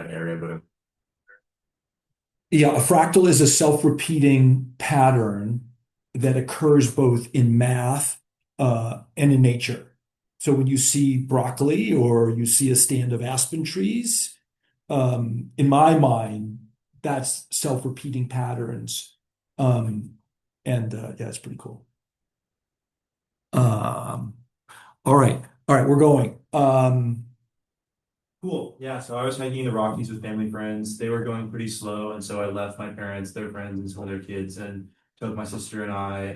that area, but Yeah, a fractal is a self-repeating pattern that occurs both in math and in nature. So when you see broccoli or you see a stand of aspen trees, in my mind, that's self-repeating patterns. Um, and yeah, it's pretty cool. Um, all right, all right, we're going. cool. Yeah, so I was hiking in the Rockies with family friends. They were going pretty slow, and so I left my parents, their friends, and some of their kids, and took my sister and I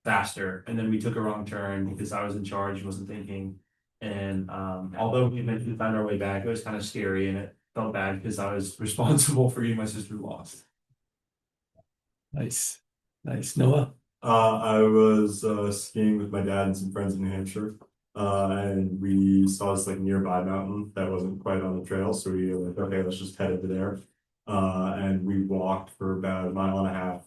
faster. And then we took a wrong turn because I was in charge, wasn't thinking. And although we eventually found our way back, it was kind of scary, and it felt bad because I was responsible for getting my sister lost. Nice, nice. Noah. I was skiing with my dad and some friends in New Hampshire, and we saw this like nearby mountain that wasn't quite on the trail, so we were like, okay, let's just head over there. And we walked for about a mile and a half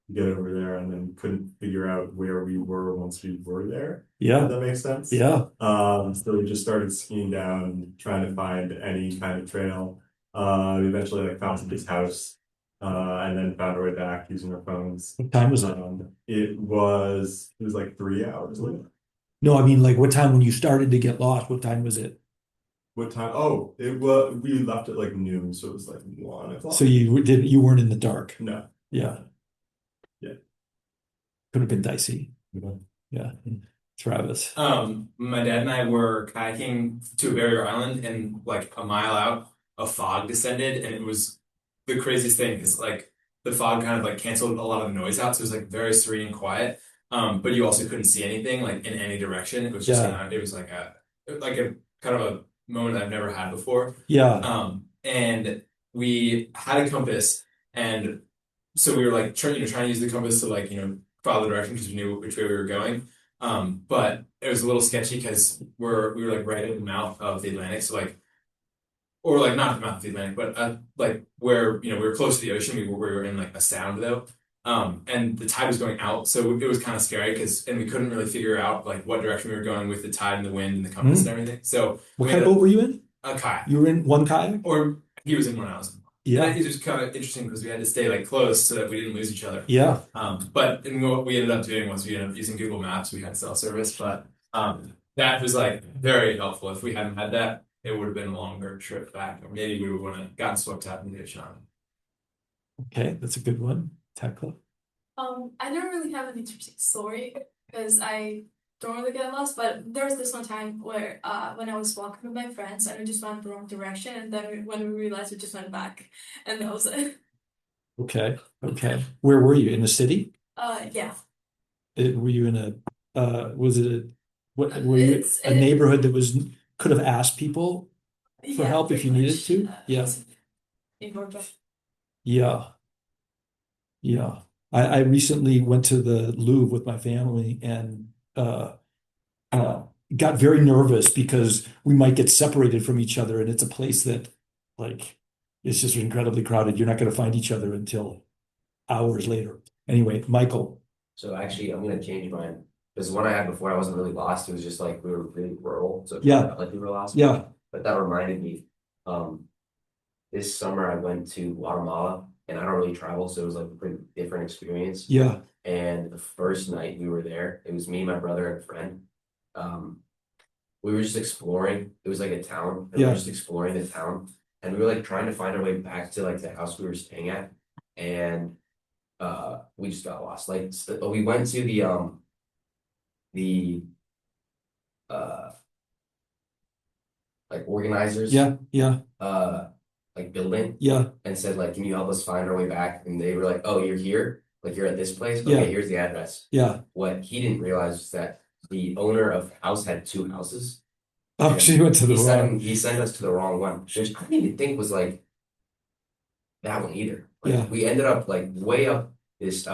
to get over there, and then couldn't figure out where we were once we were there. If Yeah, that makes sense. yeah. So we just started skiing down, trying to find any kind of trail. We eventually like found somebody's house and then found our way back using our phones. What time was it? It was like 3 hours later. No, I mean, like, what time when you started to get lost? What time was it? What time? Oh, it was we left at like noon, so it was like 1 o'clock. So you weren't in the dark. No. Yeah, Yeah. could have been dicey. Okay. Yeah. Travis. My dad and I were kayaking to a barrier island, and like a mile out, a fog descended, and it was the craziest thing because like the fog kind of like canceled a lot of the noise out, so it was like very serene and quiet. But you also couldn't see anything like in any direction. It was just Yeah, kind of, it was like a kind of a moment I've never had before. yeah. And we had a compass, and so we were like trying to use the compass to like follow the direction because we knew which way we were going. But it was a little sketchy because we were like right at the mouth of the Atlantic, so like or like not the mouth of the Atlantic, but like where we were close to the ocean. We were in like a sound though, and the tide was going out, so it was kind of scary and we couldn't really figure out like what direction we were going with the tide and the wind and the compass and Hmm. everything. So What we kind of ended boat up were you in? a kayak, You were in one kayak? or he was in one house. And Yeah, it was kind of interesting because we had to stay like close so that we didn't lose each other. yeah. But and what we ended up doing was we ended up using Google Maps. We had cell service, but that was like very helpful. If we hadn't had that, it would have been a longer trip back, or maybe we would have gotten swept out in the ocean. Okay, that's a good one. Tekla. I don't really have an interesting story because I don't really get lost, but there was this one time where when I was walking with my friends and we just went the wrong direction, and then when we realized we just went back, and that was it. Okay, okay. Where were you? In the city? Yeah. Were you in was it were you It's a neighborhood that could have asked people for yeah, help if pretty you needed much. to? Yeah, It's in Georgia. yeah, yeah. I recently went to the Louvre with my family and uh, got very nervous because we might get separated from each other, and it's a place that like it's just incredibly crowded. You're not going to find each other until hours later. Anyway, Michael. So actually, I'm gonna change mine because the one I had before, I wasn't really lost. It was just like we were really rural, so it Yeah, felt like we were lost. yeah, But that reminded me, um, this summer I went to Guatemala, and I don't really travel, so it was like a pretty different experience. yeah, And the first night we were there, it was me, my brother, and a friend. Um, we were just exploring. It was like a town, and we were yeah. just exploring the town, and we were like trying to find our way back to like the house we were staying at, and we just got lost. Like we went to the uh like organizers Yeah, yeah, uh like building yeah, and said like, can you help us find our way back? And they were like, oh, you're here, like you're at this place, yeah, okay, here's the address. yeah. What he didn't realize was that the owner of the house had two houses, Oh, and she went to the wrong. he sent us to the wrong one, which I didn't even think was like that one either. Yeah, Like we ended up like way up this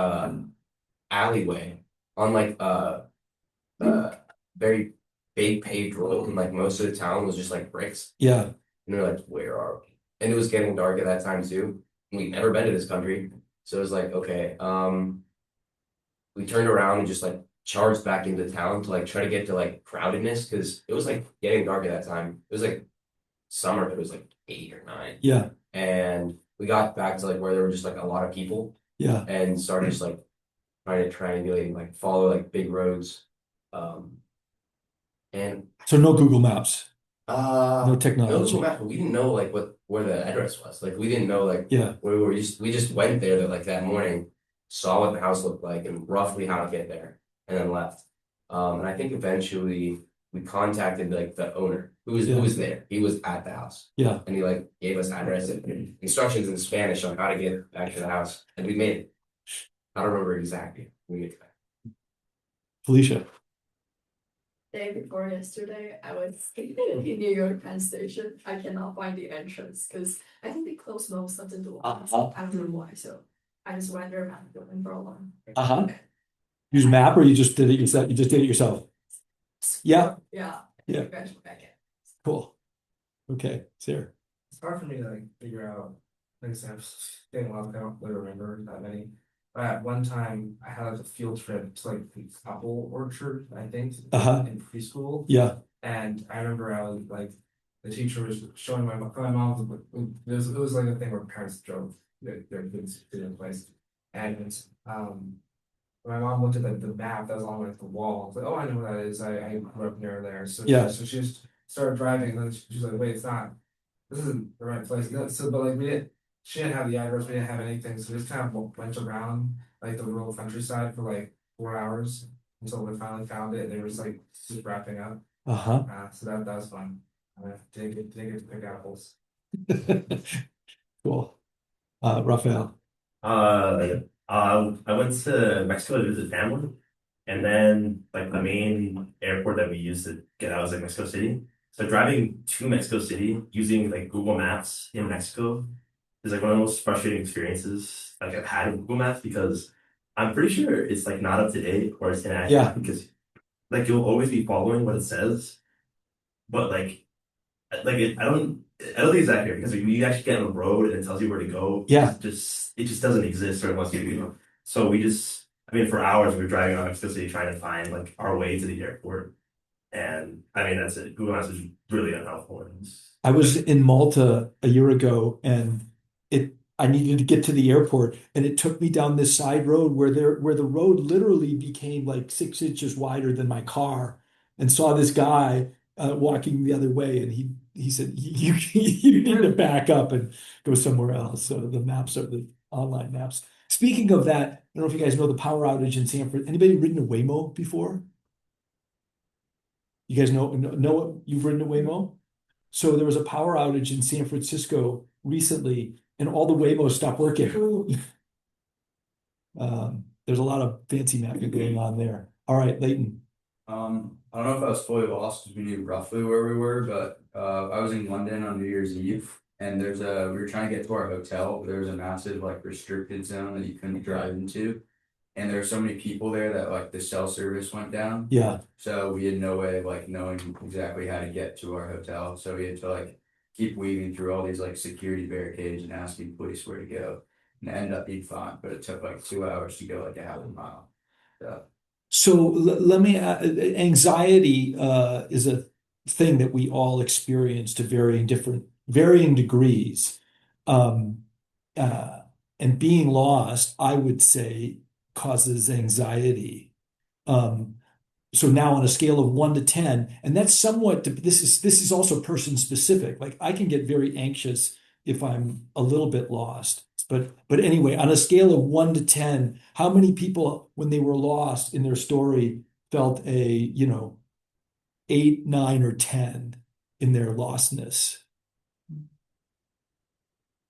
alleyway on like very big paved road, and like most of the town was just like bricks. yeah, And they're like, where are we? And it was getting dark at that time too. And we'd never been to this country. So it was like, okay, we turned around and just like charged back into town to like try to get to like crowdedness because it was like getting dark at that time. It was like summer it was like 8 or 9. Yeah, And we got back to like where there were just like a lot of people yeah. and started just like trying to triangulate and like follow like big roads. Um, and So no Google Maps, no no technology. map, but we didn't know like where the address was. Like we didn't know like Yeah. where we were. We just went there like that morning, saw what the house looked like and roughly how to get there, and then left. And I think eventually we contacted like the owner who was there. He was at the house. Yeah. And he like gave us address and instructions in Spanish on how to get back to the house, and we made it. I don't remember exactly. We made it. Felicia. Day before yesterday, I was in New York Penn Station. I cannot find the entrance because I think they closed most of the doors. I don't know why, so I just went there and going for a long. Use map or you just did it yourself? You just did it yourself? Yeah. Yeah. Yeah. Eventually back in. Cool. Okay, Sarah. It's hard for me to like figure out, like I said, I'm getting lost, I don't really remember that many. But at one time, I had like a field trip to like the apple orchard, I think, in preschool. Yeah. And I remember I was like, the teacher was showing my mom, it was like a thing where parents drove their kids to the place. And my mom looked at the map that was on like the wall. I was like, oh, I know what that is. I grew up near there. So Yeah. so she just started driving, and then she's like, wait, it's not. This isn't the right place. So, but like she didn't have the address. We didn't have anything. So we just kind of went around like the rural countryside for like 4 hours until we finally found it. And they were just like just wrapping up. So that was fun. Didn't get to pick apples. Cool. Raphael. I went to Mexico to visit family, and then like the main airport that we used to get out was like Mexico City. So driving to Mexico City using like Google Maps in Mexico is like one of the most frustrating experiences like I've had with Google Maps because I'm pretty sure it's like not up to date or it's inaccurate Yeah. because like you'll always be following what it says, but I don't think it's accurate because you actually get on the road and it tells you where to go. Yeah. It just doesn't exist or unless so we just I mean for hours we were driving around Mexico City trying to find like our way to the airport. And I mean that's it. Google Maps is really unhelpful. I was in Malta a year ago and I needed to get to the airport and it took me down this side road where the road literally became like 6 inches wider than my car and saw this guy walking the other way and he said you need to back up and go somewhere else. So the maps are the online maps. Speaking of that, I don't know if you guys know the power outage in Sanford. Anybody ridden a Waymo before? You guys know what you've ridden a Waymo? So there was a power outage in San Francisco recently, and all the Waymos stopped working. There's a lot of fancy mapping going on there. All right, Leighton. I don't know if I was fully lost because we knew roughly where we were, but I was in London on New Year's Eve, and we were trying to get to our hotel, but there was a massive like restricted zone that you couldn't drive into. And there were so many people there that like the cell service went down. Yeah. So we had no way of like knowing exactly how to get to our hotel. So we had to like keep weaving through all these like security barricades and asking police where to go. And it ended up being fine, but it took like 2 hours to go like a half a mile. So let me anxiety is a thing that we all experience to varying degrees. And being lost, I would say, causes anxiety. So now on a scale of 1 to 10, and that's somewhat, this is also person specific. Like I can get very anxious if I'm a little bit lost. But anyway, on a scale of 1 to 10, how many people when they were lost in their story felt a, 8, 9, or 10 in their lostness?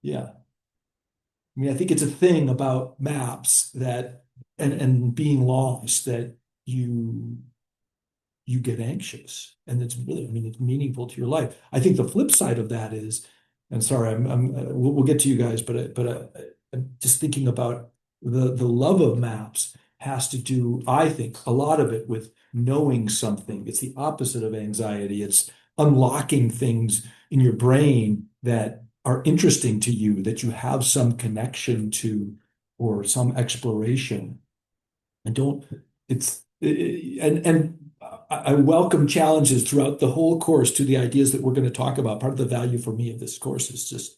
Yeah. I mean, I think it's a thing about maps that and being lost that you get anxious, and it's really, I mean, it's meaningful to your life. I think the flip side of that is, and sorry, we'll get to you guys, but I'm just thinking about the love of maps has to do, I think, a lot of it with knowing something. It's the opposite of anxiety. It's unlocking things in your brain that are interesting to you, that you have some connection to or some exploration. And I welcome challenges throughout the whole course to the ideas that we're going to talk about. Part of the value for me of this course is just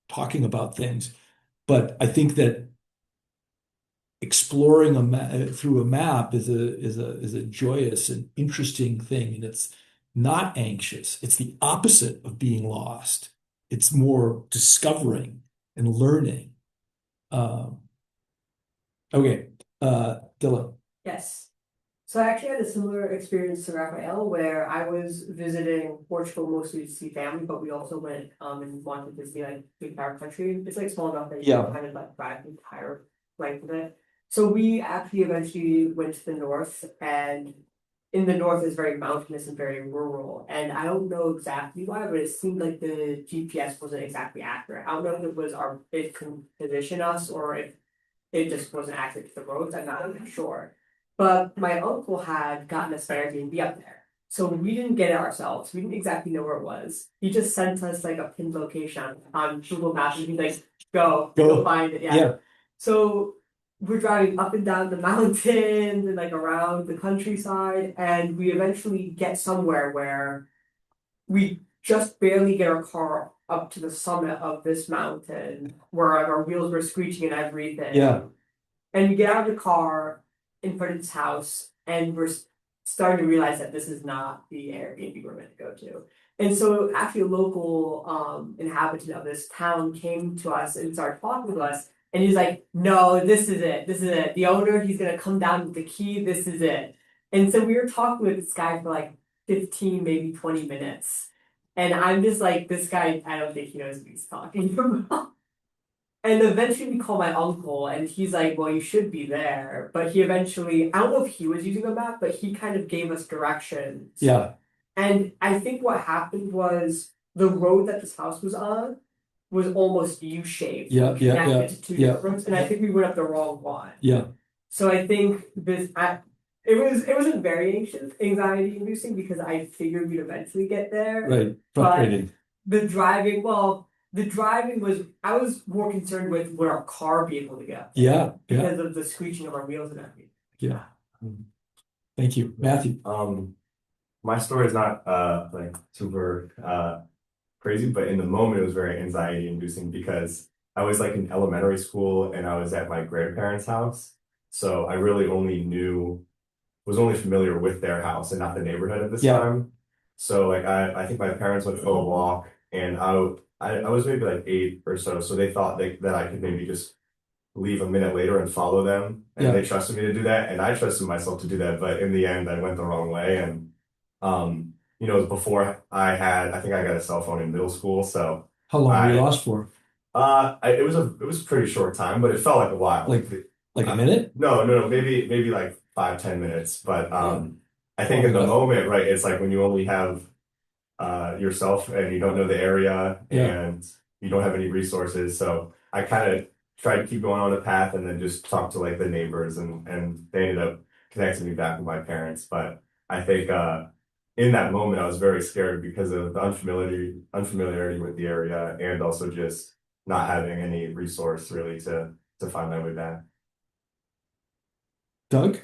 talking about things. But I think that exploring through a map is a joyous and interesting thing, and it's not anxious. It's the opposite of being lost. It's more discovering and learning. Okay, Dylan. Yes. So I actually had a similar experience to Raphael where I was visiting Portugal mostly to see family, but we also went and wanted to see like the entire country. It's like small enough that you can kind of like drive the entire length of it. So we actually eventually went to the north, and in the north is very mountainous and very rural. And I don't know exactly why, but it seemed like the GPS wasn't exactly accurate. I don't know if it was it can position us or if it just wasn't accurate to the roads. I'm not even sure. But my uncle had gotten a spare Airbnb up there. So we didn't get it ourselves. We didn't exactly know where it was. He just sent us like a pinned location on Google Maps and he's like, go find it. Yeah. So we're driving up and down the mountains and like around the countryside. And we eventually get somewhere where we just barely get our car up to the summit of this mountain where our wheels were screeching and everything. Yeah. And we get out of the car in front of this house, and we're starting to realize that this is not the Airbnb we're meant to go to. And so actually a local inhabitant of this town came to us and started talking to us, and he's like, no, this is it. This is it. The owner, he's going to come down with the key. This is it. And so we were talking with this guy for like 15, maybe 20 minutes. And I'm just like, this guy, I don't think he knows what he's talking about. And eventually we call my uncle and he's like, well, you should be there. But he eventually, I don't know if he was using a map, but he kind of gave us directions. Yeah. And I think what happened was the road that this house was on was almost U-shaped. Connected to two different roads. And I think we went up the wrong one. Yeah. So I think it wasn't very anxiety inducing because I figured we'd eventually get there. Right. Frustrating. But the driving was, I was more concerned with would our car be able to get there because of the screeching of our wheels and everything. Yeah. Thank you. Matthew. My story is not like super crazy, but in the moment it was very anxiety inducing because I was like in elementary school and I was at my grandparents' house. So I really was only familiar with their house and not the neighborhood at this time. So like I think my parents went for a walk and I was maybe like 8 or so. So they thought that I could maybe just leave a minute later and follow them. And they trusted me to do that. And I trusted myself to do that. But in the end, I went the wrong way. And, before I think I got a cell phone in middle school. So how long were you lost for? It was a pretty short time, but it felt like a while. Like a minute? No, maybe like 5-10 minutes. But I think in the moment, right, it's like when you only have yourself and you don't know the area and you don't have any resources. So I kind of tried to keep going on the path and then just talk to like the neighbors and they ended up connecting me back with my parents. But I think in that moment I was very scared because of the unfamiliarity with the area and also just not having any resource really to find my way back. Doug?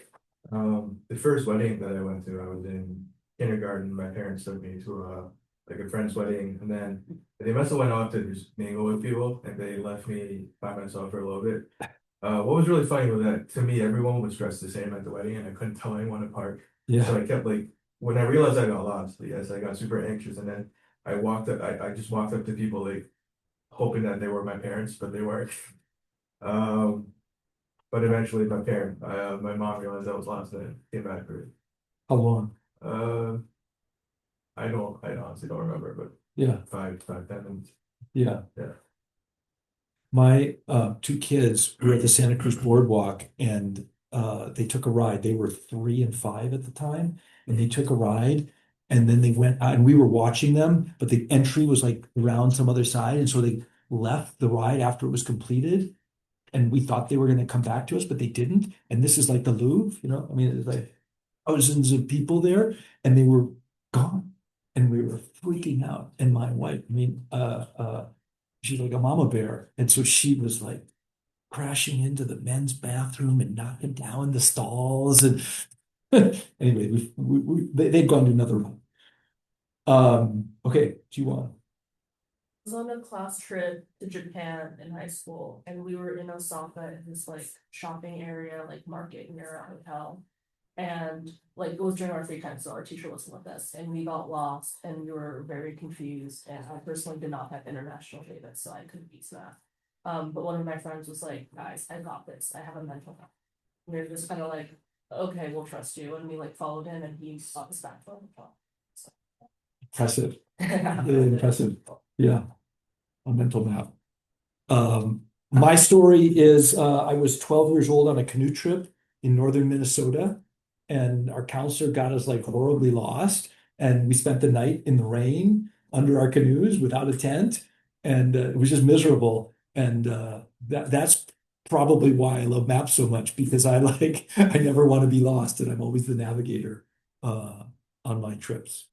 The first wedding that I went to, I was in kindergarten. My parents took me to a friend's wedding, and then they must have went off to just mingle with people, and they left me by myself for a little bit. What was really funny was that to me, everyone was dressed the same at the wedding, and I couldn't tell anyone apart. Yeah. So I kept like, when I realized I got lost, yes, I got super anxious, and then I just walked up to people like hoping that they were my parents, but they weren't. But eventually my mom realized I was lost and came back for it. How long? I honestly don't remember, but 5-10 minutes. Yeah. Yeah. My 2 kids were at the Santa Cruz Boardwalk and they took a ride. They were 3 and 5 at the time, and they took a ride and then they went out and we were watching them, but the entry was like around some other side. And so they left the ride after it was completed. And we thought they were going to come back to us, but they didn't. And this is like the Louvre, I mean, it's like thousands of people there, and they were gone. And we were freaking out. And my wife, she's like a mama bear. And so she was like crashing into the men's bathroom and knocking down the stalls. And Anyway, they've gone to another room. Okay, G1. Was on a class trip to Japan in high school, and we were in Osaka in this like shopping area, like market near our hotel. And like it was during our free time, so our teacher wasn't with us, and we got lost and we were very confused. And I personally did not have international data, so I couldn't use math. But one of my friends was like, "Guys, I got this. I have a mental health." And we were just kind of like, "Okay, we'll trust you." And we like followed him, and he got us back to our hotel. Impressive. Really impressive. Yeah. A mental map. My story is I was 12 years old on a canoe trip in northern Minnesota, and our counselor got us like horribly lost, and we spent the night in the rain under our canoes without a tent, and it was just miserable. And that's probably why I love maps so much, because I like I never want to be lost, and I'm always the navigator on my trips.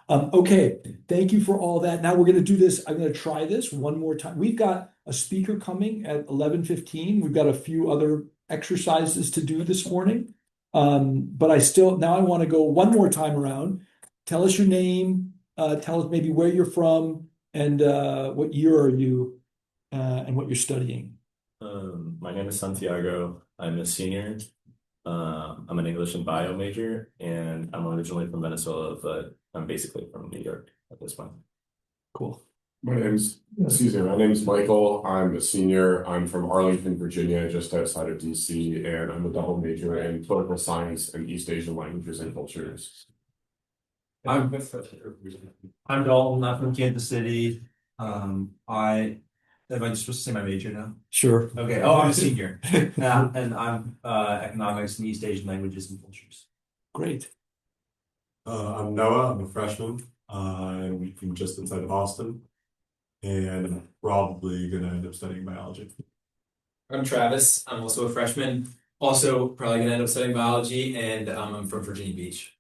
Okay, thank you for all that. Now we're going to do this. I'm going to try this one more time. We've got a speaker coming at 11:15. We've got a few other exercises to do this morning. But now I want to go one more time around. Tell us your name, tell us maybe where you're from, and what year are you, and what you're studying. My name is Santiago. I'm a senior. I'm an English and bio major, and I'm originally from Venezuela, but I'm basically from New York at this point. Cool. My name's Michael. I'm a senior. I'm from Arlington, Virginia, just outside of DC, and I'm a double major in political science and East Asian languages and cultures. I'm Dalton. I'm from Kansas City. Am I just supposed to say my major now? Sure. Okay. Oh, I'm a senior. Yeah, and I'm economics and East Asian languages and cultures. Great. I'm Noah. I'm a freshman. I'm from just inside of Austin, and I'm probably gonna end up studying biology. I'm Travis. I'm also a freshman. Also, probably gonna end up studying biology, and I'm from Virginia Beach.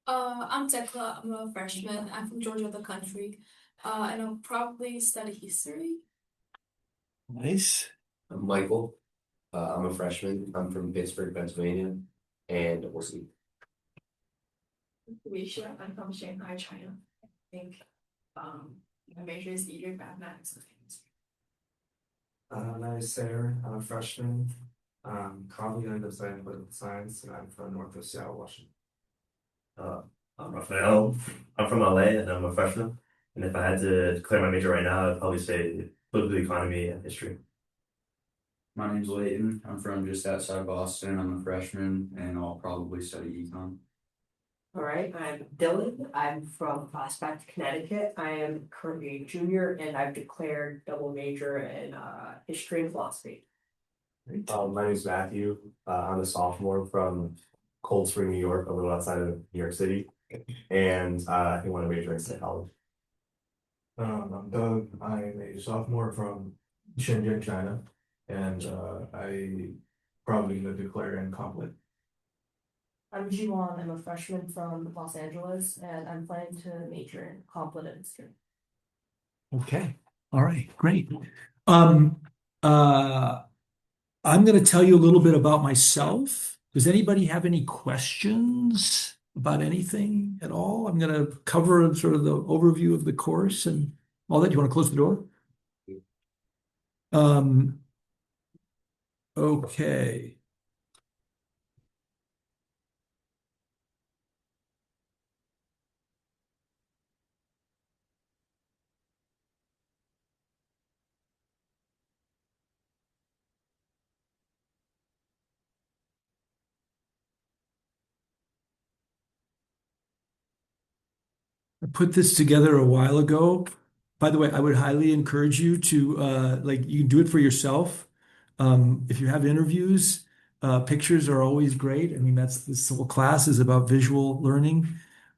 I'm Tekla. I'm a freshman. I'm from Georgia, the country. And I'll probably study history. Nice. I'm Michael. I'm a freshman. I'm from Pittsburgh, Pennsylvania, and we'll see. Risha, I'm from Shanghai, China. I think my major is either mathematics or chemistry. My name is Sarah. I'm a freshman. Probably gonna end up studying political science, and I'm from Northwest Seattle, Washington. I'm Rafael. I'm from LA, and I'm a freshman. And if I had to declare my major right now, I'd probably say political economy and history. My name's Leighton. I'm from just outside of Boston. I'm a freshman, and I'll probably study econ. All right, I'm Dylan. I'm from Prospect, Connecticut. I am currently a junior, and I've declared double major in history and philosophy. My name is Matthew. I'm a sophomore from Cold Spring, New York, a little outside of New York City, and I want to major in psychology. I'm Doug. I'm a sophomore from Shenzhen, China, and I probably gonna declare in conflict. I'm Jiwon. I'm a freshman from Los Angeles, and I'm planning to major in conflict and history. Okay. All right. Great. I'm going to tell you a little bit about myself. Does anybody have any questions about anything at all? I'm going to cover sort of the overview of the course and all that. You want to close the door? Okay. I put this together a while ago. By the way, I would highly encourage you to you can do it for yourself. If you have interviews, pictures are always great. I mean, this whole class is about visual learning.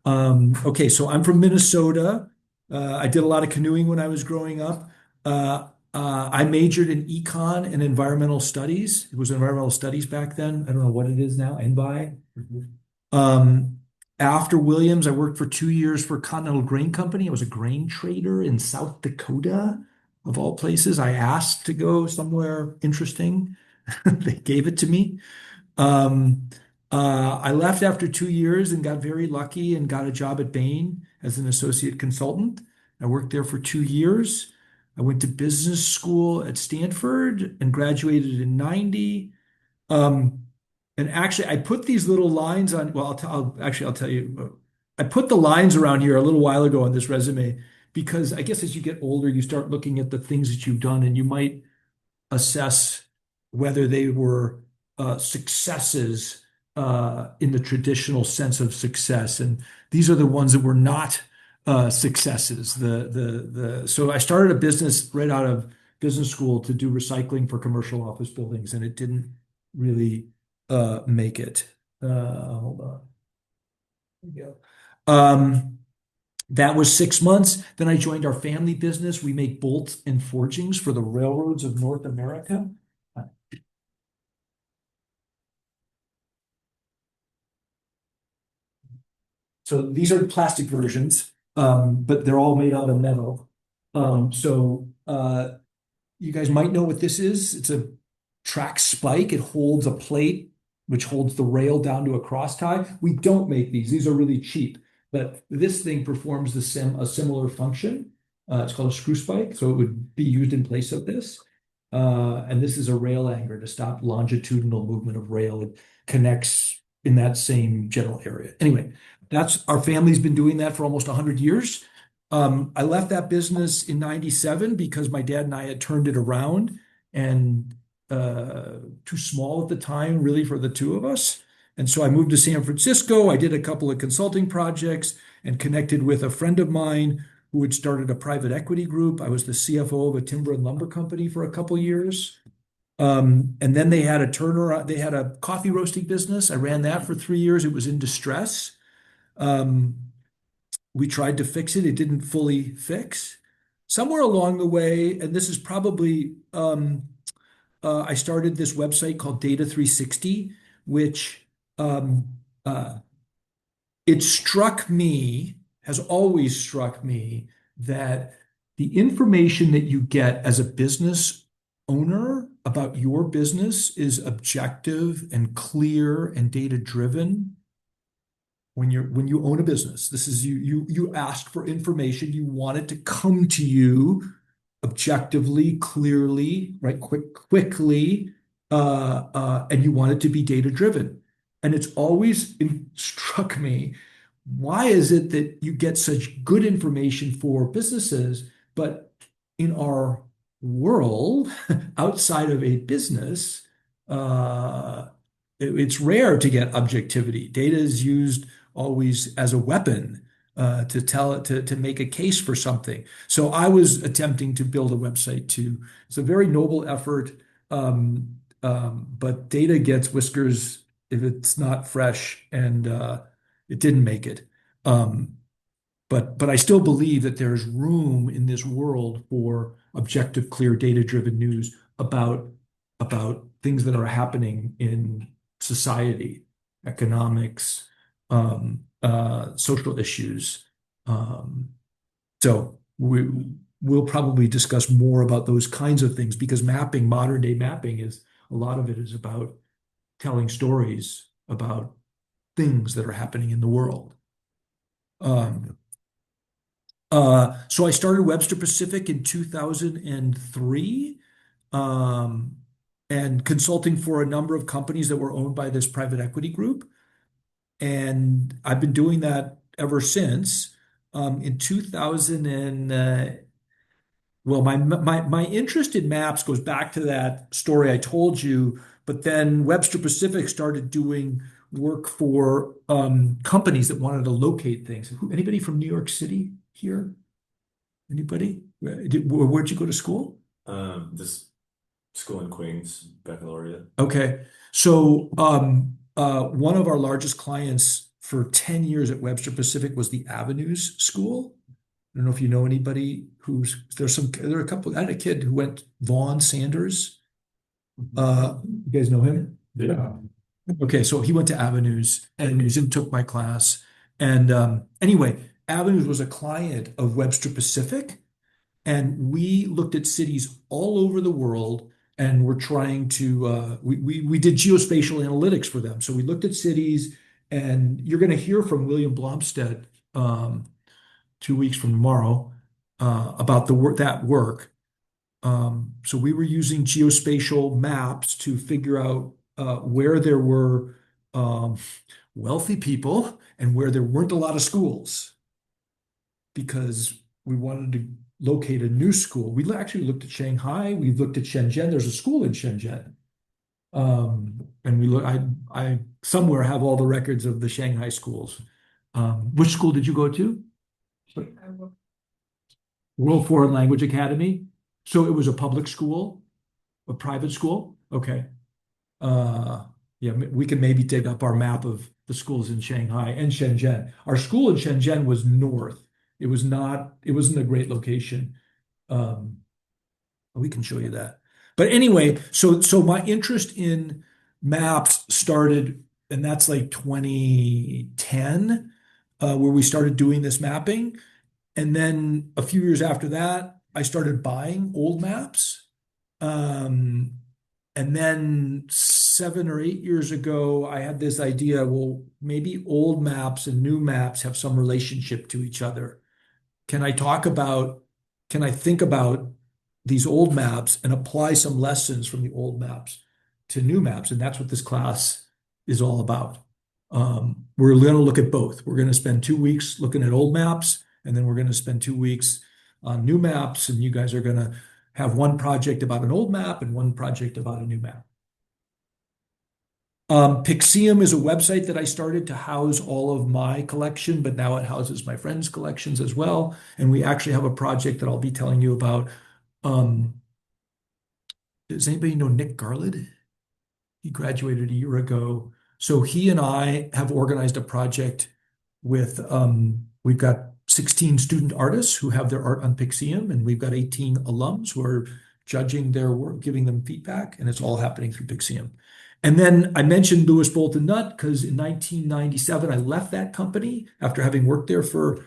Okay, so I'm from Minnesota. I did a lot of canoeing when I was growing up. I majored in econ and environmental studies. It was environmental studies back then. I don't know what it is now, NBI. After Williams, I worked for 2 years for Continental Grain Company. I was a grain trader in South Dakota, of all places. I asked to go somewhere interesting. They gave it to me. I left after 2 years and got very lucky and got a job at Bain as an associate consultant. I worked there for 2 years. I went to business school at Stanford and graduated in 90. Um, and actually, I put these little lines on. Well, I'll tell you. I put the lines around here a little while ago on this resume because I guess as you get older, you start looking at the things that you've done, and you might assess whether they were successes in the traditional sense of success. And these are the ones that were not successes. So I started a business right out of business school to do recycling for commercial office buildings, and it didn't really make it. Hold on. There we go. That was 6 months. Then I joined our family business. We make bolts and forgings for the railroads of North America. So these are the plastic versions, but they're all made out of metal. You guys might know what this is. It's a track spike. It holds a plate which holds the rail down to a cross tie. We don't make these. These are really cheap, but this thing performs a similar function. It's called a screw spike, so it would be used in place of this. And this is a rail anchor to stop longitudinal movement of rail. It connects in that same general area. Anyway, that's our family's been doing that for almost 100 years. I left that business in 97 because my dad and I had turned it around and too small at the time, really, for the two of us. And so I moved to San Francisco. I did a couple of consulting projects and connected with a friend of mine who had started a private equity group. I was the CFO of a timber and lumber company for a couple years. And then they had a turnaround. They had a coffee roasting business. I ran that for 3 years. It was in distress. We tried to fix it. It didn't fully fix. Somewhere along the way, and this is probably, I started this website called Data360, which it struck me, has always struck me, that the information that you get as a business owner about your business is objective and clear and data driven. When you own a business, this is you ask for information, you want it to come to you objectively, clearly, right, quickly, and you want it to be data driven. And it's always struck me, why is it that you get such good information for businesses, but in our world outside of a business, it's rare to get objectivity. Data is used always as a weapon to tell it to make a case for something. So I was attempting to build a website too. It's a very noble effort, but data gets whiskers if it's not fresh, and it didn't make it. But I still believe that there's room in this world for objective, clear, data-driven news about things that are happening in society, economics, social issues. So we'll probably discuss more about those kinds of things, because mapping, modern day mapping, is a lot of it is about telling stories about things that are happening in the world. So I started Webster Pacific in 2003, and consulting for a number of companies that were owned by this private equity group. And I've been doing that ever since. In 2000 and well, my interest in maps goes back to that story I told you, but then Webster Pacific started doing work for companies that wanted to locate things. Anybody from New York City here? Anybody? Where'd you go to school? This school in Queens, Baccalaureate. Okay. So one of our largest clients for 10 years at Webster Pacific was the Avenues School. I don't know if you know anybody there are a couple. I had a kid who went, Vaughn Sanders. You guys know him? Yeah. Okay, so he went to Avenues and took my class. And anyway, Avenues was a client of Webster Pacific, and we looked at cities all over the world and we're trying to we did geospatial analytics for them. So we looked at cities, and you're going to hear from William Blomstead 2 weeks from tomorrow about the work that work. So we were using geospatial maps to figure out where there were wealthy people and where there weren't a lot of schools, because we wanted to locate a new school. We actually looked at Shanghai. We've looked at Shenzhen. There's a school in Shenzhen. And we look, I somewhere have all the records of the Shanghai schools. Which school did you go to? World Foreign Language Academy. So it was a public school, a private school? Okay. Yeah, we can maybe dig up our map of the schools in Shanghai and Shenzhen. Our school in Shenzhen was north. It wasn't a great location. We can show you that. But anyway, so my interest in maps started, and that's like 2010, where we started doing this mapping. And then a few years after that, I started buying old maps. And then 7 or 8 years ago, I had this idea, well, maybe old maps and new maps have some relationship to each other. Can I think about these old maps and apply some lessons from the old maps to new maps? And that's what this class is all about. We're going to look at both. We're going to spend 2 weeks looking at old maps, and then we're going to spend 2 weeks on new maps, and you guys are going to have one project about an old map and one project about a new map. Pixium is a website that I started to house all of my collection, but now it houses my friends' collections as well. And we actually have a project that I'll be telling you about. Does anybody know Nick Garland? He graduated a year ago. So he and I have organized a project with, we've got 16 student artists who have their art on Pixium, and we've got 18 alums who are judging their work, giving them feedback, and it's all happening through Pixium. And then I mentioned Lewis Bolton Nutt because in 1997, I left that company after having worked there for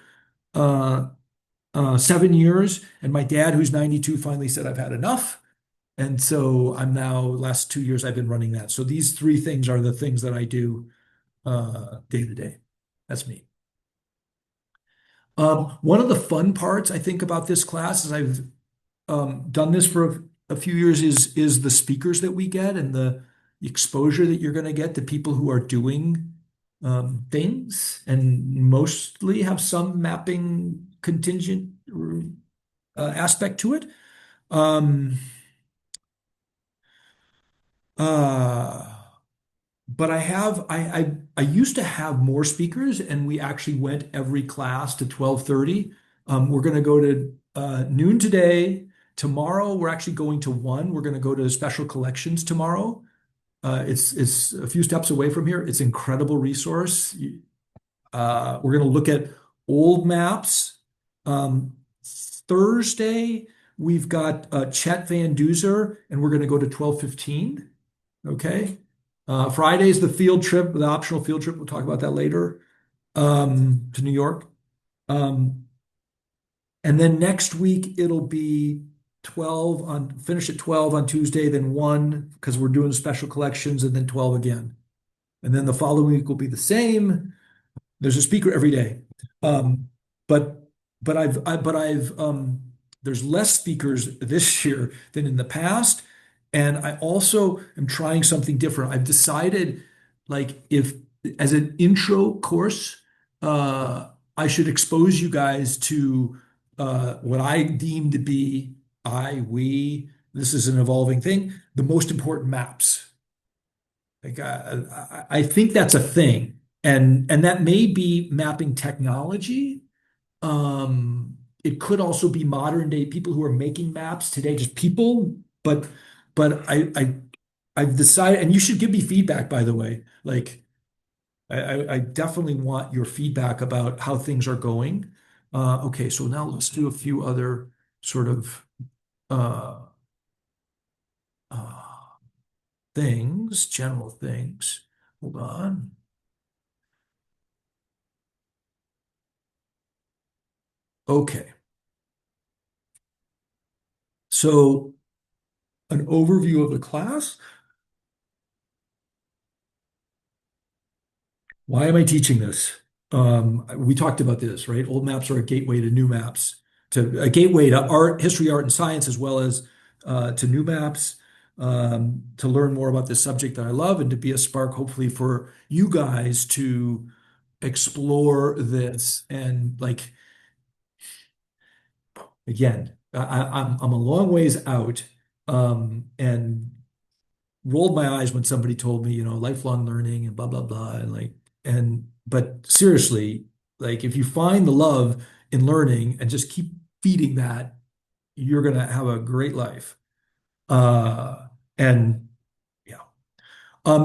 7 years. And my dad, who's 92, finally said, I've had enough. And so I'm now, last 2 years, I've been running that. So these three things are the things that I do day to day. That's me. One of the fun parts I think about this class is I've done this for a few years is the speakers that we get and the exposure that you're going to get to people who are doing things and mostly have some mapping contingent aspect to it. But I used to have more speakers, and we actually went every class to 12:30. We're going to go to noon today. Tomorrow we're actually going to 1. We're going to go to special collections tomorrow. It's a few steps away from here. It's an incredible resource. We're going to look at old maps. Thursday we've got Chet Van Duzer, and we're going to go to 12:15. Okay. Friday's the field trip, the optional field trip. We'll talk about that later, to New York. And then next week it'll be finish at 12 on Tuesday, then 1 because we're doing special collections, and then 12 again. And then the following week will be the same. There's a speaker every day. But there's less speakers this year than in the past. And I also am trying something different. I've decided, like, if as an intro course, I should expose you guys to what I deem to be, this is an evolving thing, the most important maps. Like, I think that's a thing. And that may be mapping technology. It could also be modern day people who are making maps today, just people, but I've decided, and you should give me feedback, by the way. Like, I definitely want your feedback about how things are going. Okay, so now let's do a few other sort of things, general things. Hold on. Okay. So an overview of the class. Why am I teaching this? We talked about this, right? Old maps are a gateway to new maps, to a gateway to art, history, art, and science, as well as to new maps, to learn more about this subject that I love, and to be a spark, hopefully, for you guys to explore this. And like, again, I'm a long ways out, and rolled my eyes when somebody told me, lifelong learning and blah blah blah, and like, but seriously, like if you find the love in learning and just keep feeding that, you're gonna have a great life. And yeah.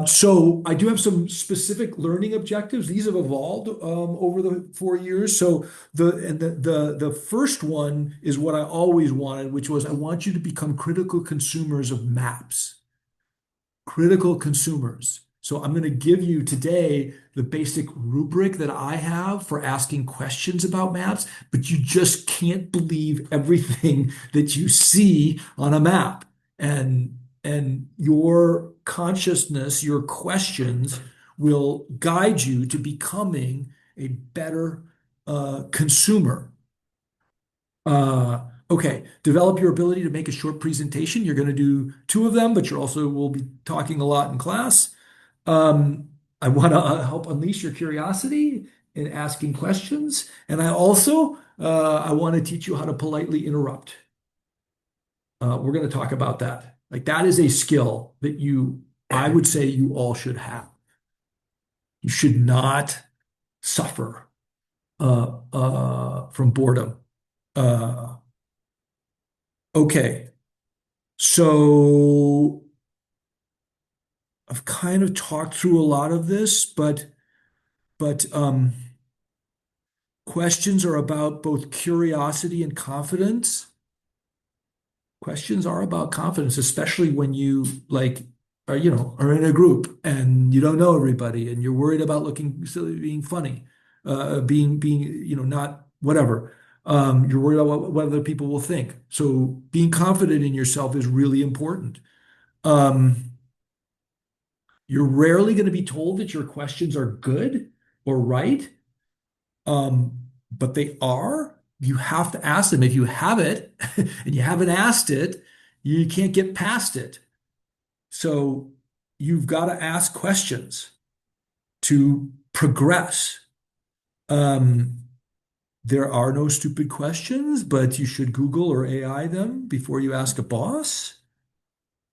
So I do have some specific learning objectives. These have evolved over the 4 years. So the first one is what I always wanted, which was I want you to become critical consumers of maps. Critical consumers. So I'm going to give you today the basic rubric that I have for asking questions about maps, but you just can't believe everything that you see on a map. And your consciousness, your questions will guide you to becoming a better consumer. Okay, develop your ability to make a short presentation. You're going to do 2 of them, but you also will be talking a lot in class. I want to help unleash your curiosity in asking questions. And I want to teach you how to politely interrupt. We're going to talk about that. Like that is a skill that I would say you all should have. You should not suffer from boredom. Okay, so I've kind of talked through a lot of this, but questions are about both curiosity and confidence. Questions are about confidence, especially when you like are in a group and you don't know everybody and you're worried about looking silly, being funny, being not whatever. You're worried about what other people will think. So being confident in yourself is really important. You're rarely going to be told that your questions are good or right, but they are. You have to ask them. If you have it and you haven't asked it, you can't get past it. So you've got to ask questions to progress. There are no stupid questions, but you should Google or AI them before you ask a boss.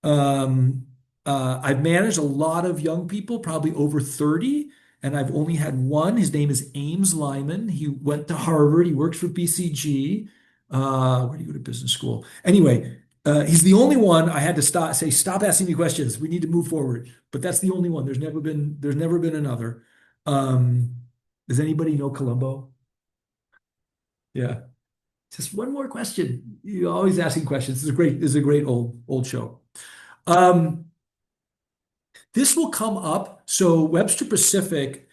I've managed a lot of young people, probably over 30, and I've only had one. His name is Ames Lyman. He went to Harvard. He works for BCG. Where did he go to business school? Anyway, he's the only one I had to stop asking me questions. We need to move forward. But that's the only one. There's never been another. Does anybody know Columbo? Yeah. Just one more question. You're always asking questions. This is a great old show. This will come up. So Webster Pacific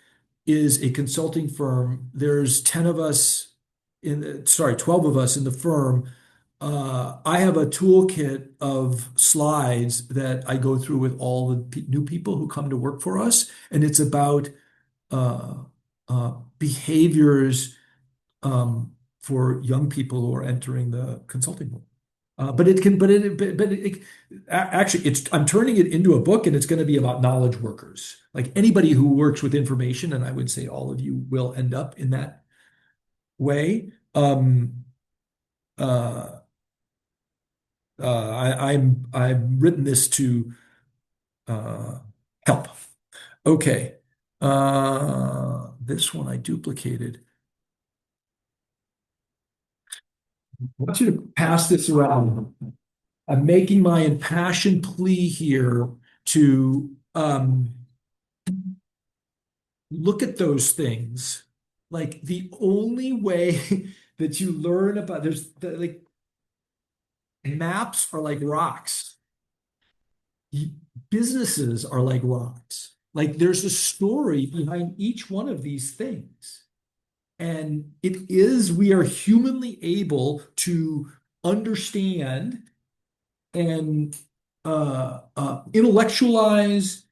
is a consulting firm. There's 12 of us in the firm. I have a toolkit of slides that I go through with all the new people who come to work for us, and it's about behaviors for young people who are entering the consulting world. Actually, I'm turning it into a book, and it's going to be about knowledge workers, like anybody who works with information, and I would say all of you will end up in that way. I've written this to help. Okay, this one I duplicated. I want you to pass this around. I'm making my impassioned plea here to look at those things. Like the only way that you learn about like maps are like rocks. Businesses are like rocks. Like there's a story behind each one of these things. And we are humanly able to understand and intellectualize,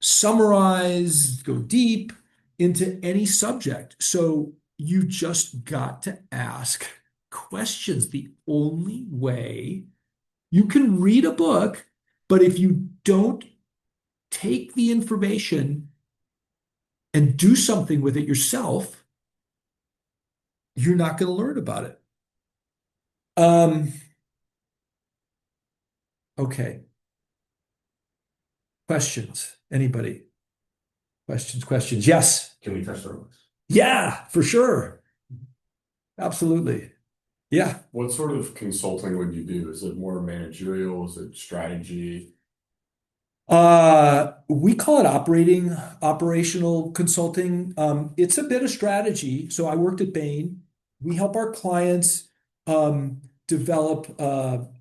summarize, go deep into any subject. So you just got to ask questions. The only way you can read a book, but if you don't take the information and do something with it yourself, you're not going to learn about it. Okay. Questions? Anybody? Questions? Yes. Can we touch the rocks? Yeah, for sure. Absolutely. Yeah. What sort of consulting would you do? Is it more managerial? Is it strategy? We call it operational consulting. It's a bit of strategy. So I worked at Bain. We help our clients develop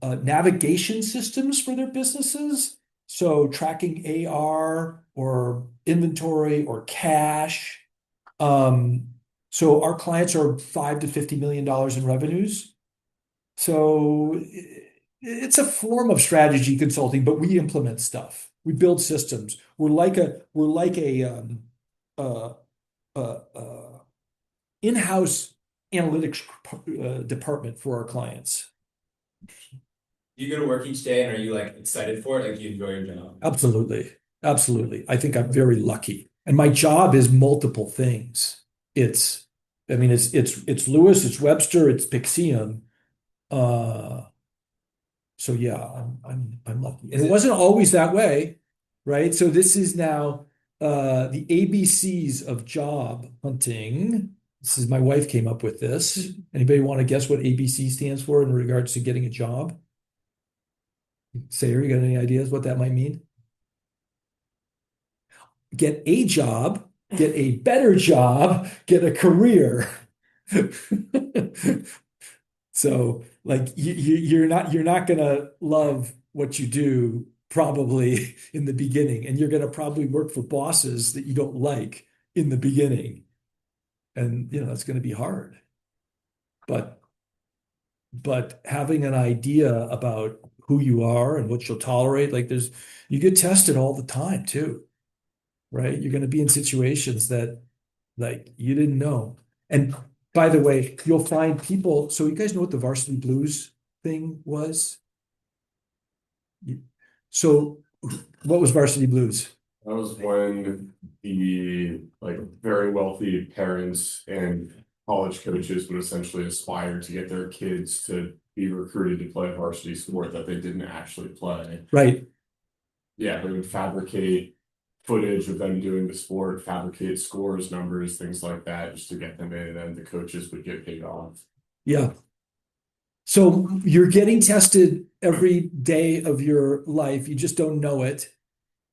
navigation systems for their businesses. So tracking AR or inventory or cash. So our clients are $5 to $50 million in revenues. So it's a form of strategy consulting, but we implement stuff. We build systems. We're like a in-house analytics department for our clients. You go to work each day and are you like excited for it? Like you enjoy your job? Absolutely. Absolutely. I think I'm very lucky. And my job is multiple things. It's Lewis, it's Webster, it's Pixium. So yeah, I'm lucky. And it wasn't always that way, right? So this is now the ABCs of job hunting. This is my wife came up with this. Anybody want to guess what ABC stands for in regards to getting a job? Sayer, you got any ideas what that might mean? Get a job, get a better job, get a career. So like you're not gonna love what you do probably in the beginning, and you're gonna probably work for bosses that you don't like in the beginning. And it's gonna be hard. But having an idea about who you are and what you'll tolerate, like you get tested all the time too, right? You're gonna be in situations that like you didn't know. And by the way, you'll find people. So you guys know what the Varsity Blues thing was? So what was Varsity Blues? That was when the very wealthy parents and college coaches would essentially aspire to get their kids to be recruited to play a varsity sport that they didn't actually play. Right. Yeah, they would fabricate footage of them doing the sport, fabricate scores, numbers, things like that, just to get them in, and then the coaches would get paid off. Yeah. So you're getting tested every day of your life. You just don't know it.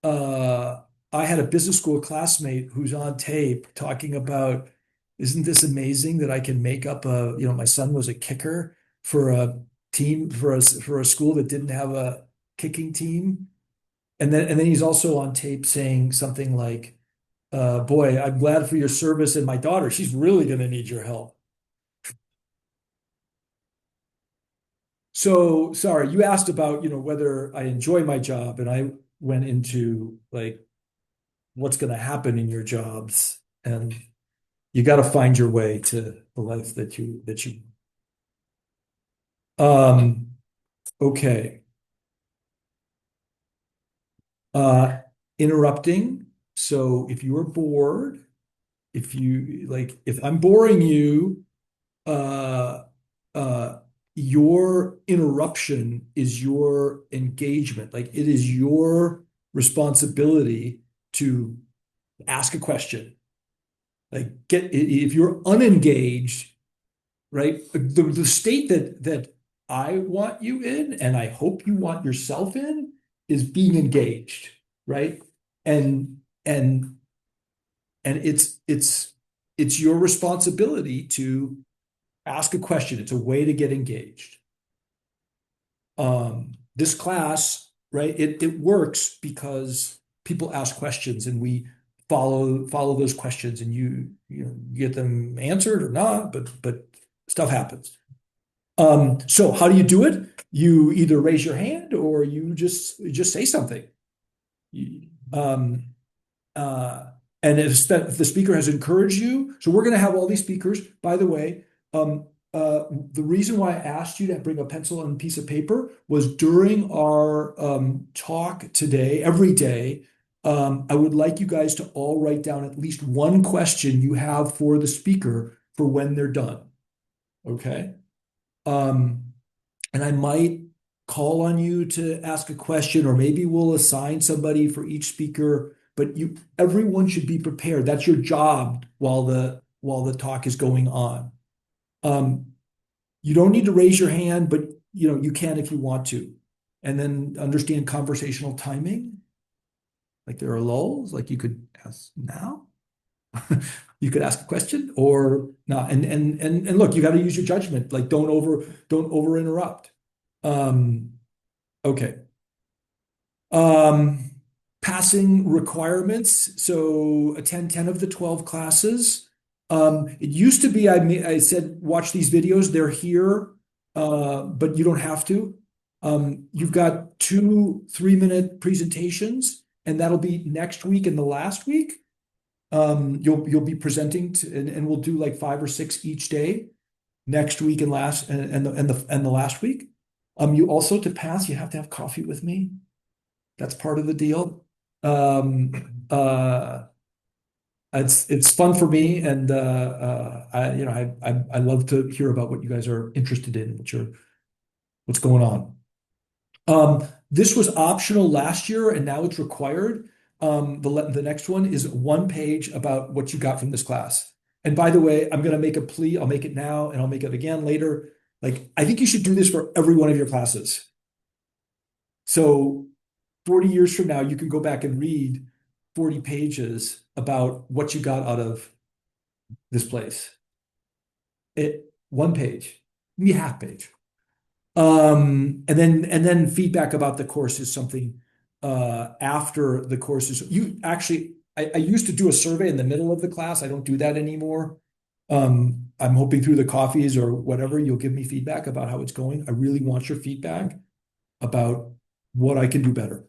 I had a business school classmate who's on tape talking about, isn't this amazing that I can make up my son was a kicker for a team for a school that didn't have a kicking team. And then he's also on tape saying something like, boy, I'm glad for your service, and my daughter, she's really going to need your help. So sorry, you asked about, whether I enjoy my job, and I went into like what's going to happen in your jobs, and you got to find your way to the life that you okay. Interrupting. So if you are bored, if I'm boring you, your interruption is your engagement. Like it is your responsibility to ask a question. Like if you're unengaged, right? The state that I want you in, and I hope you want yourself in, is being engaged, right? And it's your responsibility to ask a question. It's a way to get engaged. This class, right? It works because people ask questions, and we follow those questions, and you get them answered or not, but stuff happens. So how do you do it? You either raise your hand or you just say something. Um, and if the speaker has encouraged you, so we're going to have all these speakers. By the way, the reason why I asked you to bring a pencil and piece of paper was during our talk today, every day, I would like you guys to all write down at least one question you have for the speaker for when they're done. Okay? And I might call on you to ask a question, or maybe we'll assign somebody for each speaker, but everyone should be prepared. That's your job while the talk is going on. You don't need to raise your hand, but you can if you want to. And then understand conversational timing. Like there are lulls, like you could ask now. You could ask a question or not. And look, you got to use your judgment. Like don't over interrupt. Okay. Passing requirements. So attend 10 of the 12 classes. It used to be I said watch these videos. They're here, but you don't have to. You've got 2 3-minute presentations, and that'll be next week and the last week. You'll be presenting and we'll do like 5 or 6 each day, next week and the last week. You also, to pass, you have to have coffee with me. That's part of the deal. It's fun for me, and I love to hear about what you guys are interested in, what's going on. This was optional last year, and now it's required. The next one is 1 page about what you got from this class. And by the way, I'm going to make a plea. I'll make it now, and I'll make it again later. Like, I think you should do this for every one of your classes. So 40 years from now, you can go back and read 40 pages about what you got out of this place. 1 page, maybe half page. And then feedback about the course is something after the courses. I used to do a survey in the middle of the class. I don't do that anymore. I'm hoping through the coffees or whatever, you'll give me feedback about how it's going. I really want your feedback about what I can do better.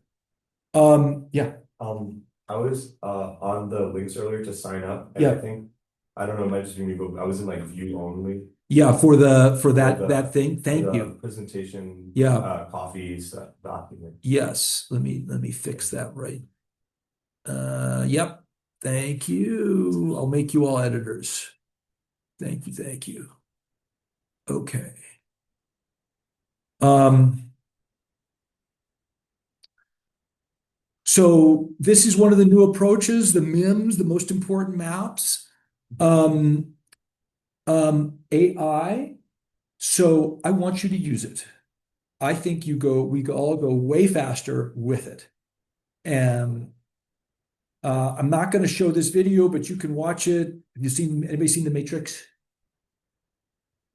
Yeah. I was on the links earlier to sign up, and Yeah. I think I don't know, it might just be me, but I was in like view only. Yeah, for that thing. Thank you. Presentation, Yeah. coffees, document. Yes, let me fix that right. Yep. Thank you. I'll make you all editors. Thank you. Okay. So this is one of the new approaches, the MIMS, the most important maps. AI. So I want you to use it. I think we all go way faster with it. And I'm not going to show this video, but you can watch it. Have anybody seen The Matrix?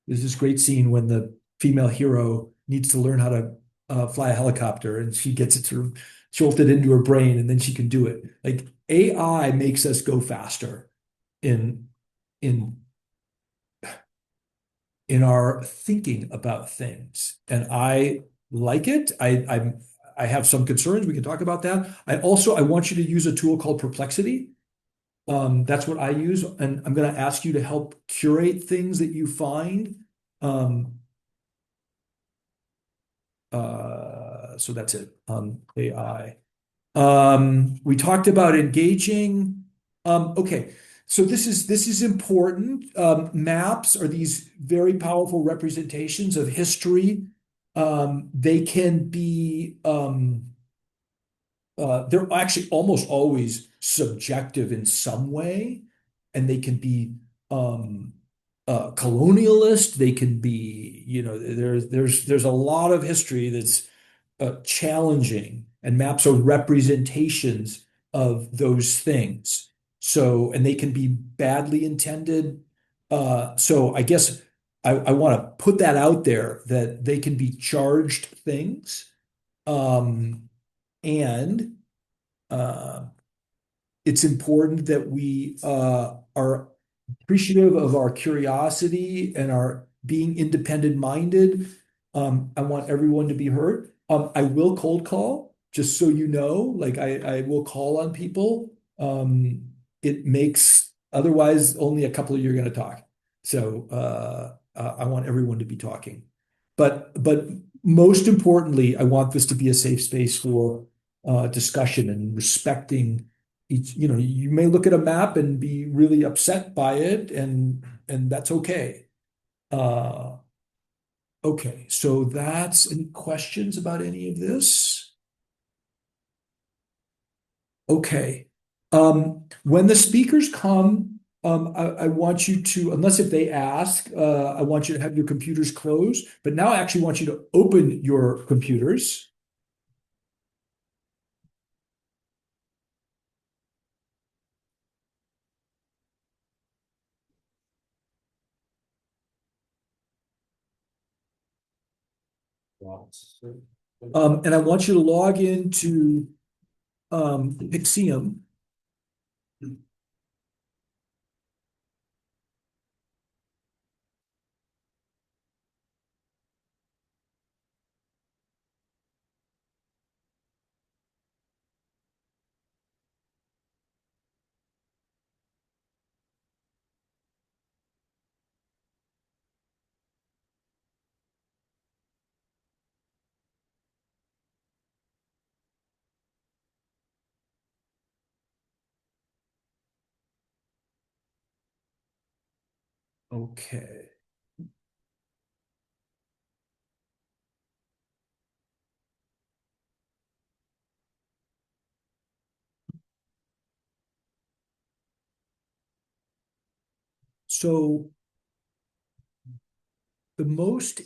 There's this great scene when the female hero needs to learn how to fly a helicopter, and she gets it sort of jolted into her brain, and then she can do it. Like AI makes us go faster in our thinking about things, and I like it. I have some concerns. We can talk about that. I want you to use a tool called Perplexity. That's what I use, and I'm going to ask you to help curate things that you find. So that's it. AI. We talked about engaging. Okay, so this is important. Maps are these very powerful representations of history. They can be they're actually almost always subjective in some way, and they can be colonialist. They can be, there's a lot of history that's challenging, and maps are representations of those things. So, and they can be badly intended. So I guess I want to put that out there, that they can be charged things. And it's important that we are appreciative of our curiosity and our being independent minded. I want everyone to be heard. I will cold call, just so you know, like I will call on people. It makes, otherwise only a couple of you are gonna talk. So I want everyone to be talking. But most importantly, I want this to be a safe space for discussion and respecting each, you may look at a map and be really upset by it, and that's okay. Okay, so that's any questions about any of this? Okay. When the speakers come, I want you to, unless if they ask, I want you to have your computers closed, but now I actually want you to open your computers. And I want you to log into Pixium. Okay. So the most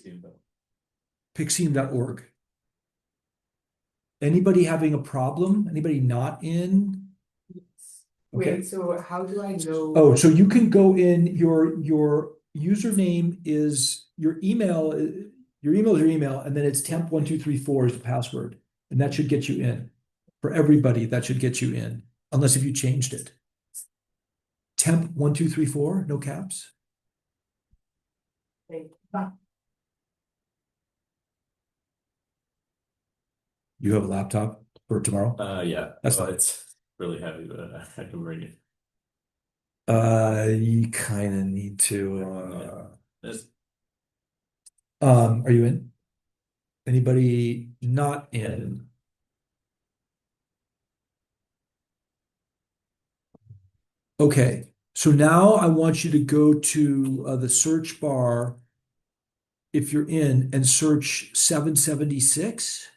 Pixium.org. Anybody having a problem? Anybody not in? Okay. Wait, so how do I know? Oh, so you can go in, your username is your email, your email is your email, and then it's temp1234 is the password. And that should get you in. For everybody, that should get you in, unless if you changed it. Temp1234, no caps. You have a laptop for tomorrow? Yeah, That's well, fine. it's really heavy, but I can bring it. You kind of need to, are you in? Anybody not in? Okay, so now I want you to go to the search bar if you're in and search 776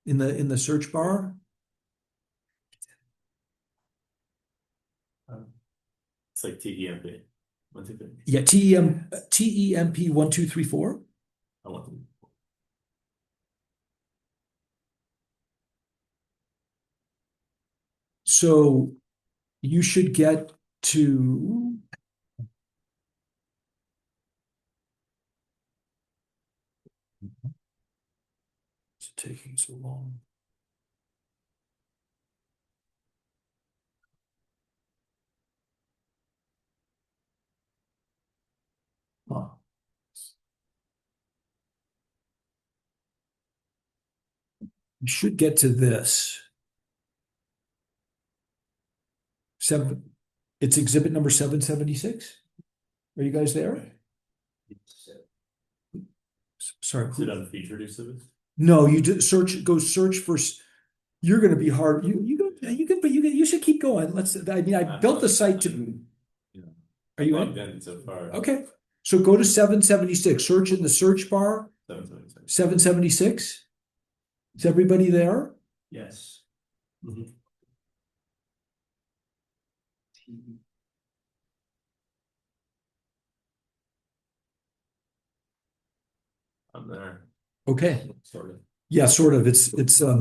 in the search bar. It's like TEMP. 1, 2, 3. Yeah, TEMP 1234. I want them. So you should get to. It's taking so long. Huh. You should get to this. It's exhibit number 776. Are you guys there? Sorry. Is it on featured exhibits? No, you did go search for, you're gonna be hard. You should keep going. I built the site to. Are you in? So far. Okay, so go to 776, search in the search bar, 776. 776. Is everybody there? Yes. I'm there. Okay, Sort of. yeah, sort of. It's I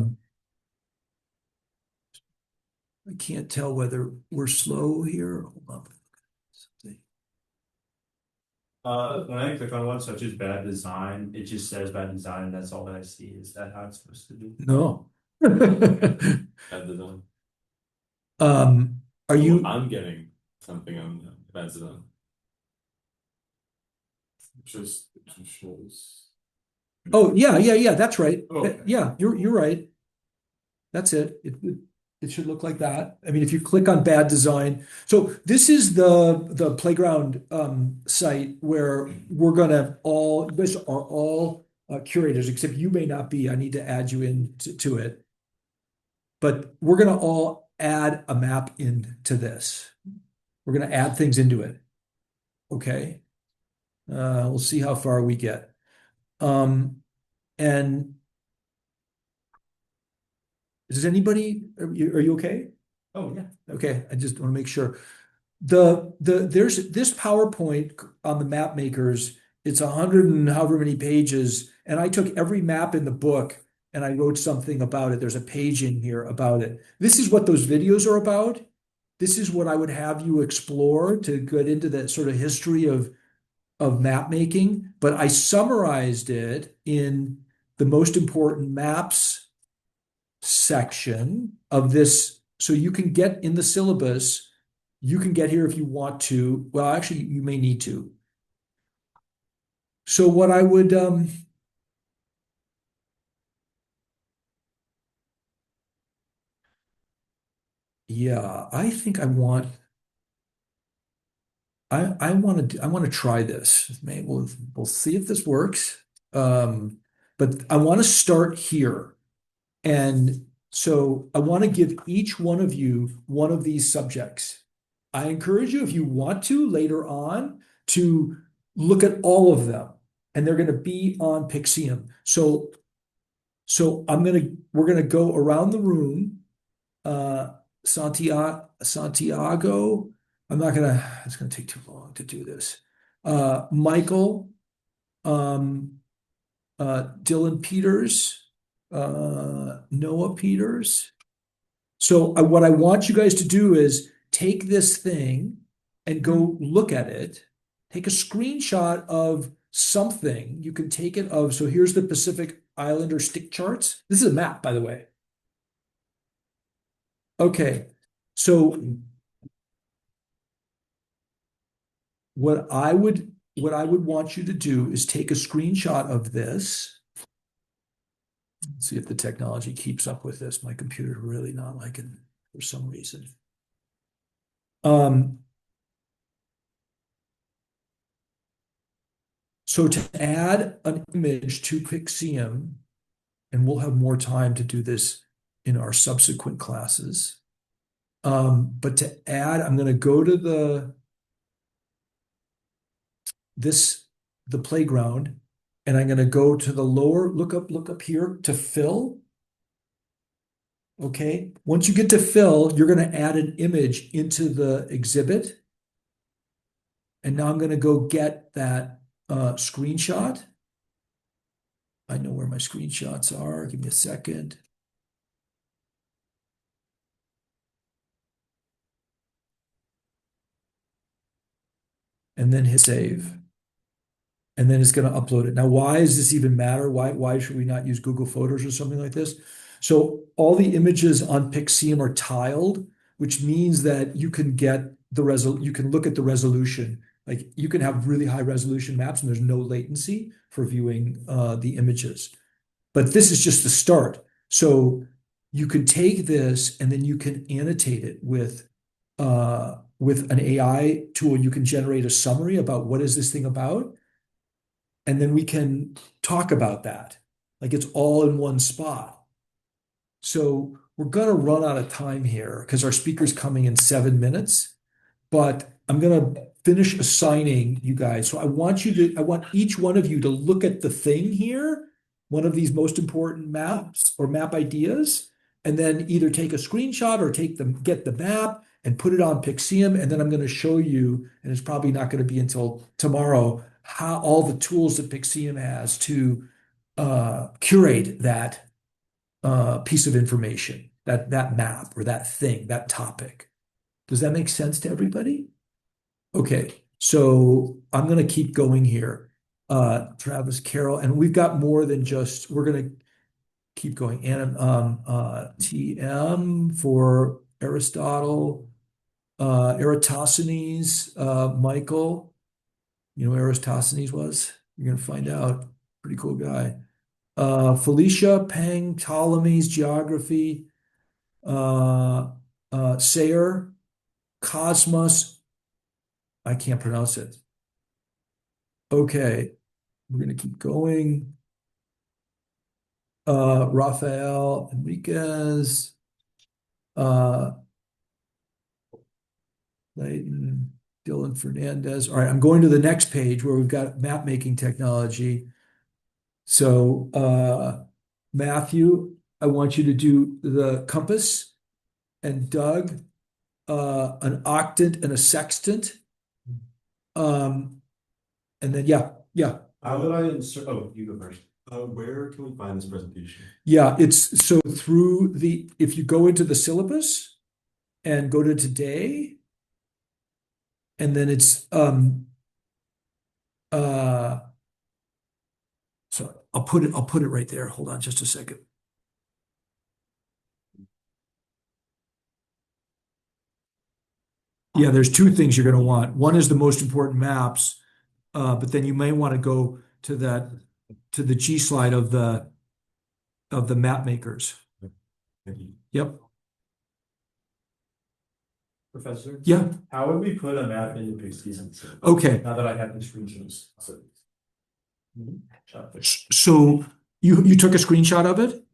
can't tell whether we're slow here. Hold on. When I click on one such as bad design, it just says bad design, and that's all that I see. Is that how it's supposed to be? No. Bad design. Are you? I'm getting something on bad design. it just shows. Oh, yeah, that's right. Okay. Yeah, you're right. That's it. It should look like that. I mean, if you click on bad design, so this is the playground site where we're gonna all, you guys are all curators, except you may not be. I need to add you in to it. But we're gonna all add a map into this. We're gonna add things into it. Okay. We'll see how far we get. And does anybody, are you okay? Oh, yeah. Okay, I just want to make sure. There's this PowerPoint on the map makers. It's 100 and however many pages, and I took every map in the book and I wrote something about it. There's a page in here about it. This is what those videos are about. This is what I would have you explore to get into that sort of history of map making. But I summarized it in the most important maps section of this, so you can get in the syllabus. You can get here if you want to. Well, actually, you may need to. So what I would yeah, I think I want I want to try this. Maybe we'll see if this works. But I want to start here. And so I want to give each one of you one of these subjects. I encourage you, if you want to later on, to look at all of them, and they're going to be on Pixium. So we're gonna go around the room. Santiago, it's gonna take too long to do this. Michael, Dylan Peters, Noah Peters. So what I want you guys to do is take this thing and go look at it. Take a screenshot of something. You can take it of, so here's the Pacific Islander stick charts. This is a map, by the way. Okay, so what I would want you to do is take a screenshot of this. Let's see if the technology keeps up with this. My computer's really not liking it for some reason. So to add an image to Pixium, and we'll have more time to do this in our subsequent classes. But to add, I'm going to go to the playground, and I'm going to go to the lower, look up here to fill. Okay. Once you get to fill, you're going to add an image into the exhibit. And now I'm going to go get that screenshot. I know where my screenshots are. Give me a second. And then hit save. And then it's going to upload it. Now, why does this even matter? Why should we not use Google Photos or something like this? So all the images on Pixium are tiled, which means that you can get you can look at the resolution. Like you can have really high resolution maps and there's no latency for viewing the images. But this is just the start. So you can take this and then you can annotate it with an AI tool. You can generate a summary about what is this thing about. And then we can talk about that. Like it's all in one spot. So we're going to run out of time here because our speaker's coming in 7 minutes. But I'm going to finish assigning you guys. So I want each one of you to look at the thing here, one of these most important maps or map ideas, and then either take a screenshot or get the map and put it on Pixium. And then I'm going to show you, and it's probably not going to be until tomorrow, how all the tools that Pixium has to curate that piece of information, that map or that thing, that topic. Does that make sense to everybody? Okay, so I'm going to keep going here. Travis, Carol, and we've got more than just, we're going to keep going. And TM for Aristotle, Eratosthenes, Michael, You know who Eratosthenes was? You're gonna find out. Pretty cool guy. Felicia, Peng, Ptolemy's geography, Sayre, Cosmos. I can't pronounce it. Okay, we're gonna keep going. Rafael Enriquez, Layton, Dylan Fernandez. All right, I'm going to the next page where we've got map making technology. So, Matthew, I want you to do the compass, and Doug, an octant and a sextant. And then, yeah. How would I insert? Oh, you go first. Where can we find this presentation? Yeah, it's so if you go into the syllabus and go to today, and then it's so I'll put it right there. Hold on just a second. Yeah, there's two things you're gonna want. One is the most important maps, but then you may want to go to the G slide of the map makers. Thank you. Yep. Professor? Yeah. How would we put a map into big seasons? Okay. Now that I have the screenshots. So you took a screenshot of it?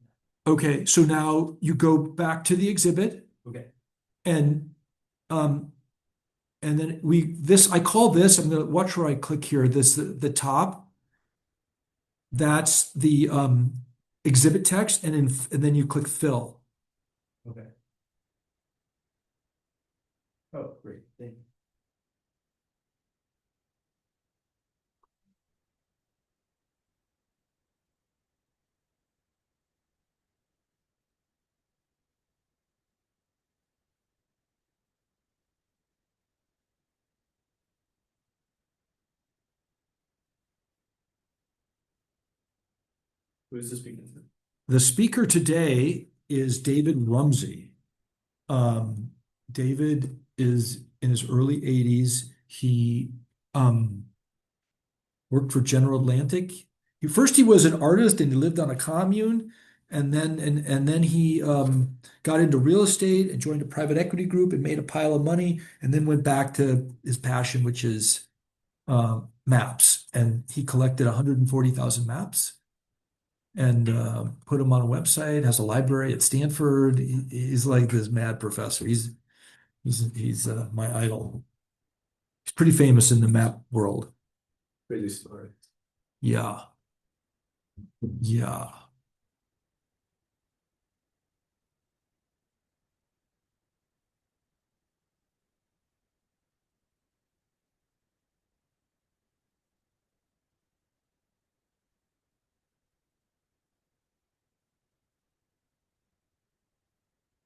Okay, so now you go back to the exhibit Okay. and then I call this, I'm gonna watch where I click here, the top. That's the exhibit text, and then you click fill. Okay. Oh, great. Thank you. Who is the speaker? The speaker today is David Rumsey. David is in his early 80s. He worked for General Atlantic. He was an artist and he lived on a commune, and then he got into real estate and joined a private equity group and made a pile of money, and then went back to his passion, which is maps. And he collected 140,000 maps and put them on a website. Has a library at Stanford. He's like this mad professor. He's my idol. He's pretty famous in the map world. Crazy story. Yeah. Yeah.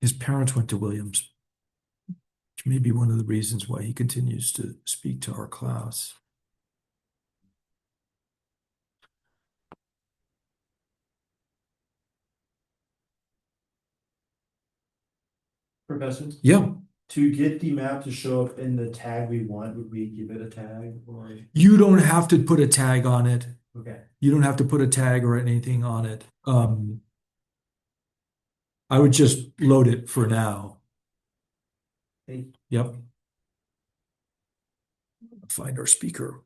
His parents went to Williams, which may be one of the reasons why he continues to speak to our class. Professor? Yeah. To get the map to show up in the tag we want, would we give it a tag or? You don't have to put a tag on it. Okay. You don't have to put a tag or anything on it. I would just load it for now. Yep. Find our speaker.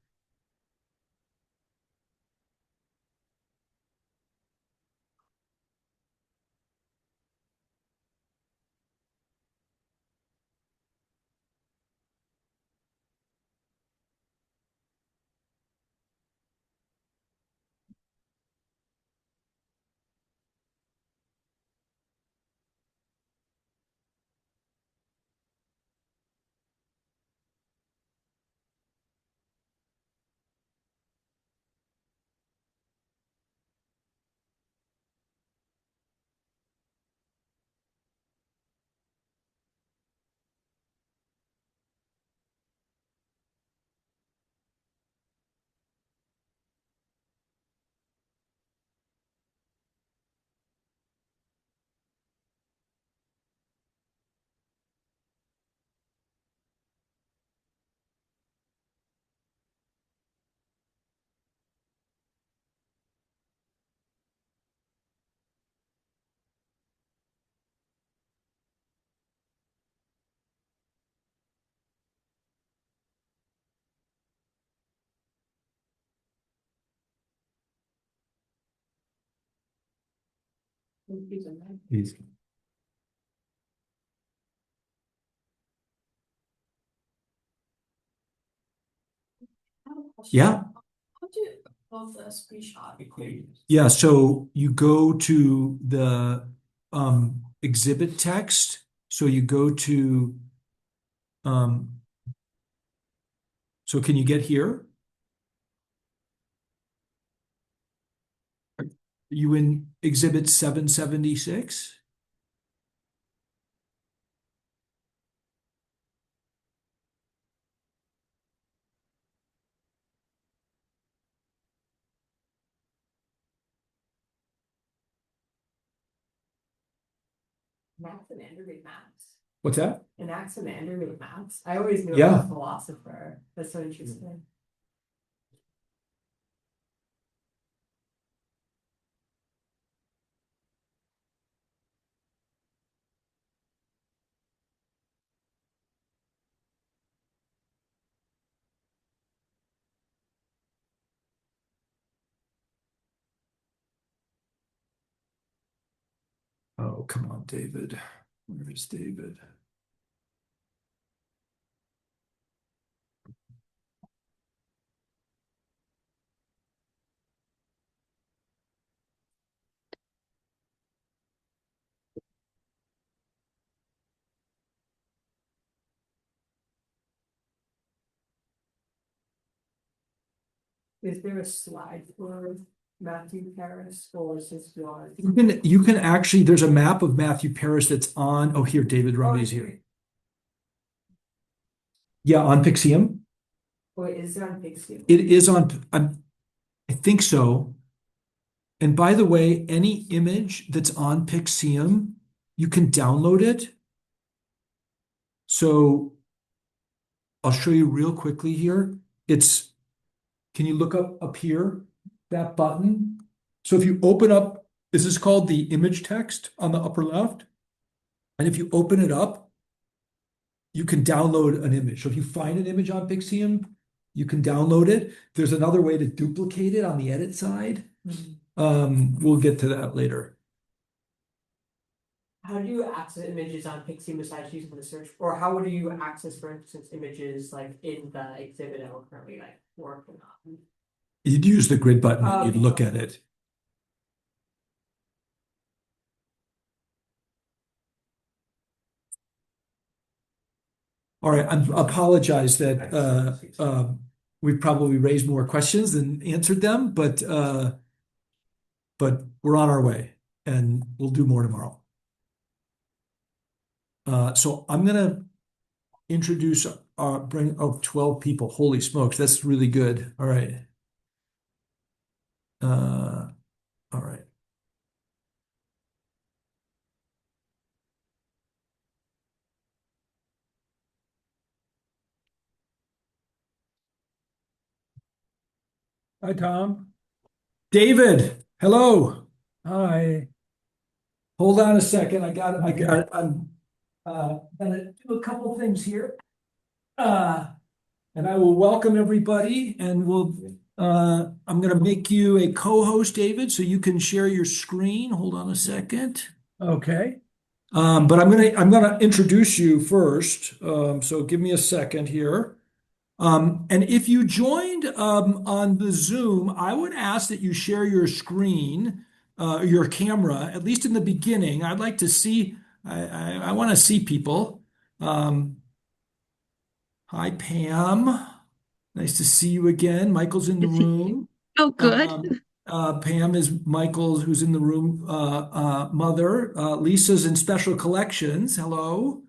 Please. Yeah. How do you upload the screenshot? Yeah, so you go to the exhibit text. So you go to so can you get here? Are you in exhibit 776? Anaximander maps. What's that? Anaximander maps. I always knew Yeah. about philosopher. That's so interesting. Oh, come on, David. Where is David? Is there a slide for Matthew Paris or is this yours? You can actually, there's a map of Matthew Paris that's on, oh, here, David Rumney's here. Yeah, on Pixium. Or is it on Pixium? It is on, I think so. And by the way, any image that's on Pixium, you can download it. So I'll show you real quickly here. Can you look up here, that button? So if you open up, this is called the image text on the upper left. And if you open it up, you can download an image. So if you find an image on Pixium, you can download it. There's another way to duplicate it on the edit side. We'll get to that later. How do you access images on Pixium besides using the search? Or how would you access, for instance, images like in the exhibit that we're currently like working on? You'd use the grid button and you'd look at it. All right, I apologize that we've probably raised more questions than answered them, but we're on our way and we'll do more tomorrow. So I'm gonna introduce bring 12 people. Holy smokes, that's really good. All right. All right. Hi, Tom. David, hello. Hi. Hold on a second. I'm gonna do a couple things here. And I will welcome everybody and I'm gonna make you a co-host, David, so you can share your screen. Hold on a second. Okay. But I'm gonna introduce you first. So give me a second here. And if you joined on the Zoom, I would ask that you share your screen, your camera, at least in the beginning. I'd like to see, I want to see people. Hi, Pam. Nice to see you again. Michael's in the room. Oh, good. Pam is Michael's, who's in the room, mother. Lisa's in special collections. Hello.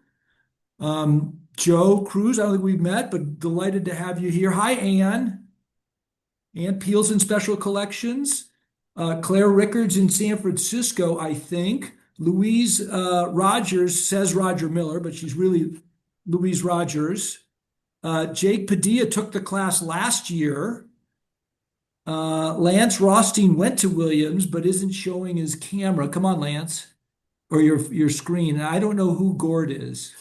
Joe Cruz, I don't think we've met, but delighted to have you here. Hi, Ann. Ann Peel's in special collections. Claire Rickards in San Francisco, I think. Louise Rogers says Roger Miller, but she's really Louise Rogers. Jake Padilla took the class last year. Lance Rothstein went to Williams, but isn't showing his camera. Come on, Lance, or your screen. And I don't know who Gord is.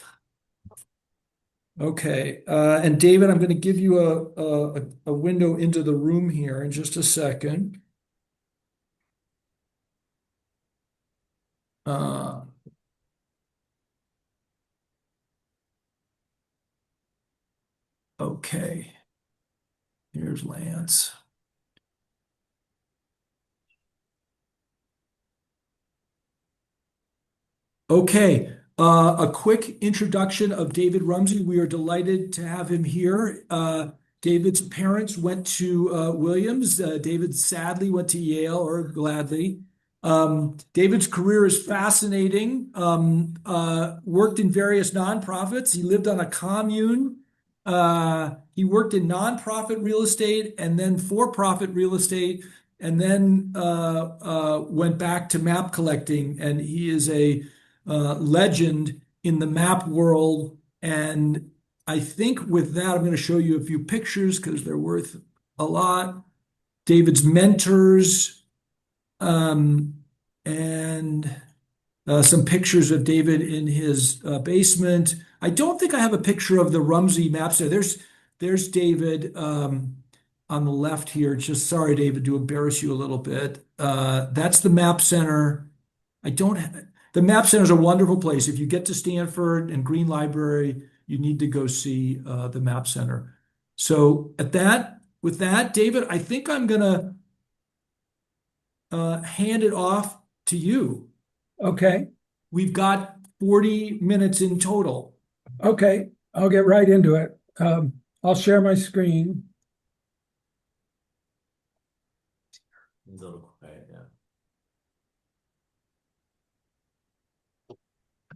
Okay, and David, I'm going to give you a window into the room here in just a second. Okay. Here's Lance. Okay, a quick introduction of David Rumsey. We are delighted to have him here. David's parents went to Williams. David sadly went to Yale, or gladly. David's career is fascinating. Worked in various nonprofits. He lived on a commune. He worked in nonprofit real estate and then for-profit real estate, and then went back to map collecting. And he is a legend in the map world. And I think with that, I'm going to show you a few pictures because they're worth a lot. David's mentors, and some pictures of David in his basement. I don't think I have a picture of the Rumsey maps there. There's David on the left here. Just sorry, David, to embarrass you a little bit. That's the Map Center. The Map Center is a wonderful place. If you get to Stanford and Green Library, you need to go see the Map Center. So with that, David, I think I'm gonna hand it off to you. Okay. We've got 40 minutes in total. Okay, I'll get right into it. I'll share my screen. It's a little quiet, yeah.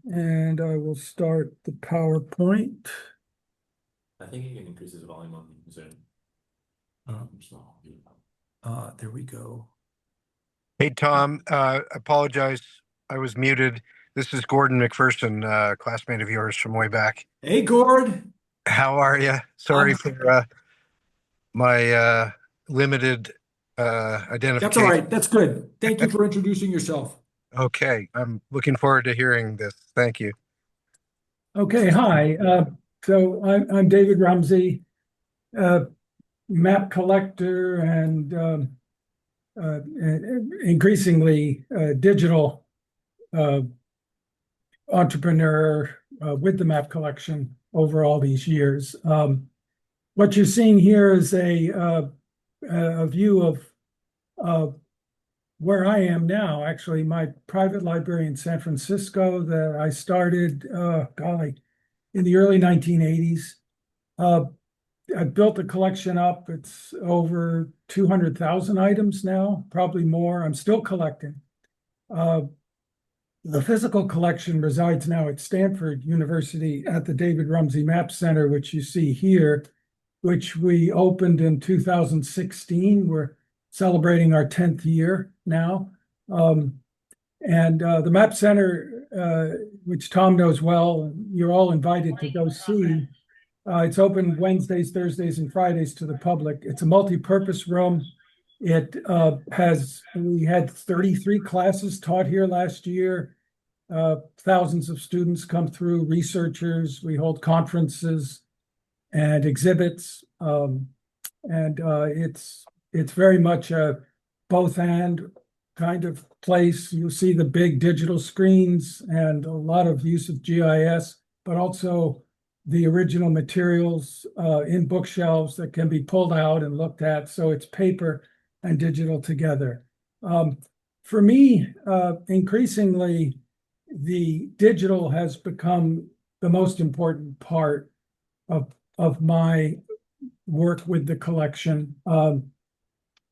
And I will start the PowerPoint. I think you can increase his volume on Zoom. There we go. Hey, Tom, apologize. I was muted. This is Gordon McPherson, classmate of yours from way back. Hey, Gord. How are you? Sorry for my limited identification. That's all right. That's good. Thank you for introducing yourself. Okay, I'm looking forward to hearing this. Thank you. Okay, hi. So I'm David Rumsey, map collector and increasingly digital entrepreneur with the map collection over all these years. What you're seeing here is a view of where I am now. Actually, my private library in San Francisco that I started, in the early 1980s. I built the collection up. It's over 200,000 items now, probably more. I'm still collecting. The physical collection resides now at Stanford University at the David Rumsey Map Center, which you see here, which we opened in 2016. We're celebrating our 10th year now. And the Map Center, which Tom knows well, you're all invited to go see. It's open Wednesdays, Thursdays, and Fridays to the public. It's a multi-purpose room. We had 33 classes taught here last year. Thousands of students come through, researchers. We hold conferences and exhibits. It's very much a both and kind of place. You'll see the big digital screens and a lot of use of GIS, but also the original materials in bookshelves that can be pulled out and looked at. So it's paper and digital together. For me, increasingly, the digital has become the most important part of my work with the collection.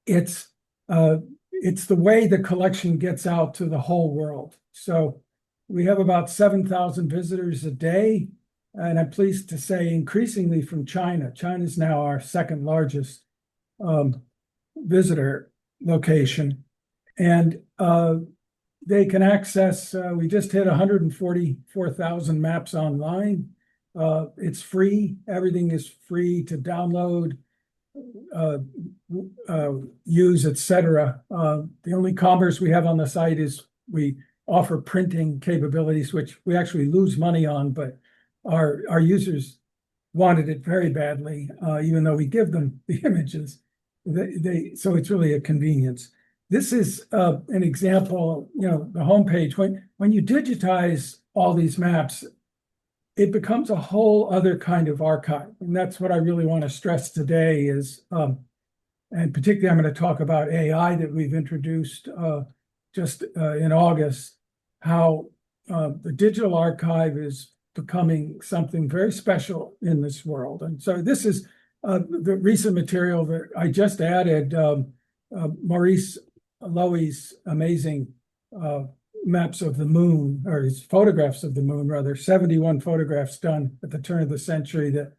It's the way the collection gets out to the whole world. So we have about 7,000 visitors a day. And I'm pleased to say increasingly from China. China's now our second largest visitor location. And they can access, we just hit 144,000 maps online. It's free. Everything is free to download, use, etc. The only commerce we have on the site is we offer printing capabilities, which we actually lose money on, but our users wanted it very badly, even though we give them the images. So it's really a convenience. this is an example, you know, the homepage. When you digitize all these maps, it becomes a whole other kind of archive. And that's what I really want to stress today is, and particularly I'm going to talk about AI that we've introduced just in August, how the digital archive is becoming something very special in this world. And so this is the recent material that I just added, Maurice Lowy's amazing maps of the moon, or his photographs of the moon, rather, 71 photographs done at the turn of the century that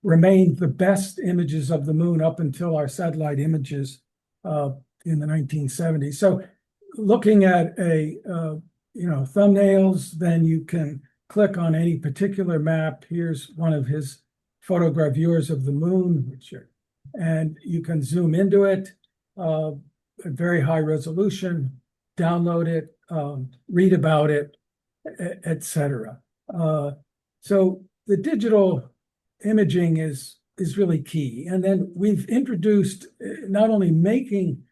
remained the best images of the moon up until our satellite images in the 1970s. So looking at thumbnails, then you can click on any particular map. Here's one of his photogravures of the moon, and you can zoom into it at very high resolution, download it, read about it, etc. So the digital imaging is really key. And then we've introduced not only making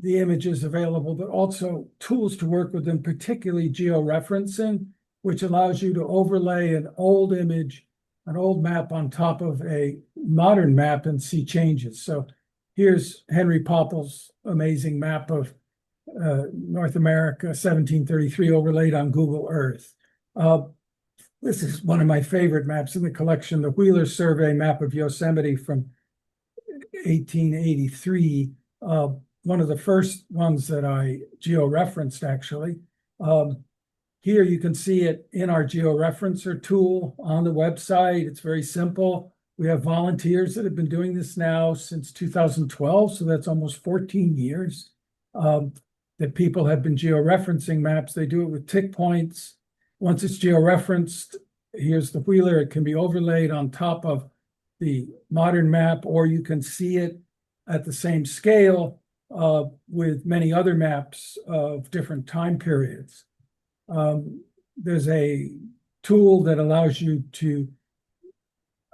the images available, but also tools to work with them, particularly georeferencing, which allows you to overlay an old image, an old map on top of a modern map and see changes. So here's Henry Popple's amazing map of North America, 1733, overlaid on Google Earth. This is one of my favorite maps in the collection, the Wheeler Survey map of Yosemite from 1883. One of the first ones that I georeferenced, actually. Here you can see it in our georeferencer tool on the website. It's very simple. We have volunteers that have been doing this now since 2012, so that's almost 14 years that people have been georeferencing maps. They do it with tick points. Once it's georeferenced, here's the Wheeler. It can be overlaid on top of the modern map, or you can see it at the same scale with many other maps of different time periods. There's a tool that allows you to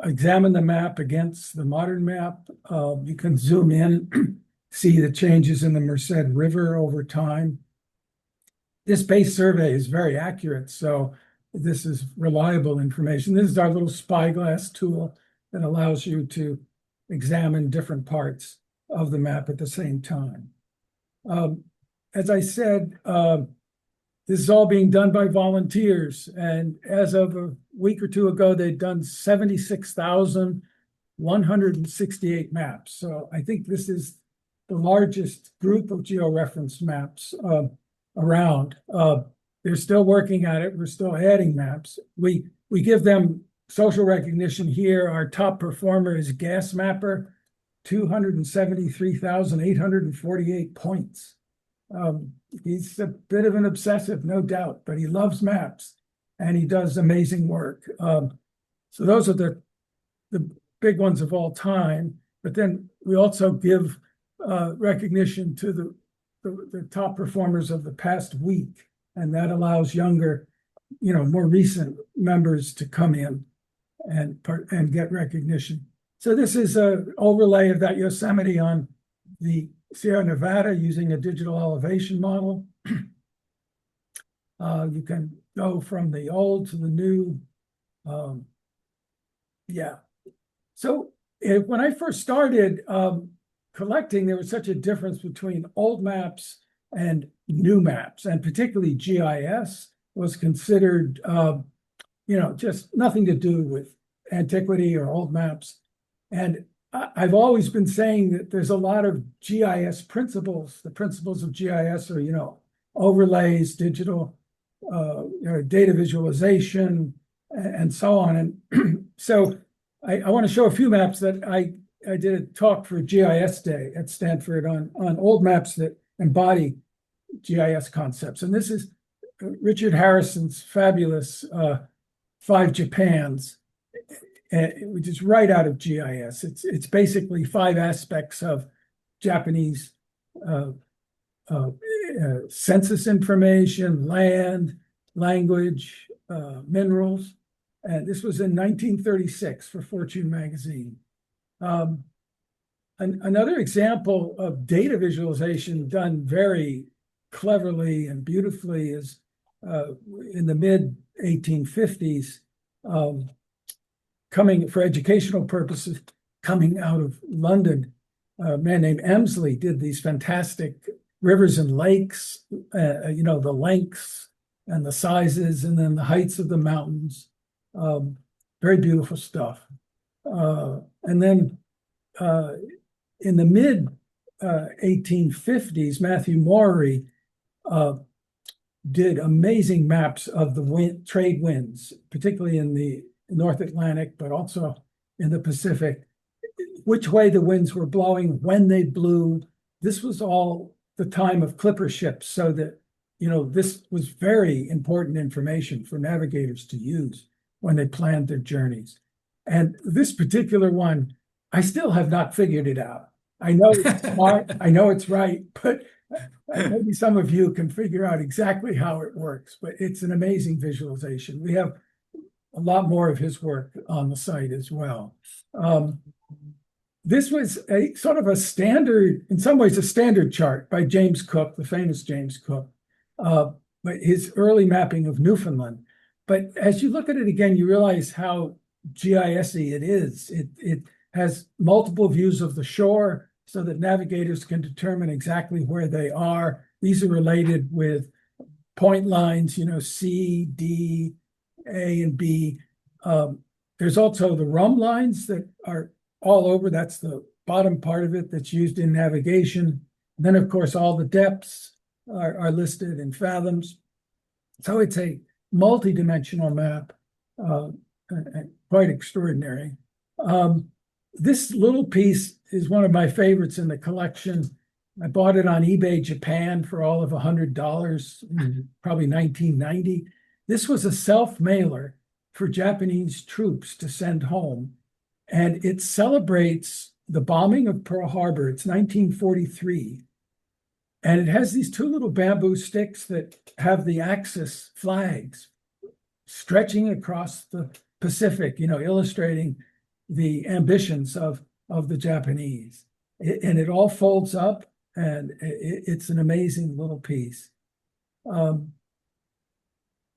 examine the map against the modern map. You can zoom in, see the changes in the Merced River over time. This base survey is very accurate, so this is reliable information. This is our little spyglass tool that allows you to examine different parts of the map at the same time. As I said, this is all being done by volunteers, and as of a week or two ago, they'd done 76,168 maps. So I think this is the largest group of georeferenced maps around. They're still working at it. We're still adding maps. We give them social recognition here. Our top performer is Gas Mapper, 273,848 points. He's a bit of an obsessive, no doubt, but he loves maps and he does amazing work. So those are the big ones of all time. But then we also give recognition to the top performers of the past week, and that allows younger, more recent members to come in and get recognition. So this is an overlay of that Yosemite on the Sierra Nevada using a digital elevation model. You can go from the old to the new. So when I first started collecting, there was such a difference between old maps and new maps, and particularly GIS was considered, just nothing to do with antiquity or old maps. And I've always been saying that there's a lot of GIS principles. The principles of GIS are, overlays, digital, data visualization, and so on. And so I want to show a few maps that I did a talk for GIS Day at Stanford on old maps that embody GIS concepts. And this is Richard Harrison's fabulous 5 Japans, which is right out of GIS. It's basically 5 aspects of Japanese census information, land, language, minerals. And this was in 1936 for Fortune magazine. Another example of data visualization done very cleverly and beautifully is in the mid 1850s, coming for educational purposes, coming out of London. A man named Emsley did these fantastic rivers and lakes, the lengths and the sizes, and then the heights of the mountains. Very beautiful stuff. And then in the mid 1850s, Matthew Maury did amazing maps of the trade winds, particularly in the North Atlantic, but also in the Pacific, which way the winds were blowing, when they blew. This was all the time of clipper ships, so that, this was very important information for navigators to use when they planned their journeys. And this particular one, I still have not figured it out. I know it's smart, I know it's right, but maybe some of you can figure out exactly how it works, but it's an amazing visualization. We have a lot more of his work on the site as well. This was a sort of a standard, in some ways, a standard chart by James Cook, the famous James Cook, but his early mapping of Newfoundland. But as you look at it again, you realize how GIS-y it is. It has multiple views of the shore so that navigators can determine exactly where they are. These are related with point lines, C, D, A, and B. There's also the rum lines that are all over. That's the bottom part of it that's used in navigation. And then, of course, all the depths are listed in fathoms. So it's a multi-dimensional map, quite extraordinary. This little piece is one of my favorites in the collection. I bought it on eBay Japan for all of $100 in probably 1990. This was a self-mailer for Japanese troops to send home, and it celebrates the bombing of Pearl Harbor. It's 1943, and it has these two little bamboo sticks that have the Axis flags stretching across the Pacific, illustrating the ambitions of the Japanese. And it all folds up, and it's an amazing little piece. On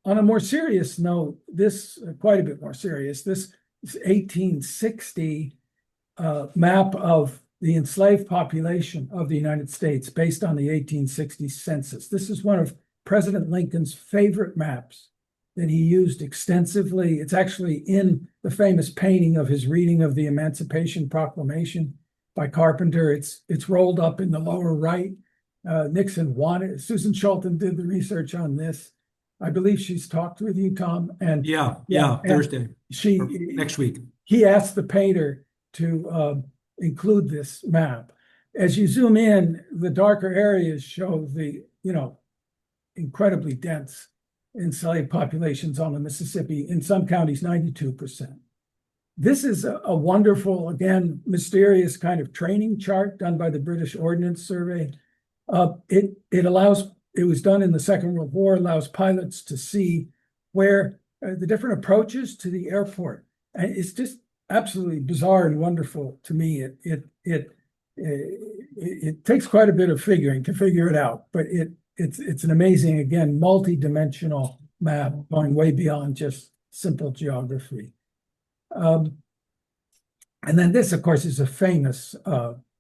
a more serious note, quite a bit more serious, this 1860 map of the enslaved population of the United States based on the 1860 census. This is one of President Lincoln's favorite maps that he used extensively. It's actually in the famous painting of his reading of the Emancipation Proclamation by Carpenter. It's rolled up in the lower right. Nixon wanted, Susan Schulten did the research on this. I believe she's talked with you, Tom. And yeah, Thursday. Next week. He asked the painter to include this map. As you zoom in, the darker areas show the, incredibly dense enslaved populations on the Mississippi, in some counties, 92%. This is a wonderful, again, mysterious kind of training chart done by the British Ordnance Survey. It was done in the Second World War, allows pilots to see where the different approaches to the airport. And it's just absolutely bizarre and wonderful to me. It takes quite a bit of figuring to figure it out, but it's an amazing, again, multi-dimensional map going way beyond just simple geography. And then this, of course, is a famous,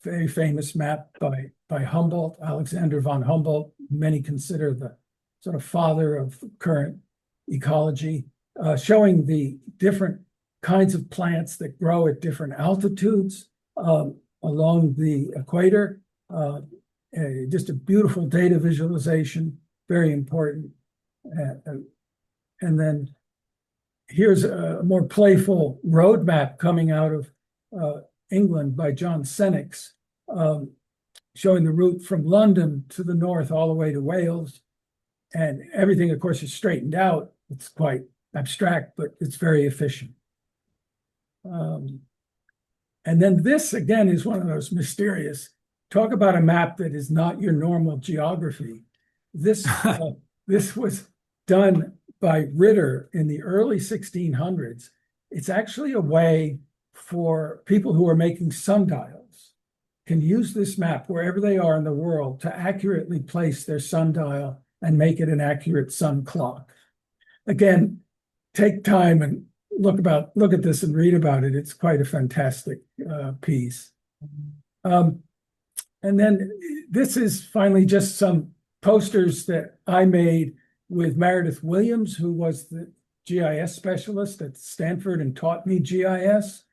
very famous map by Humboldt, Alexander von Humboldt. Many consider the sort of father of current ecology, showing the different kinds of plants that grow at different altitudes along the equator. Just a beautiful data visualization, very important. And then here's a more playful roadmap coming out of England by John Senex, showing the route from London to the north all the way to Wales. And everything, of course, is straightened out. It's quite abstract, but it's very efficient. And then this, again, is one of those mysterious. Talk about a map that is not your normal geography. This was done by Ritter in the early 1600s. It's actually a way for people who are making sundials can use this map wherever they are in the world to accurately place their sundial and make it an accurate sun clock. Again, take time and look at this and read about it. It's quite a fantastic piece. And then this is finally just some posters that I made with Meredith Williams, who was the GIS specialist at Stanford and taught me GIS.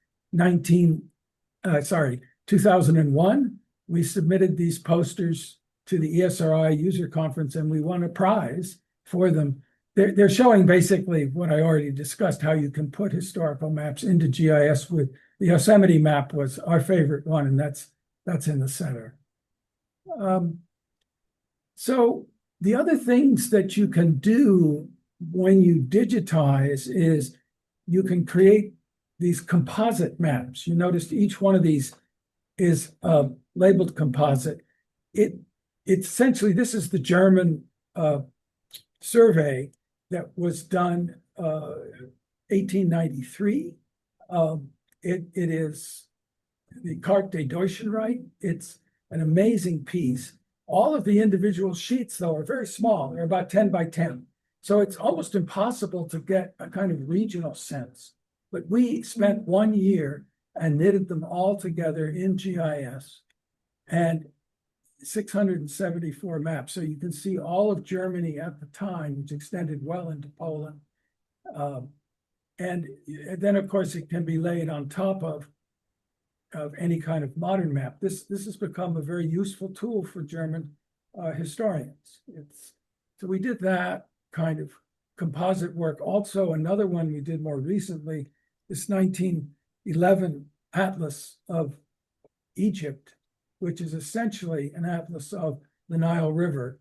2001, we submitted these posters to the ESRI user conference and we won a prize for them. They're showing basically what I already discussed, how you can put historical maps into GIS. With the Yosemite map was our favorite one, and that's in the center. So the other things that you can do when you digitize is you can create these composite maps. You noticed each one of these is labeled composite. It's essentially, this is the German survey that was done 1893. It is the Carte des Deutschenreich. It's an amazing piece. All of the individual sheets, though, are very small. They're about 10 by 10. So it's almost impossible to get a kind of regional sense. But we spent 1 year and knitted them all together in GIS and 674 maps. So you can see all of Germany at the time, which extended well into Poland. And then, of course, it can be laid on top of any kind of modern map. This has become a very useful tool for German historians. So we did that kind of composite work. Also, another one we did more recently, this 1911 Atlas of Egypt, which is essentially an atlas of the Nile River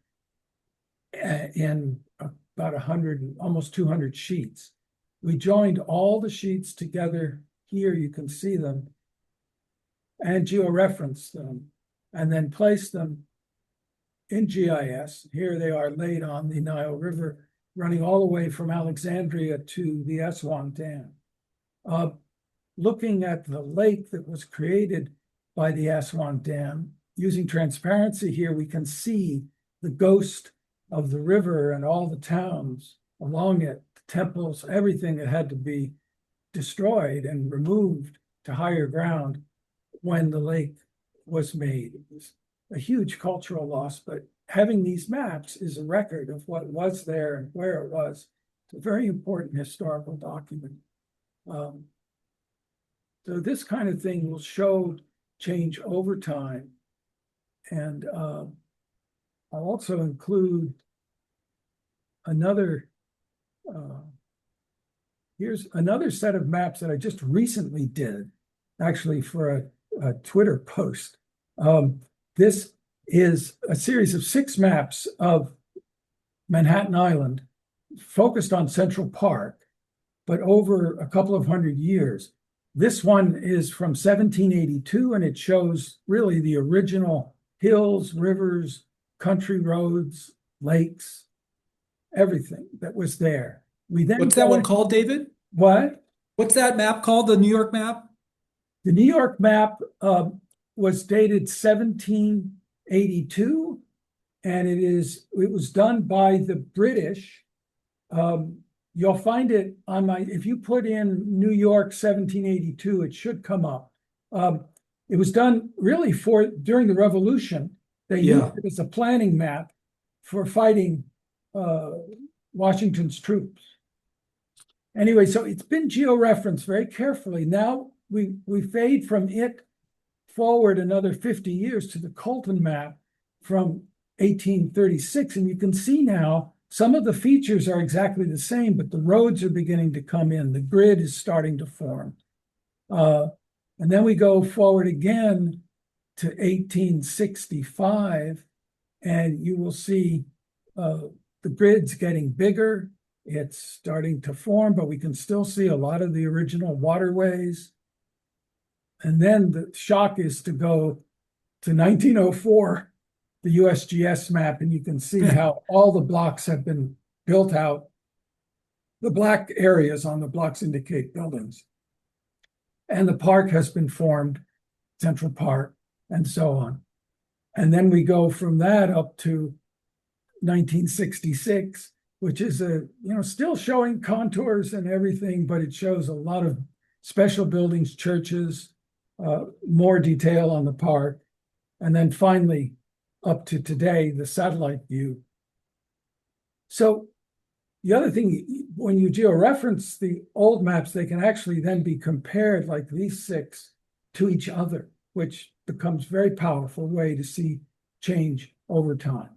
in about 100, almost 200 sheets. We joined all the sheets together. Here you can see them, and georeferenced them, and then placed them in GIS. Here they are laid on the Nile River, running all the way from Alexandria to the Aswan Dam. Looking at the lake that was created by the Aswan Dam, using transparency here, we can see the ghost of the river and all the towns along it, the temples, everything that had to be destroyed and removed to higher ground when the lake was made. It was a huge cultural loss, but having these maps is a record of what was there and where it was. It's a very important historical document. So this kind of thing will show change over time. And I'll also include another, here's another set of maps that I just recently did, actually for a Twitter post. This is a series of 6 maps of Manhattan Island focused on Central Park, but over a couple of hundred years. This one is from 1782, and it shows really the original hills, rivers, country roads, lakes, everything that was there. We then What's that one called, David? What? What's that map called, the New York map? The New York map was dated 1782, and it was done by the British. You'll find it on if you put in New York 1782, it should come up. It was done really during the Revolution. They used it as a planning map for fighting Washington's troops. Anyway, so it's been georeferenced very carefully. Now we fade from it forward another 50 years to the Colton map from 1836, and you can see now some of the features are exactly the same, but the roads are beginning to come in. The grid is starting to form. And then we go forward again to 1865, and you will see the grid's getting bigger. It's starting to form, but we can still see a lot of the original waterways. And then the shock is to go to 1904, the USGS map, and you can see how all the blocks have been built out. The black areas on the blocks indicate buildings. And the park has been formed, Central Park, and so on. And then we go from that up to 1966, which is still showing contours and everything, but it shows a lot of special buildings, churches, more detail on the park. And then finally, up to today, the satellite view. So the other thing, when you georeference the old maps, they can actually then be compared, like these 6, to each other, which becomes a very powerful way to see change over time.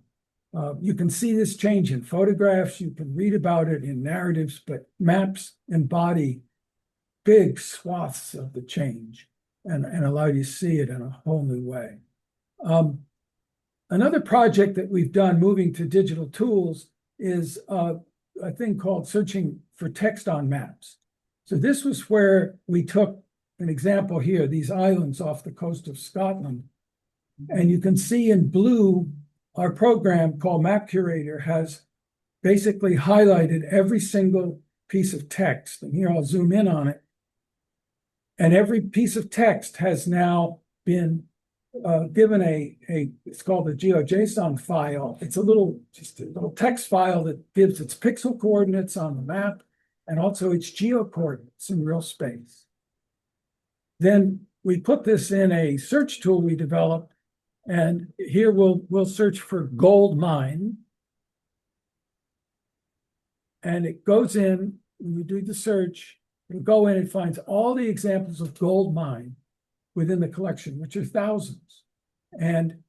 You can see this change in photographs, you can read about it in narratives, but maps embody big swaths of the change and allow you to see it in a whole new way. Another project that we've done moving to digital tools is a thing called searching for text on maps. So this was where we took an example here, these islands off the coast of Scotland. And you can see in blue, our program called Map Curator has basically highlighted every single piece of text. And here I'll zoom in on it. And every piece of text has now been given it's called a GeoJSON file. It's just a little text file that gives its pixel coordinates on the map and also its geo coordinates in real space. Then we put this in a search tool we developed, and here we'll search for gold mine. And it goes in, when you do the search, it'll go in and finds all the examples of gold mine within the collection, which are thousands. And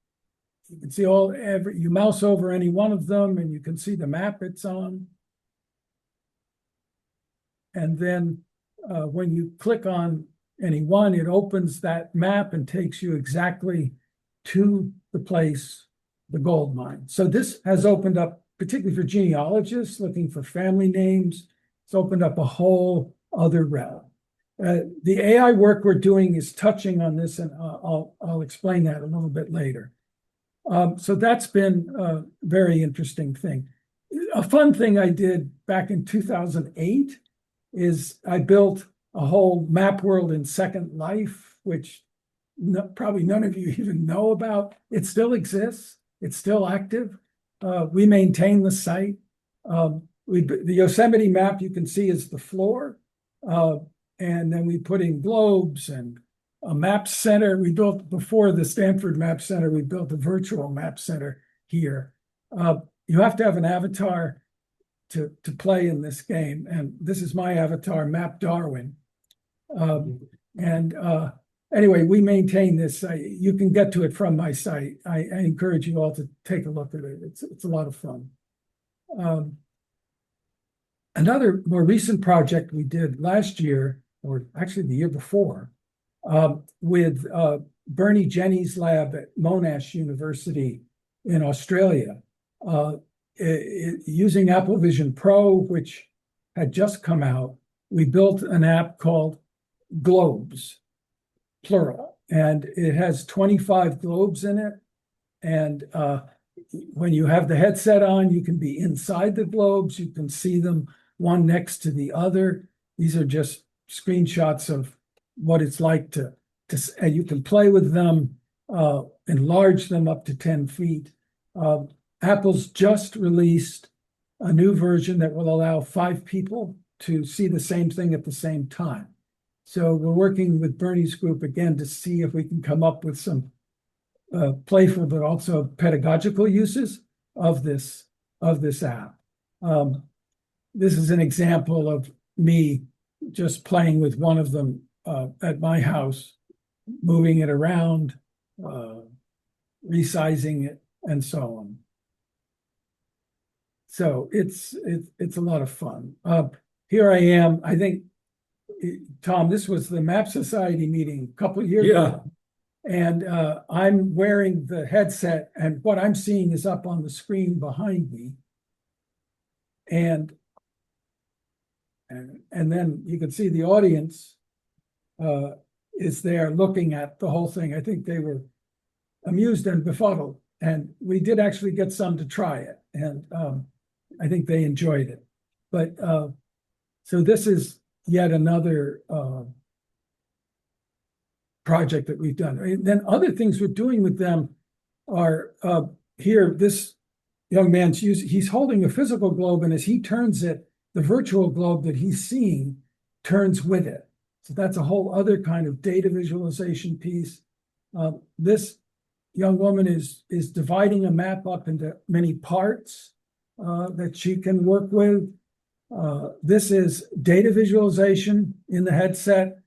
you can see you mouse over any one of them and you can see the map it's on. And then when you click on any one, it opens that map and takes you exactly to the place, the gold mine. So this has opened up, particularly for genealogists looking for family names, it's opened up a whole other realm. The AI work we're doing is touching on this, and I'll explain that a little bit later. So that's been a very interesting thing. A fun thing I did back in 2008 is I built a whole map world in Second Life, which probably none of you even know about. It still exists. It's still active. We maintain the site. The Yosemite map you can see is the floor. And then we put in globes and a map center. We built, before the Stanford Map Center, we built a virtual map center here. You have to have an avatar to play in this game. And this is my avatar, Map Darwin. Anyway, we maintain this. You can get to it from my site. I encourage you all to take a look at it. It's a lot of fun. Another more recent project we did last year, or actually the year before, with Bernie Jenny's lab at Monash University in Australia, using Apple Vision Pro, which had just come out. We built an app called Globes, plural, and it has 25 globes in it. And when you have the headset on, you can be inside the globes. You can see them one next to the other. These are just screenshots of what it's like and you can play with them, enlarge them up to 10 feet. Apple's just released a new version that will allow 5 people to see the same thing at the same time. So we're working with Bernie's group again to see if we can come up with some playful but also pedagogical uses of this app. This is an example of me just playing with one of them at my house, moving it around, resizing it, and so on. So it's a lot of fun. Here I am. I think, Tom, this was the Map Society meeting a couple of years ago. And I'm wearing the headset, and what I'm seeing is up on the screen behind me. And then you can see the audience is there looking at the whole thing. I think they were amused and befuddled. And we did actually get some to try it. And I think they enjoyed it. But so this is yet another project that we've done. And then other things we're doing with them are here, this young man's he's holding a physical globe, and as he turns it, the virtual globe that he's seeing turns with it. So that's a whole other kind of data visualization piece. This young woman is dividing a map up into many parts that she can work with. This is data visualization in the headset,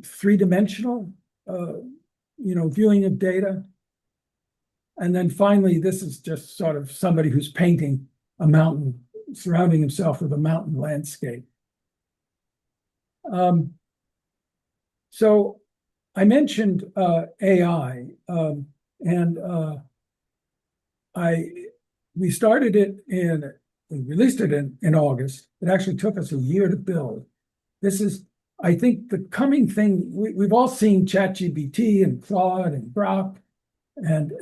three-dimensional, viewing of data. And then finally, this is just sort of somebody who's painting a mountain, surrounding himself with a mountain landscape. So I mentioned AI, and we started it we released it in August. It actually took us a year to build. This is, I think, the coming thing. We've all seen ChatGPT and Claude and Grok and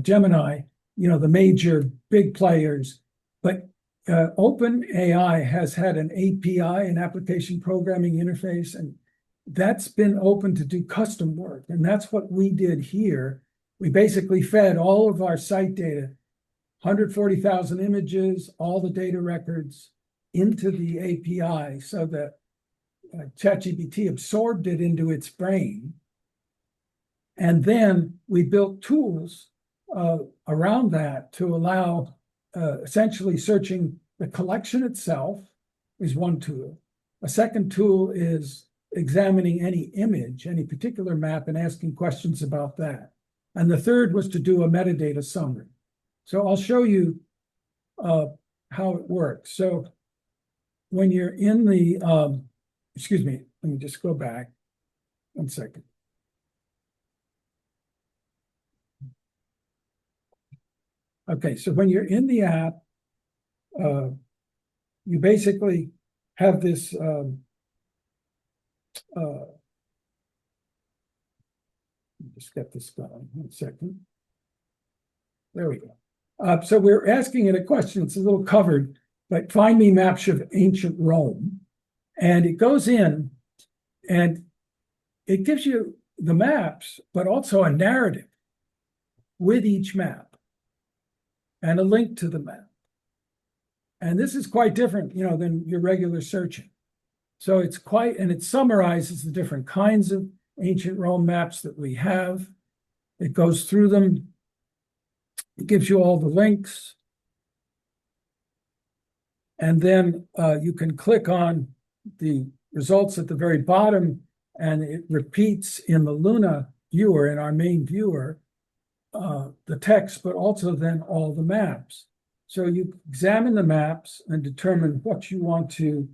Gemini, the major big players. But OpenAI has had an API, an application programming interface, and that's been open to do custom work. And that's what we did here. We basically fed all of our site data, 140,000 images, all the data records into the API so that ChatGPT absorbed it into its brain. And then we built tools around that to allow essentially searching the collection itself is one tool. A second tool is examining any image, any particular map, and asking questions about that. And the third was to do a metadata summary. So I'll show you how it works. So when you're in the, excuse me, let me just go back 1 second. Okay, so when you're in the app, you basically have this just get this going 1 second. There we go. So we're asking it a question. It's a little covered, but find me maps of ancient Rome. And it goes in and it gives you the maps, but also a narrative with each map and a link to the map. And this is quite different, than your regular searching. So it's and it summarizes the different kinds of ancient Rome maps that we have. It goes through them. It gives you all the links. And then you can click on the results at the very bottom, and it repeats in the Luna viewer, in our main viewer, the text, but also then all the maps. So you examine the maps and determine what you want to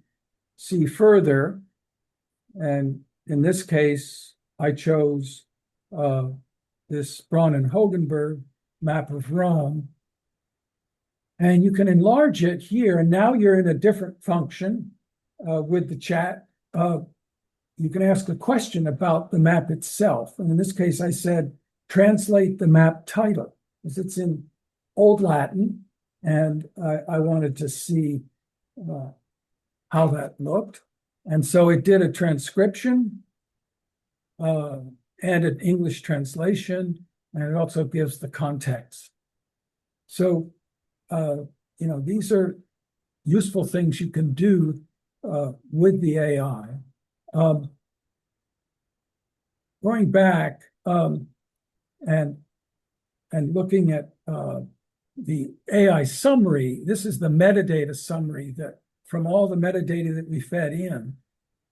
see further. And in this case, I chose this Braun and Hogenberg map of Rome. And you can enlarge it here. And now you're in a different function with the chat. You can ask a question about the map itself. And in this case, I said, translate the map title, because it's in Old Latin. And I wanted to see how that looked. And so it did a transcription and an English translation, and it also gives the context. So, these are useful things you can do with the AI. Going back and looking at the AI summary, this is the metadata summary that from all the metadata that we fed in,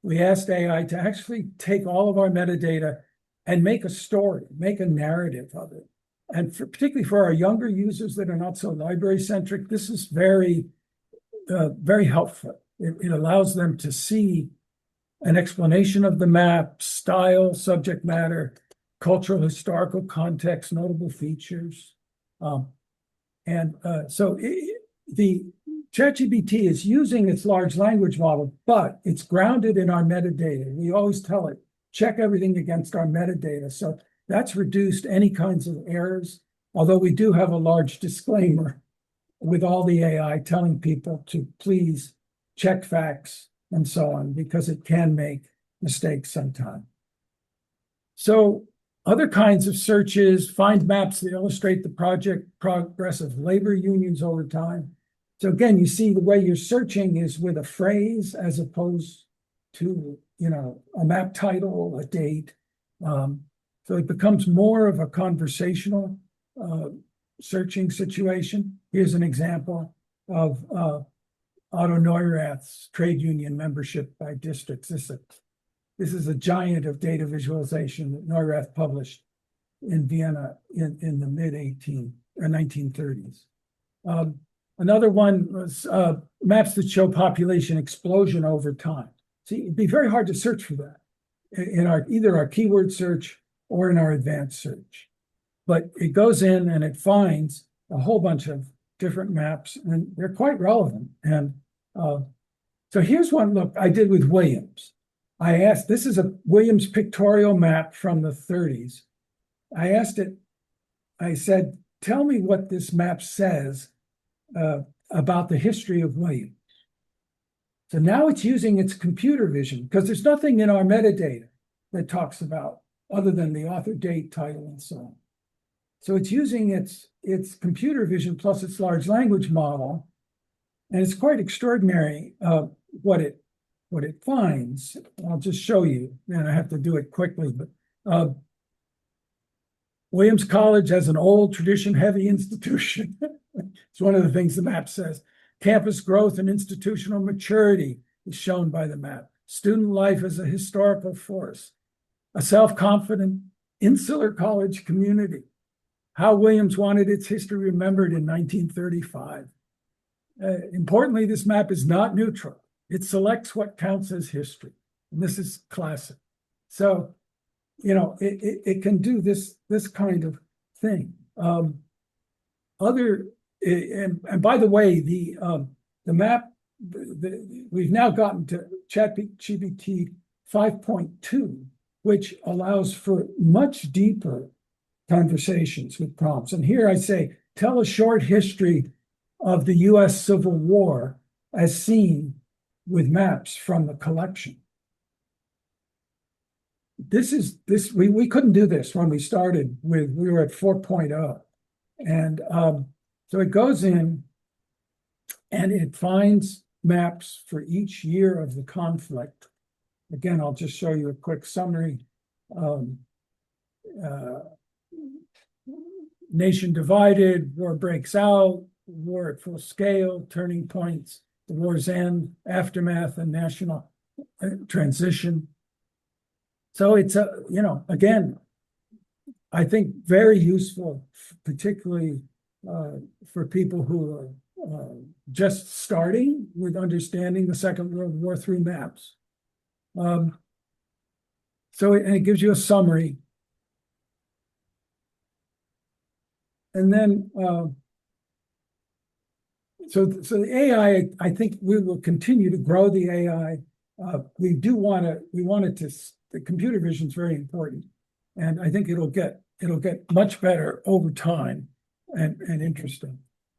we asked AI to actually take all of our metadata and make a story, make a narrative of it. And particularly for our younger users that are not so library-centric, this is very, very helpful. It allows them to see an explanation of the map, style, subject matter, cultural, historical context, notable features. So the ChatGPT is using its large language model, but it's grounded in our metadata. We always tell it, check everything against our metadata. So that's reduced any kinds of errors, although we do have a large disclaimer with all the AI telling people to please check facts and so on, because it can make mistakes sometimes. So other kinds of searches, find maps that illustrate the project progress of labor unions over time. So again, you see the way you're searching is with a phrase as opposed to, a map title, a date. So it becomes more of a conversational searching situation. Here's an example of Otto Neurath's trade union membership by districts. This is a giant of data visualization that Neurath published in Vienna in the mid 1930s. Another one was maps that show population explosion over time. See, it'd be very hard to search for that in either our keyword search or in our advanced search. But it goes in and it finds a whole bunch of different maps, and they're quite relevant. And so here's one look I did with Williams. I asked, this is a Williams pictorial map from the 30s. I asked it, I said, tell me what this map says about the history of Williams. So now it's using its computer vision, because there's nothing in our metadata that talks about other than the author, date, title, and so on. So it's using its computer vision plus its large language model, and it's quite extraordinary what it finds. I'll just show you, and I have to do it quickly. But Williams College has an old tradition-heavy institution. It's one of the things the map says. Campus growth and institutional maturity is shown by the map. Student life as a historical force. A self-confident, insular college community. How Williams wanted its history remembered in 1935. Importantly, this map is not neutral. It selects what counts as history. And this is classic. So, it can do this kind of thing. And by the way, the map, we've now gotten to ChatGPT 5.2, which allows for much deeper conversations with prompts. And here I say, tell a short history of the US Civil War as seen with maps from the collection. We couldn't do this when we started we were at 4.0. And so it goes in and it finds maps for each year of the conflict. Again, I'll just show you a quick summary. Nation divided, war breaks out, war at full scale, turning points, the war's end, aftermath, and national transition. So it's again, I think very useful, particularly for people who are just starting with understanding the Second World War through maps. So it gives you a summary. And then, so the AI, I think we will continue to grow the AI. We the computer vision is very important. And I think it'll get much better over time and interesting.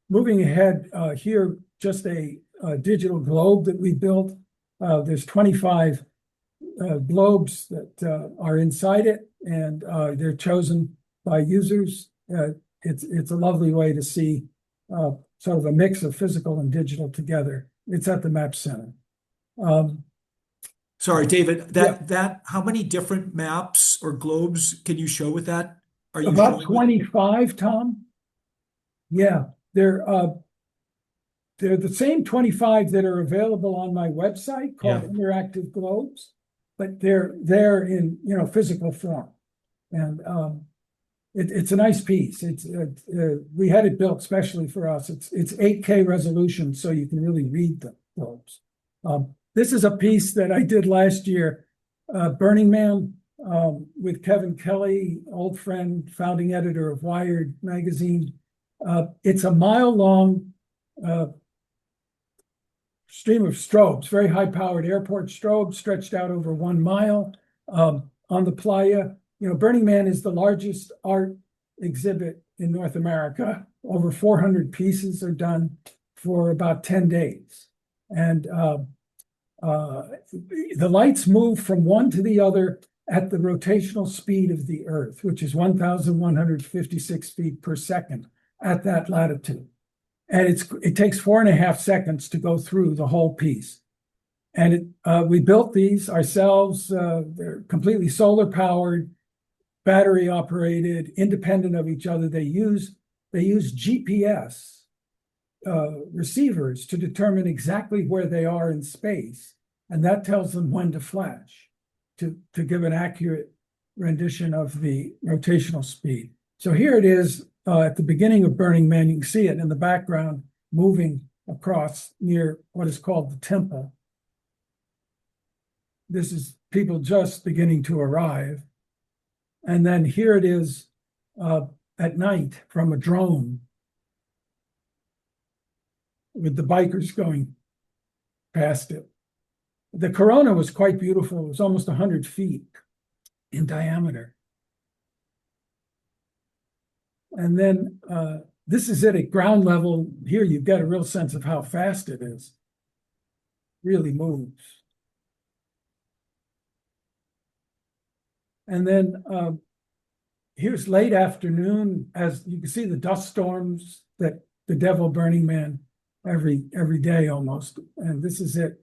Moving ahead, here, just a digital globe that we built. There's 25 globes that are inside it, and they're chosen by users. It's a lovely way to see sort of a mix of physical and digital together. It's at the Map Center. Sorry, David, that how many different maps or globes can you show with that? Are you about 25, Tom? Yeah, they're the same 25 that are available on my website called Interactive Globes, but they're in physical form, and it's a nice piece. We had it built specially for us. It's 8K resolution, so you can really read the globes. This is a piece that I did last year, Burning Man, with Kevin Kelly, old friend, founding editor of Wired magazine. It's a mile-long stream of strobes, very high-powered airport strobes stretched out over 1 mile on the playa. Burning Man is the largest art exhibit in North America. Over 400 pieces are done for about 10 days. And the lights move from one to the other at the rotational speed of the Earth, which is 1,156 feet per second at that latitude. And it takes 4.5 seconds to go through the whole piece. And we built these ourselves. They're completely solar powered, battery operated, independent of each other. They use GPS receivers to determine exactly where they are in space, and that tells them when to flash to give an accurate rendition of the rotational speed. So here it is at the beginning of Burning Man. You can see it in the background moving across near what is called the temple. This is people just beginning to arrive. And then here it is at night from a drone with the bikers going past it. The corona was quite beautiful. It was almost 100 feet in diameter. And then this is it at ground level. Here you get a real sense of how fast it is. Really moves. And then here's late afternoon, as you can see the dust storms that the devil Burning Man every day almost. And this is it,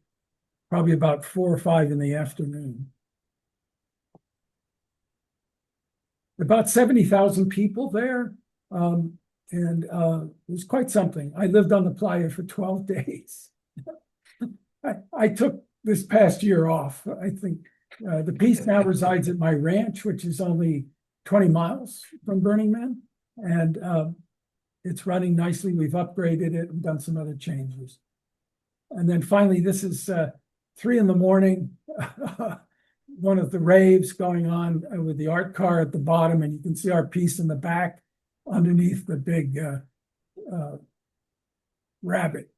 probably about 4 or 5 in the afternoon. About 70,000 people there. And it was quite something. I lived on the playa for 12 days. I took this past year off. I think the piece now resides at my ranch, which is only 20 miles from Burning Man. And it's running nicely. We've upgraded it and done some other changes. And then finally, this is 3 in the morning, one of the raves going on with the art car at the bottom, and you can see our piece in the back underneath the big rabbit.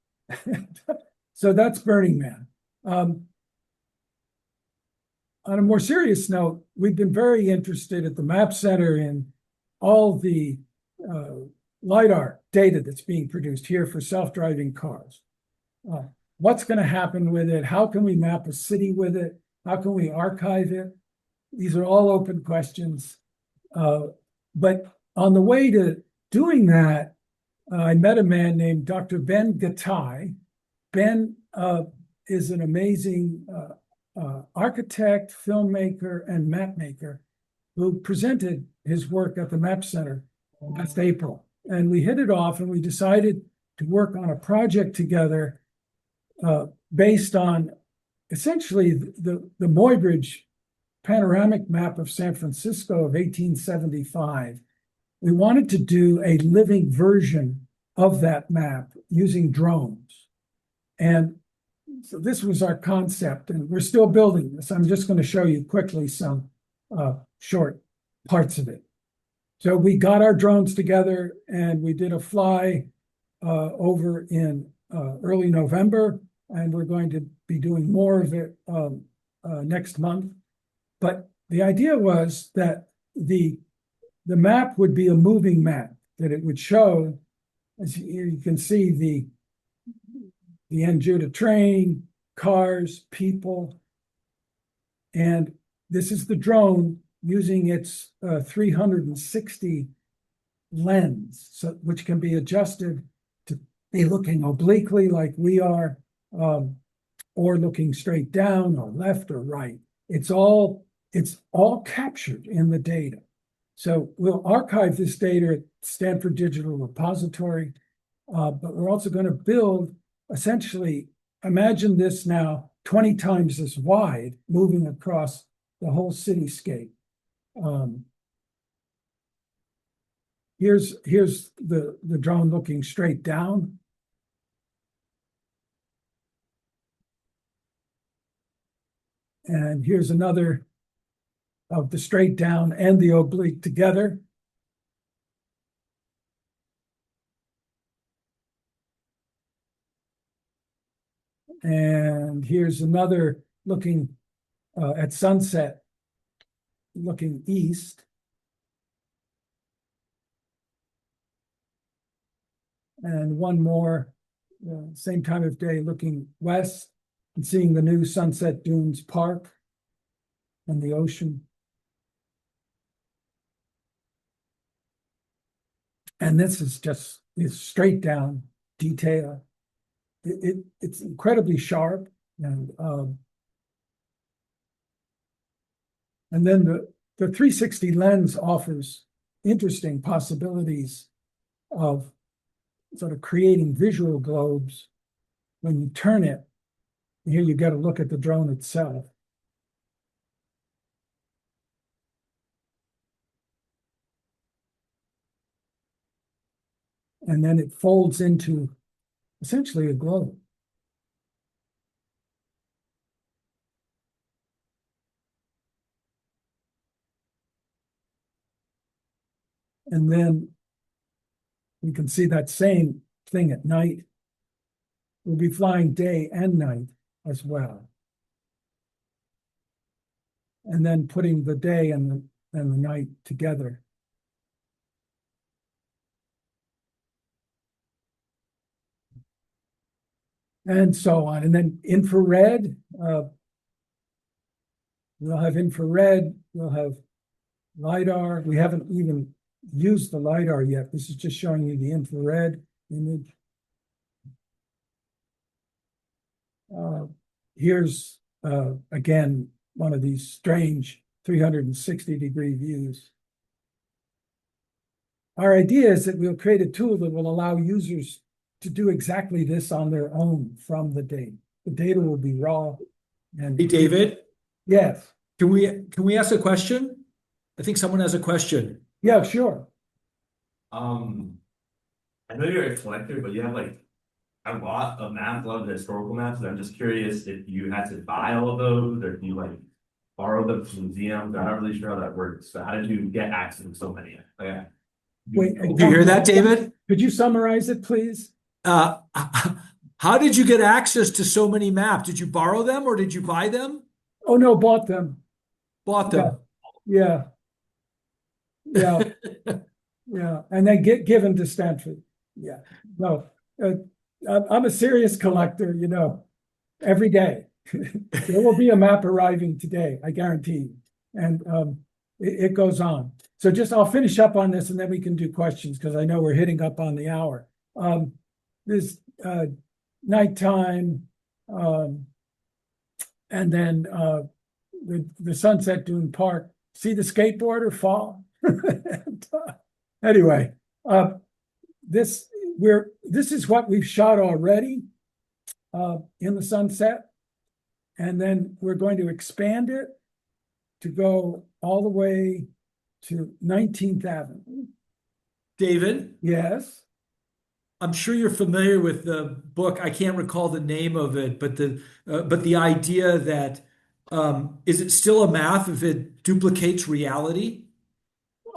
So that's Burning Man. On a more serious note, we've been very interested at the Map Center in all the LiDAR data that's being produced here for self-driving cars. What's going to happen with it? How can we map a city with it? How can we archive it? These are all open questions. But on the way to doing that, I met a man named Dr. Ben Gattai. Ben is an amazing architect, filmmaker, and map maker who presented his work at the Map Center last April. And we hit it off and we decided to work on a project together based on essentially the Muybridge panoramic map of San Francisco of 1875. We wanted to do a living version of that map using drones. And so this was our concept, and we're still building this. I'm just going to show you quickly some short parts of it. So we got our drones together and we did a fly over in early November, and we're going to be doing more of it next month. But the idea was that the map would be a moving map, that it would show, as you can see, the Judah train, cars, people. And this is the drone using its 360 lens, so, which can be adjusted to be looking obliquely like we are, or looking straight down or left or right. It's all captured in the data. So we'll archive this data at Stanford Digital Repository, but we're also going to build, essentially, imagine this now 20 times as wide, moving across the whole cityscape. Here's the drone looking straight down. And here's another of the straight down and the oblique together. And here's another looking at sunset, looking east. And one more, same time of day, looking west and seeing the new Sunset Dunes Park and the ocean. And this is just is straight down detail. It's incredibly sharp, and then the 360 lens offers interesting possibilities of sort of creating visual globes when you turn it. Here you got to look at the drone itself. And then it folds into essentially a globe. And then you can see that same thing at night. We'll be flying day and night as well. And then putting the day and the night together. And so on. And then infrared, we'll have infrared, we'll have LiDAR. We haven't even used the LiDAR yet. This is just showing you the infrared image. Here's, again, one of these strange 360-degree views. Our idea is that we'll create a tool that will allow users to do exactly this on their own from the data. The data will be raw. And Hey, David, yes, can we ask a question? I think someone has a question. yeah, sure. I know you're a collector, but you have like a lot of maps, a lot of the historical maps. And I'm just curious if you had to buy all of those, or if you like borrow them from museums. I'm not really sure how that works. So how did you get access to so many? Like, Wait, Did you hear that, David? Could you summarize it, please? How did you get access to so many maps? Did you borrow them or did you buy them? Oh, no, bought them. Bought them. Yeah. Yeah. Yeah. And then given to Stanford. Yeah. No, I'm a serious collector, every day. There will be a map arriving today, I guarantee you. And it goes on. So I'll finish up on this and then we can do questions because I know we're hitting up on the hour. This nighttime, and then the Sunset Dune Park. See the skateboarder fall? Anyway, this is what we've shot already in the sunset, and then we're going to expand it to go all the way to 19th Avenue. David? Yes. I'm sure you're familiar with the book. I can't recall the name of it, but the idea that is it still a math if it duplicates reality?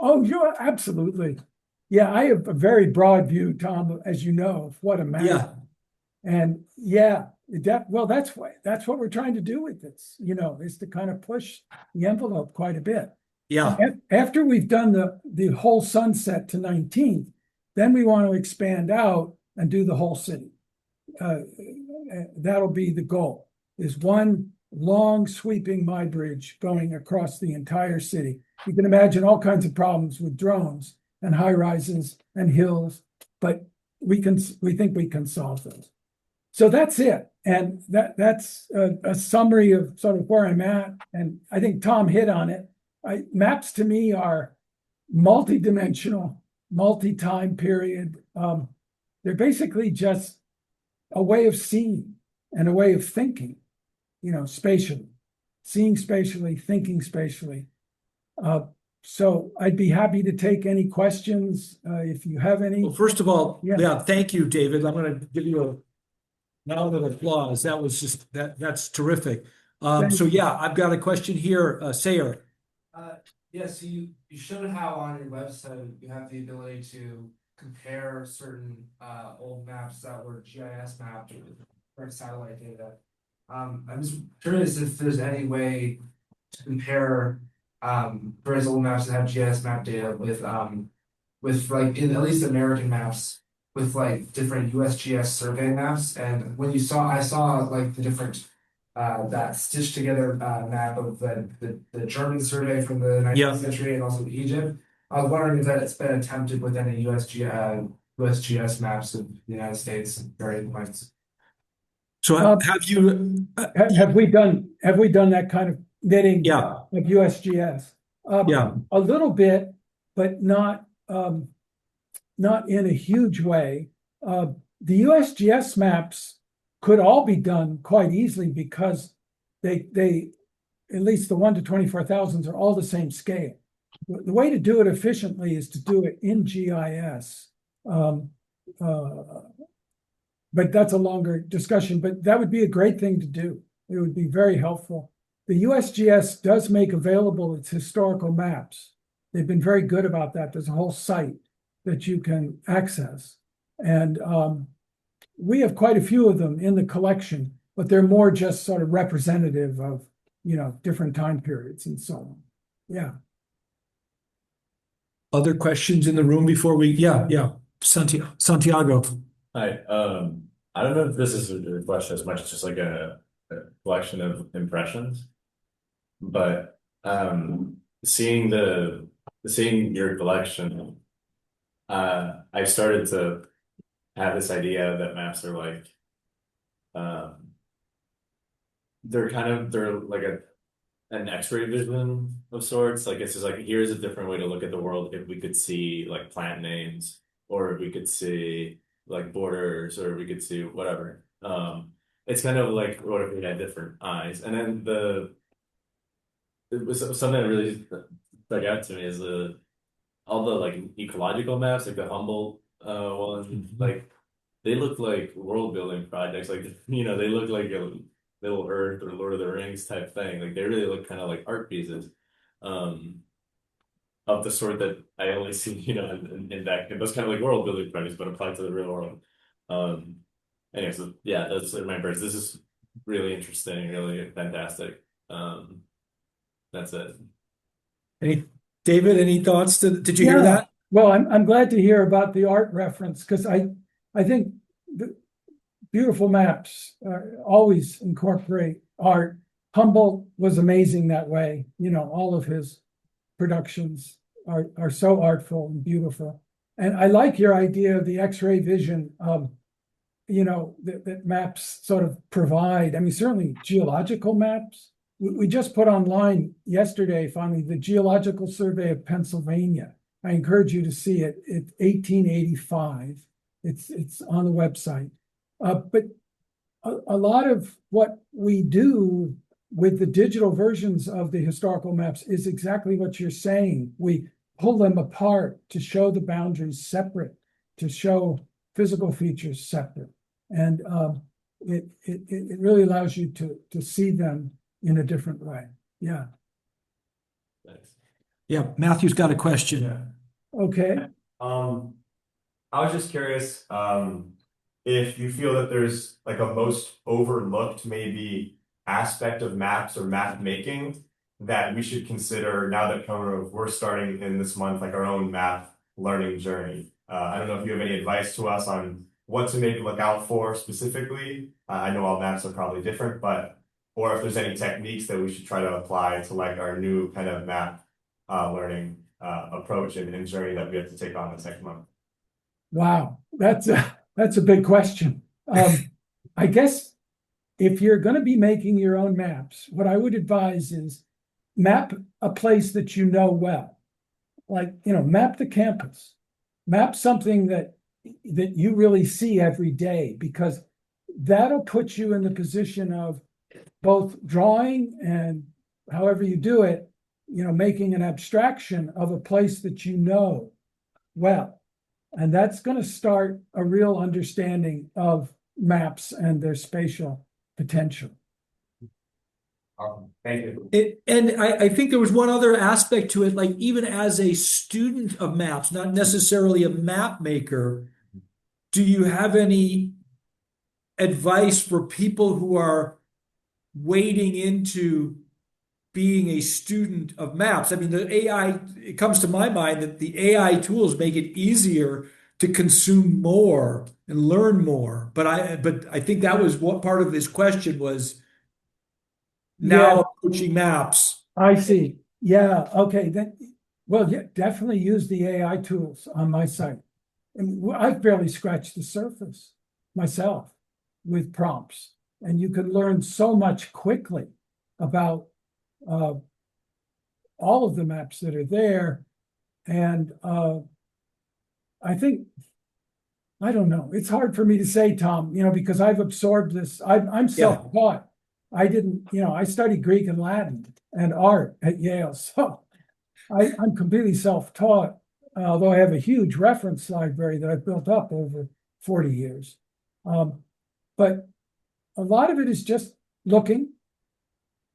Oh, yeah, absolutely. Yeah, I have a very broad view, Tom, as you know, of what a math. Yeah. And yeah, that's what we're trying to do with this, is to kind of push the envelope quite a bit. Yeah. After we've done the whole sunset to 19th, then we want to expand out and do the whole city. That'll be the goal, is one long sweeping bridge going across the entire city. You can imagine all kinds of problems with drones and high rises and hills, but we think we can solve those. So that's it. And that's a summary of sort of where I'm at. And I think Tom hit on it. Maps to me are multidimensional, multi-time period. They're basically just a way of seeing and a way of thinking, spatially, seeing spatially, thinking spatially. So I'd be happy to take any questions if you have any. Well, first of all, yeah, thank you, David. I'm going to give you a round of applause. That was just that's terrific. So yeah, I've got a question here, Sayer. Yes, you showed how on your website you have the ability to compare certain old maps that were GIS mapped or satellite data. I'm just curious if there's any way to compare various old maps that have GIS map data with like in at least American maps with like different USGS survey maps. And when I saw like the different that stitched together map of the German survey from the 19th century and also Egypt. I was wondering if that's been attempted with any USGS maps of the United States and various points. So have you? Have we done that kind of knitting Yeah. of USGS? Yeah. A little bit, but not in a huge way. The USGS maps could all be done quite easily because they at least the 1 to 24,000s are all the same scale. The way to do it efficiently is to do it in GIS. But that's a longer discussion, but that would be a great thing to do. It would be very helpful. The USGS does make available its historical maps. They've been very good about that. There's a whole site that you can access. And we have quite a few of them in the collection, but they're more just sort of representative of, different time periods and so on. Yeah. Other questions in the room before we? Yeah. Santiago. Hi. I don't know if this is a question as much as just like a collection of impressions, but seeing your collection, I've started to have this idea that maps are like they're like an X-ray vision of sorts. Like it's just like here's a different way to look at the world if we could see like plant names, or if we could see like borders, or we could see whatever. It's kind of like what if we had different eyes. And then it was something that really stuck out to me is all the like ecological maps, like the Humboldt one, like they look like world building projects. Like they look like a Middle Earth or Lord of the Rings type thing. Like they really look kind of like art pieces. Of the sort that I only see, in that, those kind of like world building projects, but applied to the real world. Anyway, so yeah, that's my birds. This is really interesting, really fantastic. That's it. David, any thoughts? Did you hear that? Well, I'm glad to hear about the art reference because I think the beautiful maps always incorporate art. Humboldt was amazing that way. All of his productions are so artful and beautiful. And I like your idea of the X-ray vision, that maps sort of provide. I mean, certainly geological maps. We just put online yesterday, finally, the Geological Survey of Pennsylvania. I encourage you to see it. It's 1885. It's on the website. But a lot of what we do with the digital versions of the historical maps is exactly what you're saying. We pull them apart to show the boundaries separate, to show physical features separate. And it really allows you to see them in a different way. Yeah. Thanks. Yeah, Matthew's got a question. Yeah. Okay. I was just curious if you feel that there's like a most overlooked maybe aspect of maps or map making that we should consider now that we're starting in this month like our own map learning journey. I don't know if you have any advice to us on what to maybe look out for specifically. I know all maps are probably different, or if there's any techniques that we should try to apply to like our new kind of map learning approach and journey that we have to take on this next month. Wow, that's a big question. I guess if you're going to be making your own maps, what I would advise is map a place that you know well. Like, map the campus. Map something that you really see every day, because that'll put you in the position of both drawing and however you do it, making an abstraction of a place that you know well. And that's going to start a real understanding of maps and their spatial potential. Thank you. And I think there was one other aspect to it, like even as a student of maps, not necessarily a map maker, do you have any advice for people who are wading into being a student of maps? I mean, the AI, it comes to my mind that the AI tools make it easier to consume more and learn more. But I think that was what part of his question was now approaching maps. I see. Yeah. Okay. Then Well, yeah, definitely use the AI tools on my site. And I've barely scratched the surface myself with prompts. And you can learn so much quickly about all of the maps that are there. And I think, I don't know, it's hard for me to say, Tom, because I've absorbed this. I'm self-taught. I didn't, I studied Greek and Latin and art at Yale. So I'm completely self-taught, although I have a huge reference library that I've built up over 40 years. But a lot of it is just looking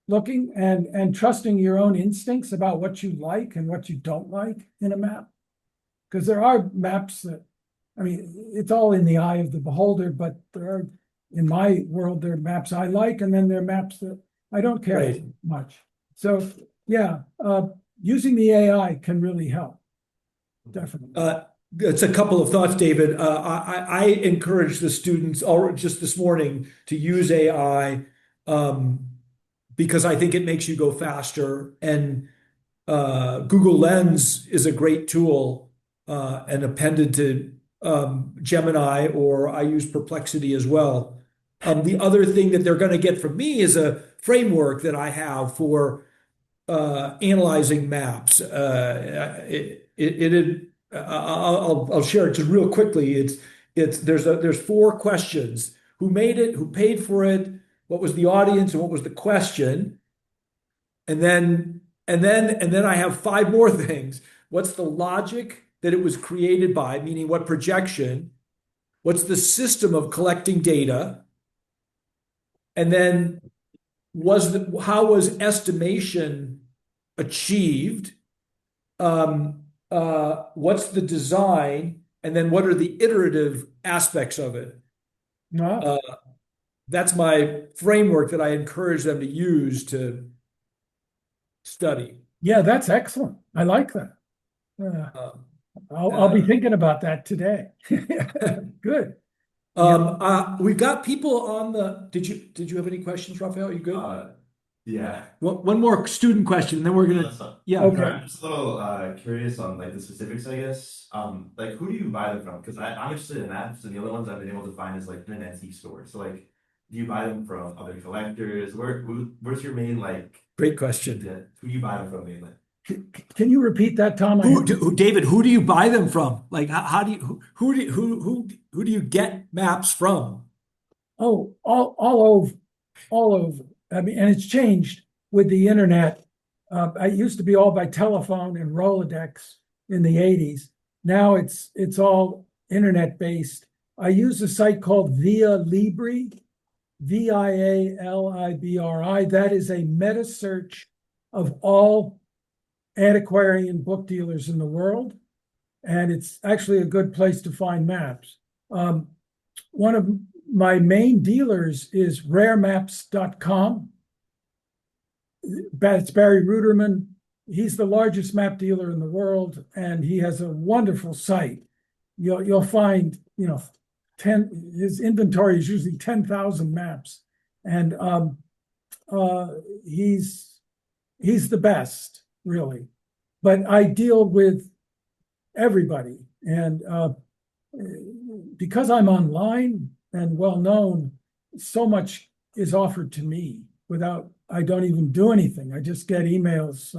and trusting your own instincts about what you like and what you don't like in a map. Because there are maps that, it's all in the eye of the beholder, but there are, in my world, there are maps I like, and then there are maps that I don't care much. So yeah, using the AI can really help. Definitely. It's a couple of thoughts, David. I encourage the students, just this morning, to use AI because I think it makes you go faster. And Google Lens is a great tool and appended to Gemini, or I use Perplexity as well. The other thing that they're going to get from me is a framework that I have for analyzing maps. I'll share it just real quickly. There's 4 questions: who made it, who paid for it, what was the audience, and what was the question, and then I have 5 more things. What's the logic that it was created by, meaning what projection? What's the system of collecting data? And then how was estimation achieved? What's the design? And then what are the iterative aspects of it? That's my framework that I encourage them to use to study. Yeah, that's excellent. I like that. I'll be thinking about that today. Good. We've got people on the. Did you have any questions, Raphael? You good? Yeah. One more student question, and then we're gonna. Yeah. Okay. I'm just a little curious on the specifics, I guess. Who do you buy them from? Because I'm interested in that. So the other ones I've been able to find is in an antique store. So do you buy them from other collectors? Where's your main Great question. Who do you buy them from mainly? Can you repeat that, Tom? David, who do you buy them from? How do you who do you get maps from? Oh, all over. And it's changed with the internet. It used to be all by telephone and Rolodex in the 80s. Now it's all internet based. I use a site called Via Libri, VIALIBRI. That is a meta search of all antiquarian book dealers in the world, and it's actually a good place to find maps. One of my main dealers is raremaps.com. It's Barry Ruderman. He's the largest map dealer in the world, and he has a wonderful site. You'll find, his inventory is usually 10,000 maps, and he's the best, really. But I deal with everybody, and because I'm online and well known, so much is offered to me I don't even do anything. I just get emails.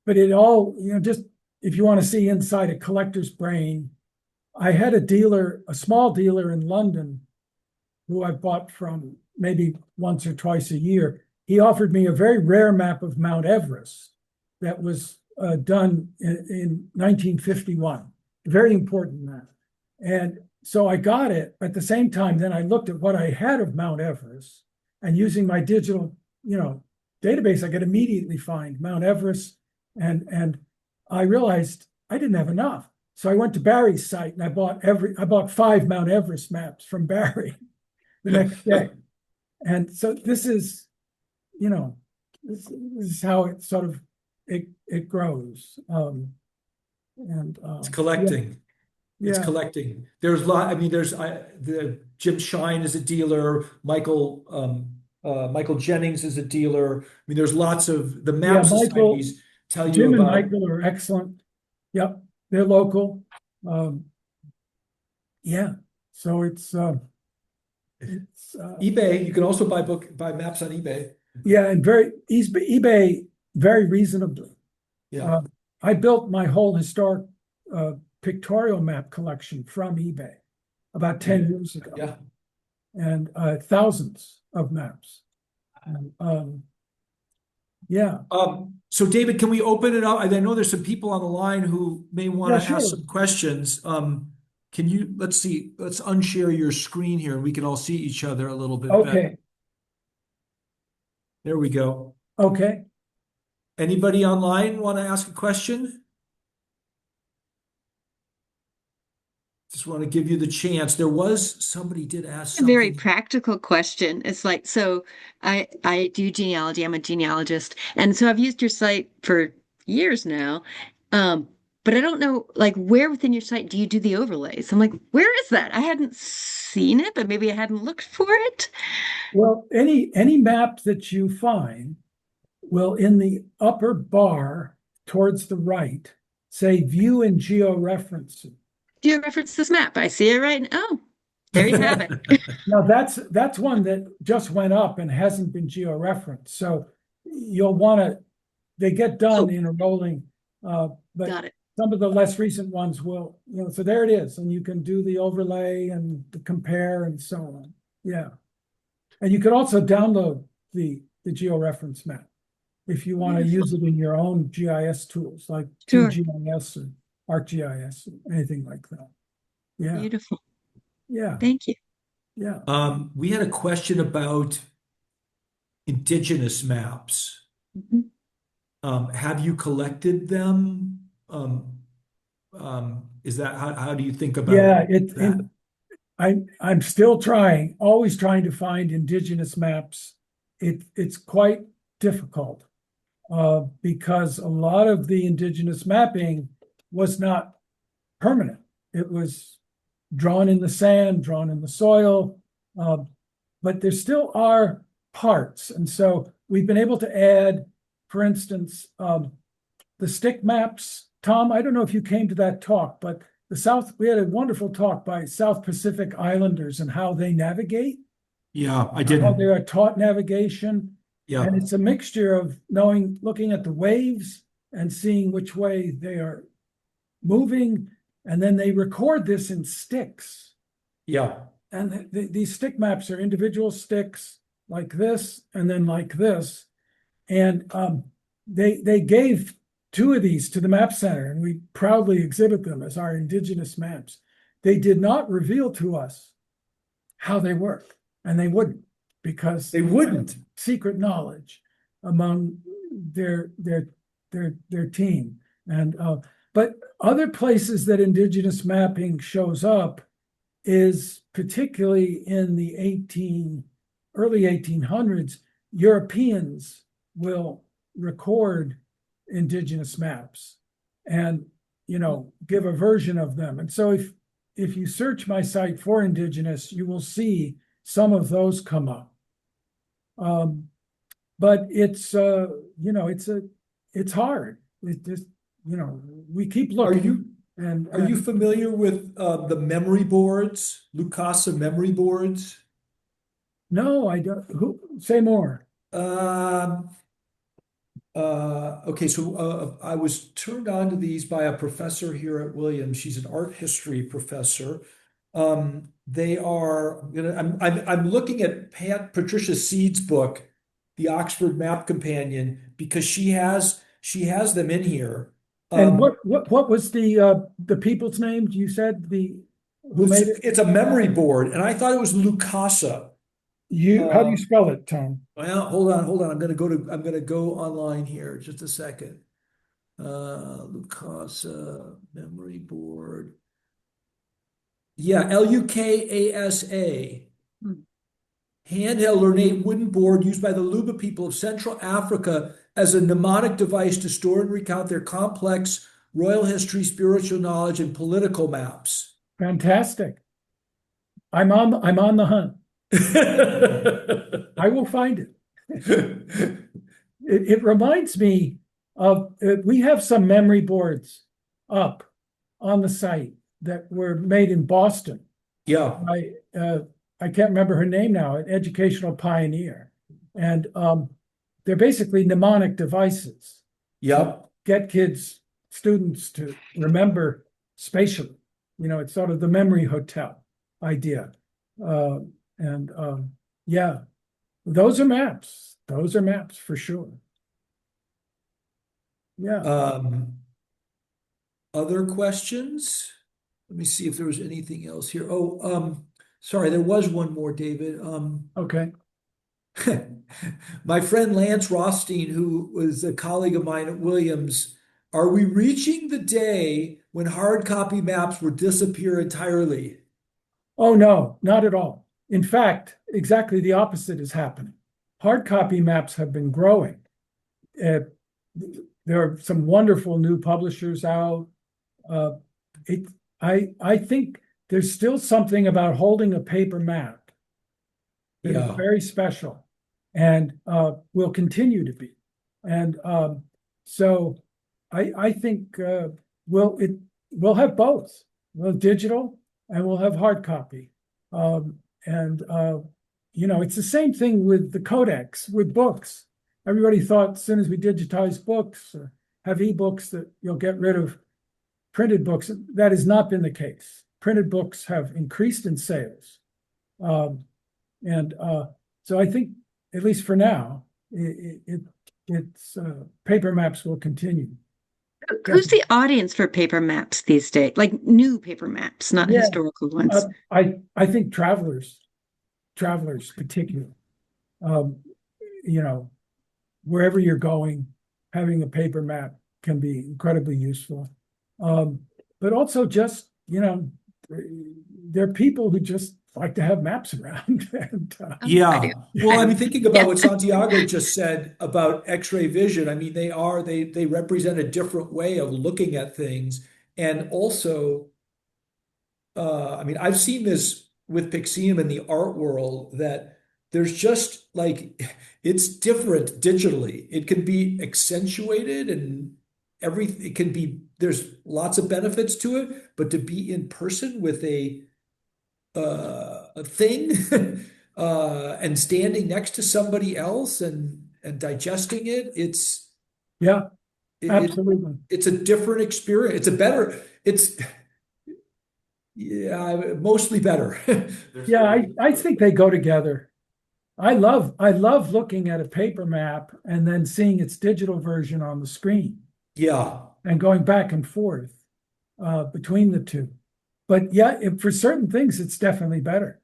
But it all, just if you want to see inside a collector's brain, I had a small dealer in London who I bought from maybe once or twice a year. He offered me a very rare map of Mount Everest that was done in 1951. Very important map. And so I got it. At the same time, then I looked at what I had of Mount Everest, and using my digital, database, I could immediately find Mount Everest. And I realized I didn't have enough. So I went to Barry's site and I bought 5 Mount Everest maps from Barry the next day. And so this is this is how it sort of it grows. It's collecting. It's collecting. There's the Jim Shine is a dealer. Michael Jennings is a dealer. There's lots of the map societies tell you Jim and about. Michael are excellent. Yep, they're local. Yeah, so it's eBay. You can also buy maps on eBay. yeah, and eBay very reasonably. Yeah. I built my whole historic pictorial map collection from eBay about 10 years ago. Yeah. And thousands of maps. And, yeah. So David, can we open it up? I know there's some people on the line who may want to Yeah, ask sure. some questions. Can you, let's see, let's unshare your screen here and we can all see each other a little bit better. Okay. There we go. Okay. Anybody online want to ask a question? Just want to give you the chance. There was somebody did ask A very something. practical question. It's like, so I do genealogy. I'm a genealogist, and so I've used your site for years now. But I don't know, like, where within your site do you do the overlays? I'm like, where is that? I hadn't seen it, but maybe I hadn't looked for it. Well, any map that you find will, in the upper bar towards the right, say view and georeferencing. Georeference this map. I see it right. Oh, there you have it. Now that's one that just went up and hasn't been georeferenced. So you'll want to, they get done in a rolling, but Got it. some of the less recent ones will, so there it is. And you can do the overlay and the compare and so on. Yeah. And you could also download the georeference map if you want to use it in your own GIS tools like Sure. QGIS or ArcGIS or anything like that. Yeah. Beautiful. Yeah. Thank you. Yeah. We had a question about indigenous maps. Have you collected them? Is that how do you think about that? I'm still trying, always trying to find indigenous maps. It's quite difficult because a lot of the indigenous mapping was not permanent. It was drawn in the sand, drawn in the soil, but there still are parts. And so we've been able to add, for instance, the stick maps. Tom, I don't know if you came to that talk, but we had a wonderful talk by South Pacific Islanders and how they navigate. Yeah, I did. How they are taught navigation. Yeah. And it's a mixture of looking at the waves and seeing which way they are moving. And then they record this in sticks. Yeah. And these stick maps are individual sticks like this and then like this. And they gave 2 of these to the Map Center, and we proudly exhibit them as our indigenous maps. They did not reveal to us how they work, and they wouldn't, because they wouldn't. Secret knowledge among their team. And but other places that indigenous mapping shows up is particularly in the early 1800s. Europeans will record indigenous maps and give a version of them. And so if you search my site for indigenous, you will see some of those come up. But it's it's hard. It just we keep looking. Are you familiar with the memory boards, Lucasa memory boards? No, I don't. Say more. Okay, so I was turned on to these by a professor here at Williams. She's an art history professor. They are, I'm looking at Patricia Seed's book, The Oxford Map Companion, because she has them in here. And what was the people's names you said who made it? It's a memory board, and I thought it was Lucasa. How do you spell it, Tom? Well, hold on. I'm gonna go online here. Just a second. Lucasa memory board. Yeah, Lukasa. Handheld ornate wooden board used by the Luba people of Central Africa as a mnemonic device to store and recount their complex royal history, spiritual knowledge, and political maps. Fantastic. I'm on the hunt. I will find it. It reminds me We have some memory boards up on the site that were made in Boston. Yeah. I can't remember her name now, an educational pioneer. And they're basically mnemonic devices. Yep. Get students to remember spatially. It's sort of the memory hotel idea. Yeah, those are maps. Those are maps for sure. Yeah. Other questions? Let me see if there was anything else here. Oh, sorry, there was one more, David. Okay. My friend Lance Rothstein, who was a colleague of mine at Williams, are we reaching the day when hard copy maps will disappear entirely? Oh, no, not at all. In fact, exactly the opposite is happening. Hard copy maps have been growing. There are some wonderful new publishers out. I think there's still something about holding a paper map that is very special and will continue to be. And so I think we'll have both. We'll have digital and we'll have hard copy. It's the same thing with the codex, with books. Everybody thought as soon as we digitize books or have ebooks that you'll get rid of printed books. That has not been the case. Printed books have increased in sales. So I think, at least for now, it's paper maps will continue. Who's the audience for paper maps these days? Like new paper maps, not historical ones. I think travelers particularly. Wherever you're going, having a paper map can be incredibly useful. But also just, there are people who just like to have maps around. Yeah. Well, I mean, thinking about what Santiago just said about X-ray vision, I mean, they represent a different way of looking at things. And also, I mean, I've seen this with Pixium in the art world that there's just it's different digitally. It can be accentuated and it can be, there's lots of benefits to it, but to be in person with a thing and standing next to somebody else and digesting it, absolutely. It's a different experience. It's mostly better. I think they go together. I love looking at a paper map and then seeing its digital version on the screen. Yeah. And going back and forth between the two. But for certain things, it's definitely better.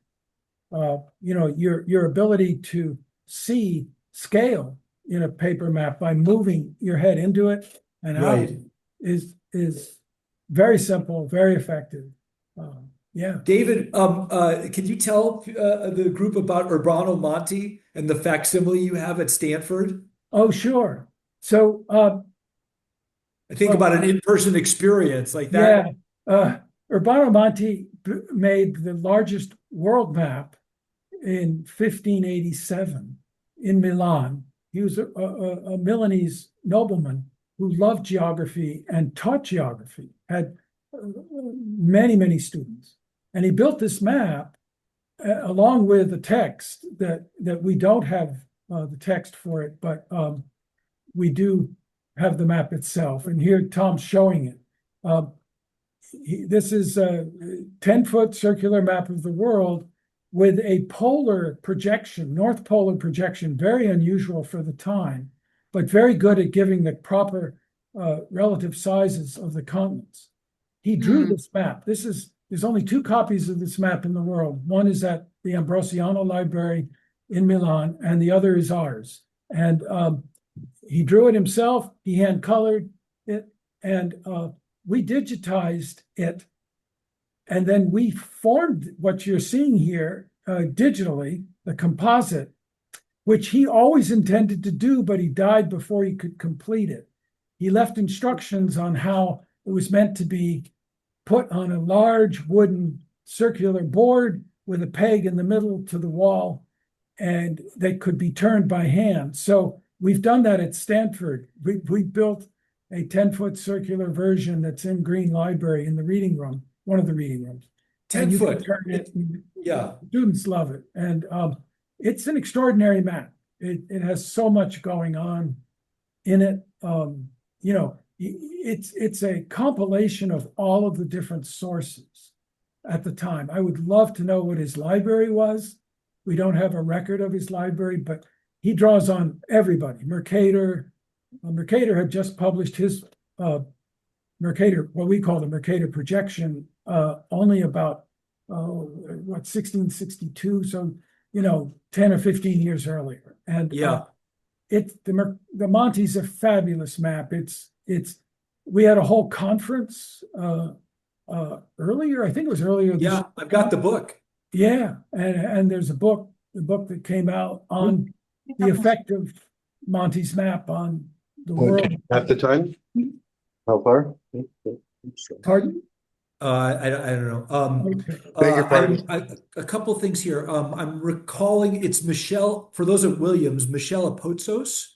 Your ability to see scale in a paper map by moving your head into it and out is very simple, very effective. David, can you tell the group about Urbano Monti and the facsimile you have at Stanford? Oh, sure. So I think about an in-person experience like that. Yeah. Urbano Monti made the largest world map in 1587 in Milan. He was a Milanese nobleman who loved geography and taught geography, had many, many students. And he built this map along with the text that we don't have the text for it, but we do have the map itself. And here Tom's showing it. This is a 10-foot circular map of the world with a polar projection, north polar projection, very unusual for the time, but very good at giving the proper relative sizes of the continents. He drew this map. There's only 2 copies of this map in the world. One is at the Ambrosiano Library in Milan, and the other is ours. And he drew it himself. He hand colored it, and we digitized it. And then we formed what you're seeing here digitally, the composite, which he always intended to do, but he died before he could complete it. He left instructions on how it was meant to be put on a large wooden circular board with a peg in the middle to the wall, and they could be turned by hand. So we've done that at Stanford. We built a 10-foot circular version that's in Green Library in the reading room, one of the reading rooms. 10 You can foot. turn it, Yeah. students love it. And it's an extraordinary map. It has so much going on in it. You know, it's a compilation of all of the different sources at the time. I would love to know what his library was. We don't have a record of his library, but he draws on everybody. Mercator had just published his Mercator, what we call the Mercator projection, only about 1662, so 10 or 15 years earlier. And the Monte's a fabulous map. We had a whole conference earlier. I think it was earlier. Yeah, I've got the book. Yeah, and there's a book that came out on the effect of Monte's map on the world. At the time? How far? Pardon? I don't know. Beg your pardon? A couple things here. I'm recalling it's Michelle, for those at Williams, Michelle Apotsos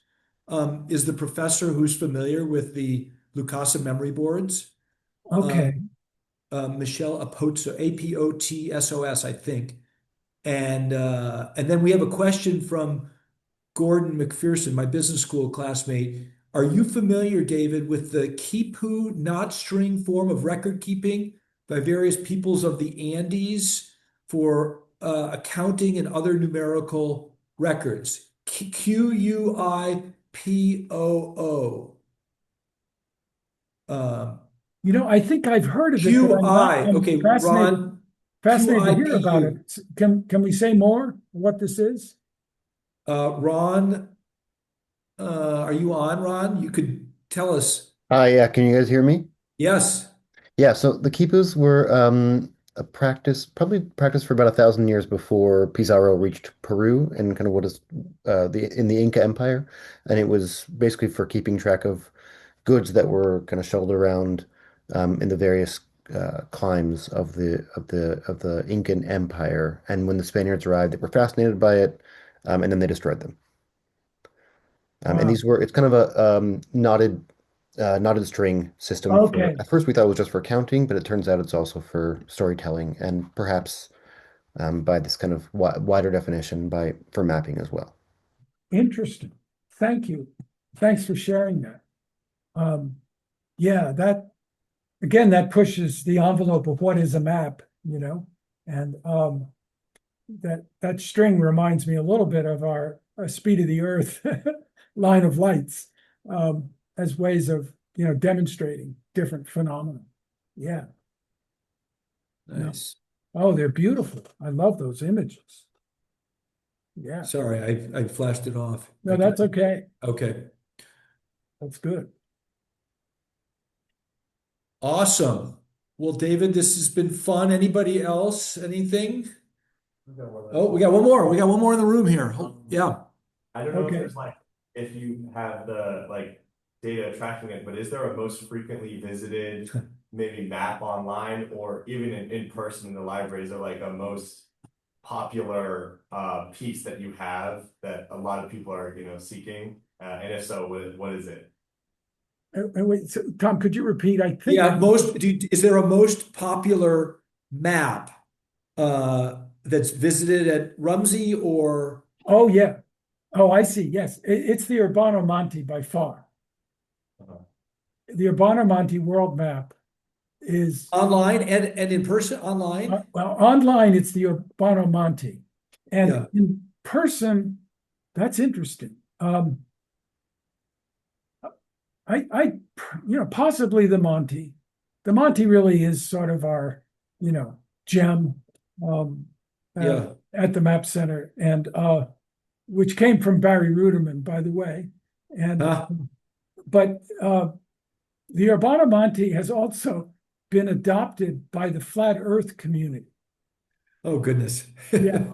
is the professor who's familiar with the Lukasa memory boards. Okay. Michelle Apotsos, Apotsos, I think. And then we have a question from Gordon McPherson, my business school classmate. Are you familiar, David, with the Kipu knot string form of record keeping by various peoples of the Andes for accounting and other numerical records? QUIPOO. I think I've heard of it. QI. Okay, Ron. Fascinated to hear about it. Can we say more what this is? Ron, are you on, Ron? You could tell us. Yeah, can you guys hear me? Yes. Yeah, so the quipus were probably practiced for about 1,000 years before Pizarro reached Peru and kind of what is in the Inca Empire, and it was basically for keeping track of goods that were kind of shuttled around in the various climes of the Incan Empire. And when the Spaniards arrived, they were fascinated by it, and then they destroyed them. And it's kind of a knotted string system. Okay. At first we thought it was just for counting, but it turns out it's also for storytelling and perhaps by this kind of wider definition for mapping as well. Interesting. Thank you. Thanks for sharing that. Yeah, that pushes the envelope of what is a map, and that string reminds me a little bit of our speed of the earth line of lights as ways of demonstrating different phenomena. Yeah. Nice. Oh, they're beautiful. I love those images. Yeah. Sorry, I flashed it off. No, that's okay. Okay. That's good. Awesome. Well, David, this has been fun. Anybody else? Anything? Oh, we got one more. We got one more in the room here. Yeah. I don't know if you have the data tracking it, but is there a most frequently visited maybe map online or even in person in the library? Is there a most popular piece that you have that a lot of people are seeking? And if so, what is it? Wait, so, Tom, could you repeat? I think is there a most popular map that's visited at Rumsey or? Oh yeah. Oh, I see. Yes, it's the Urbano Monte by far. The Urbano Monte world map is online and in person. Online. Well, online it's the Urbano Monte, and in person, that's interesting. I possibly the Monte. The Monte really is sort of our gem at the Map Center, and which came from Barry Ruderman, by the way. And but the Urbano Monte has also been adopted by the flat Earth community. Oh goodness! Yeah,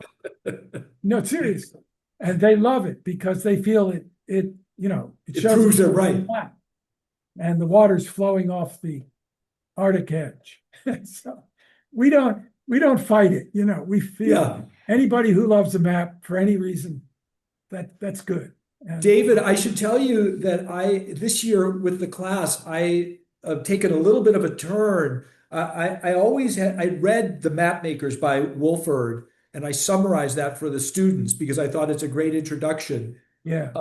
no, seriously, and they love it because they feel it shows proves they're right. Flat, and the water's flowing off the Arctic edge. So we don't fight it. We feel anybody who loves a map for any reason, that's good. David, I should tell you that this year with the class, I have taken a little bit of a turn. I always had, I read The Map Makers by Wolford, and I summarized that for the students because I thought it's a great introduction. Yeah.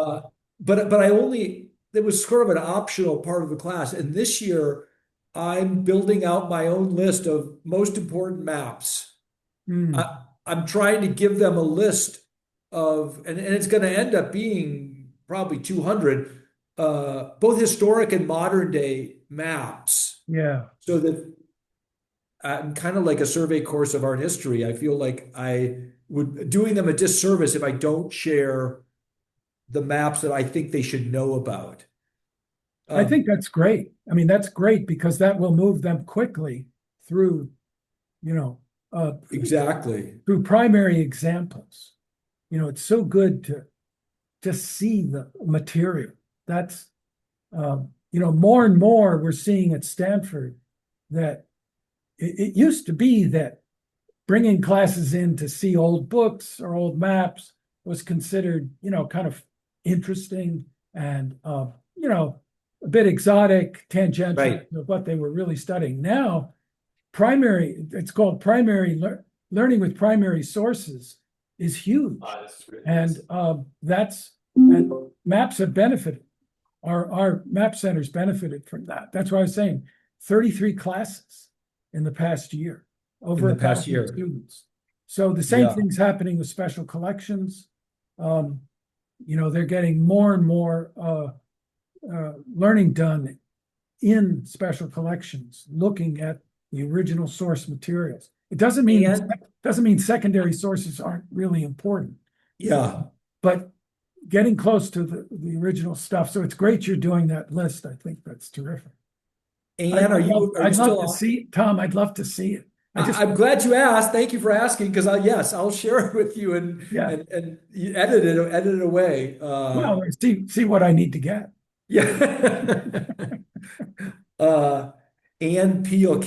But I only, it was sort of an optional part of the class. And this year, I'm building out my own list of most important maps. I'm trying to give them a list of, and it's going to end up being probably 200, both historic and modern day maps. Yeah. So that I'm kind of like a survey course of art history. I feel like I would doing them a disservice if I don't share the maps that I think they should know about. I think that's great. I mean, that's great because that will move them quickly through, you know, exactly through primary examples. You know, it's so good to just see the material. That's, you know, more and more we're seeing at Stanford that it used to be that bringing classes in to see old books or old maps was considered, you know, kind of interesting and, you know, a bit exotic, tangential Right. to what they were really studying. Now, it's called learning with primary sources is huge. And and maps have benefited. Our map centers benefited from that. That's why I was saying 33 classes in the past year, over In the past 1,000 year. students. So the same Yeah. thing's happening with special collections. You know, they're getting more and more learning done in special collections, looking at the original source materials. It doesn't mean secondary sources aren't really important, Yeah. but getting close to the original stuff. So it's great you're doing that list. I think that's terrific. And I'd love to see it, Tom. I'd love to see it. I'm glad you asked. Thank you for asking because yes, I'll share it with you and you edit it away. Well, see what I need to get. Yeah. Ann Peel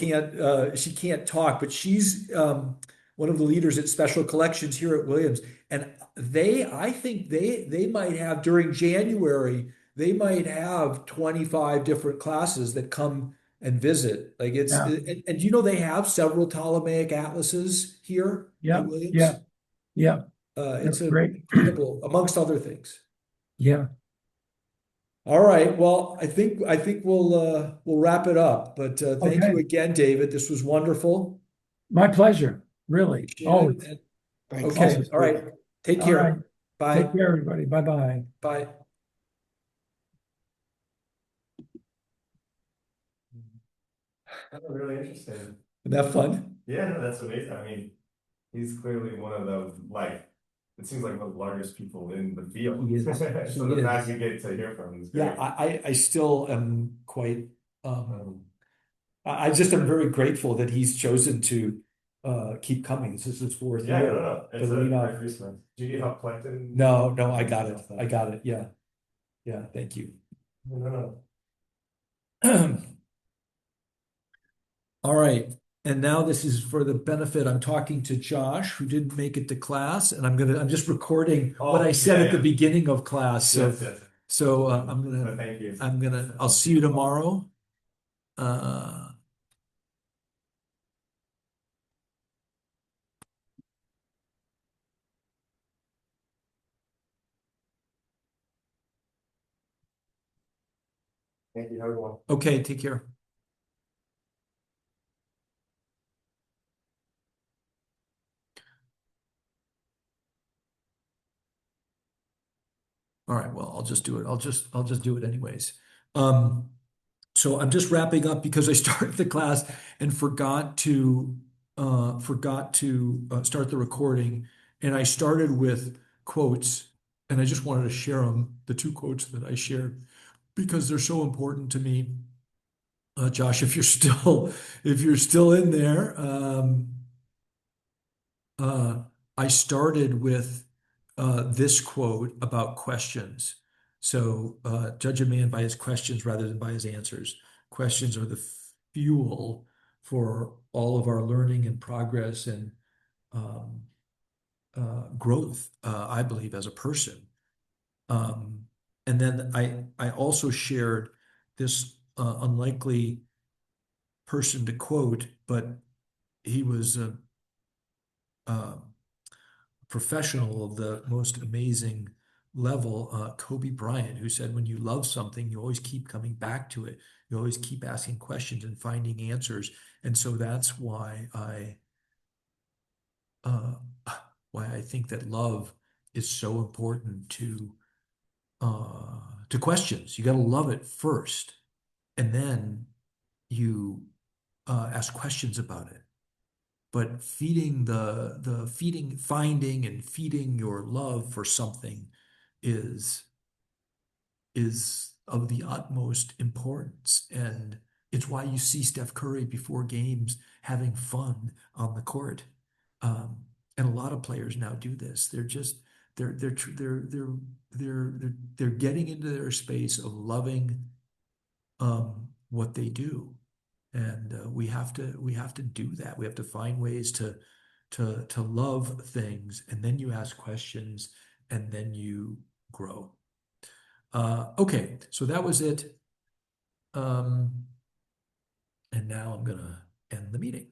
she can't talk, but she's one of the leaders at Special Collections here at Williams. And I think they might have during January, they might have 25 different classes that come and visit. Like and you know, they have several Ptolemaic atlases here at Williams. Yeah. It's great. incredible, amongst other things. Yeah. All right. Well, I think we'll wrap it up. But thank you again, David. This was wonderful. My pleasure. Really. Always. Okay. All right. Take care. All right. Bye. Take care, everybody. Bye-bye. Bye. That's really interesting. Isn't that fun? Yeah, no, that's amazing. I mean, he's clearly one of the it seems like one of the largest people in the field. He is. So He the is. fact you get to hear from him is great. Yeah, I still am quite I just am very grateful that he's chosen to keep coming. This is his fourth Yeah, year. no. It's Believe it or a not. Christmas. Do you need help collecting? No, I got it. I got it. Yeah. Yeah, thank you. No. All right. And now this is for the benefit. I'm talking to Josh, who didn't make it to class, and I'm just recording what I said at the beginning of class. So, Yes. Thank you. I'll see you tomorrow. Thank you. Have a good one. Okay, take care. All right, well, I'll just do it. I'll just do it anyways. So I'm just wrapping up because I started the class and forgot to start the recording, and I started with quotes, and I just wanted to share them, the two quotes that I shared, because they're so important to me. Josh, if you're still in there, I started with this quote about questions. So judge a man by his questions rather than by his answers. Questions are the fuel for all of our learning and progress and growth, I believe, as a person. And then I also shared this unlikely person to quote, but he was a professional of the most amazing level, Kobe Bryant, who said, when you love something, you always keep coming back to it. You always keep asking questions and finding answers. And so that's uh, why I think that love is so important to questions. You got to love it first, and then you ask questions about it. But finding and feeding your love for something is of the utmost importance. And it's why you see Steph Curry before games having fun on the court. And a lot of players now do this. They're getting into their space of loving what they do. And we have to do that. We have to find ways to love things, and then you ask questions, and then you grow. Okay, so that was it. And now I'm gonna end the meeting.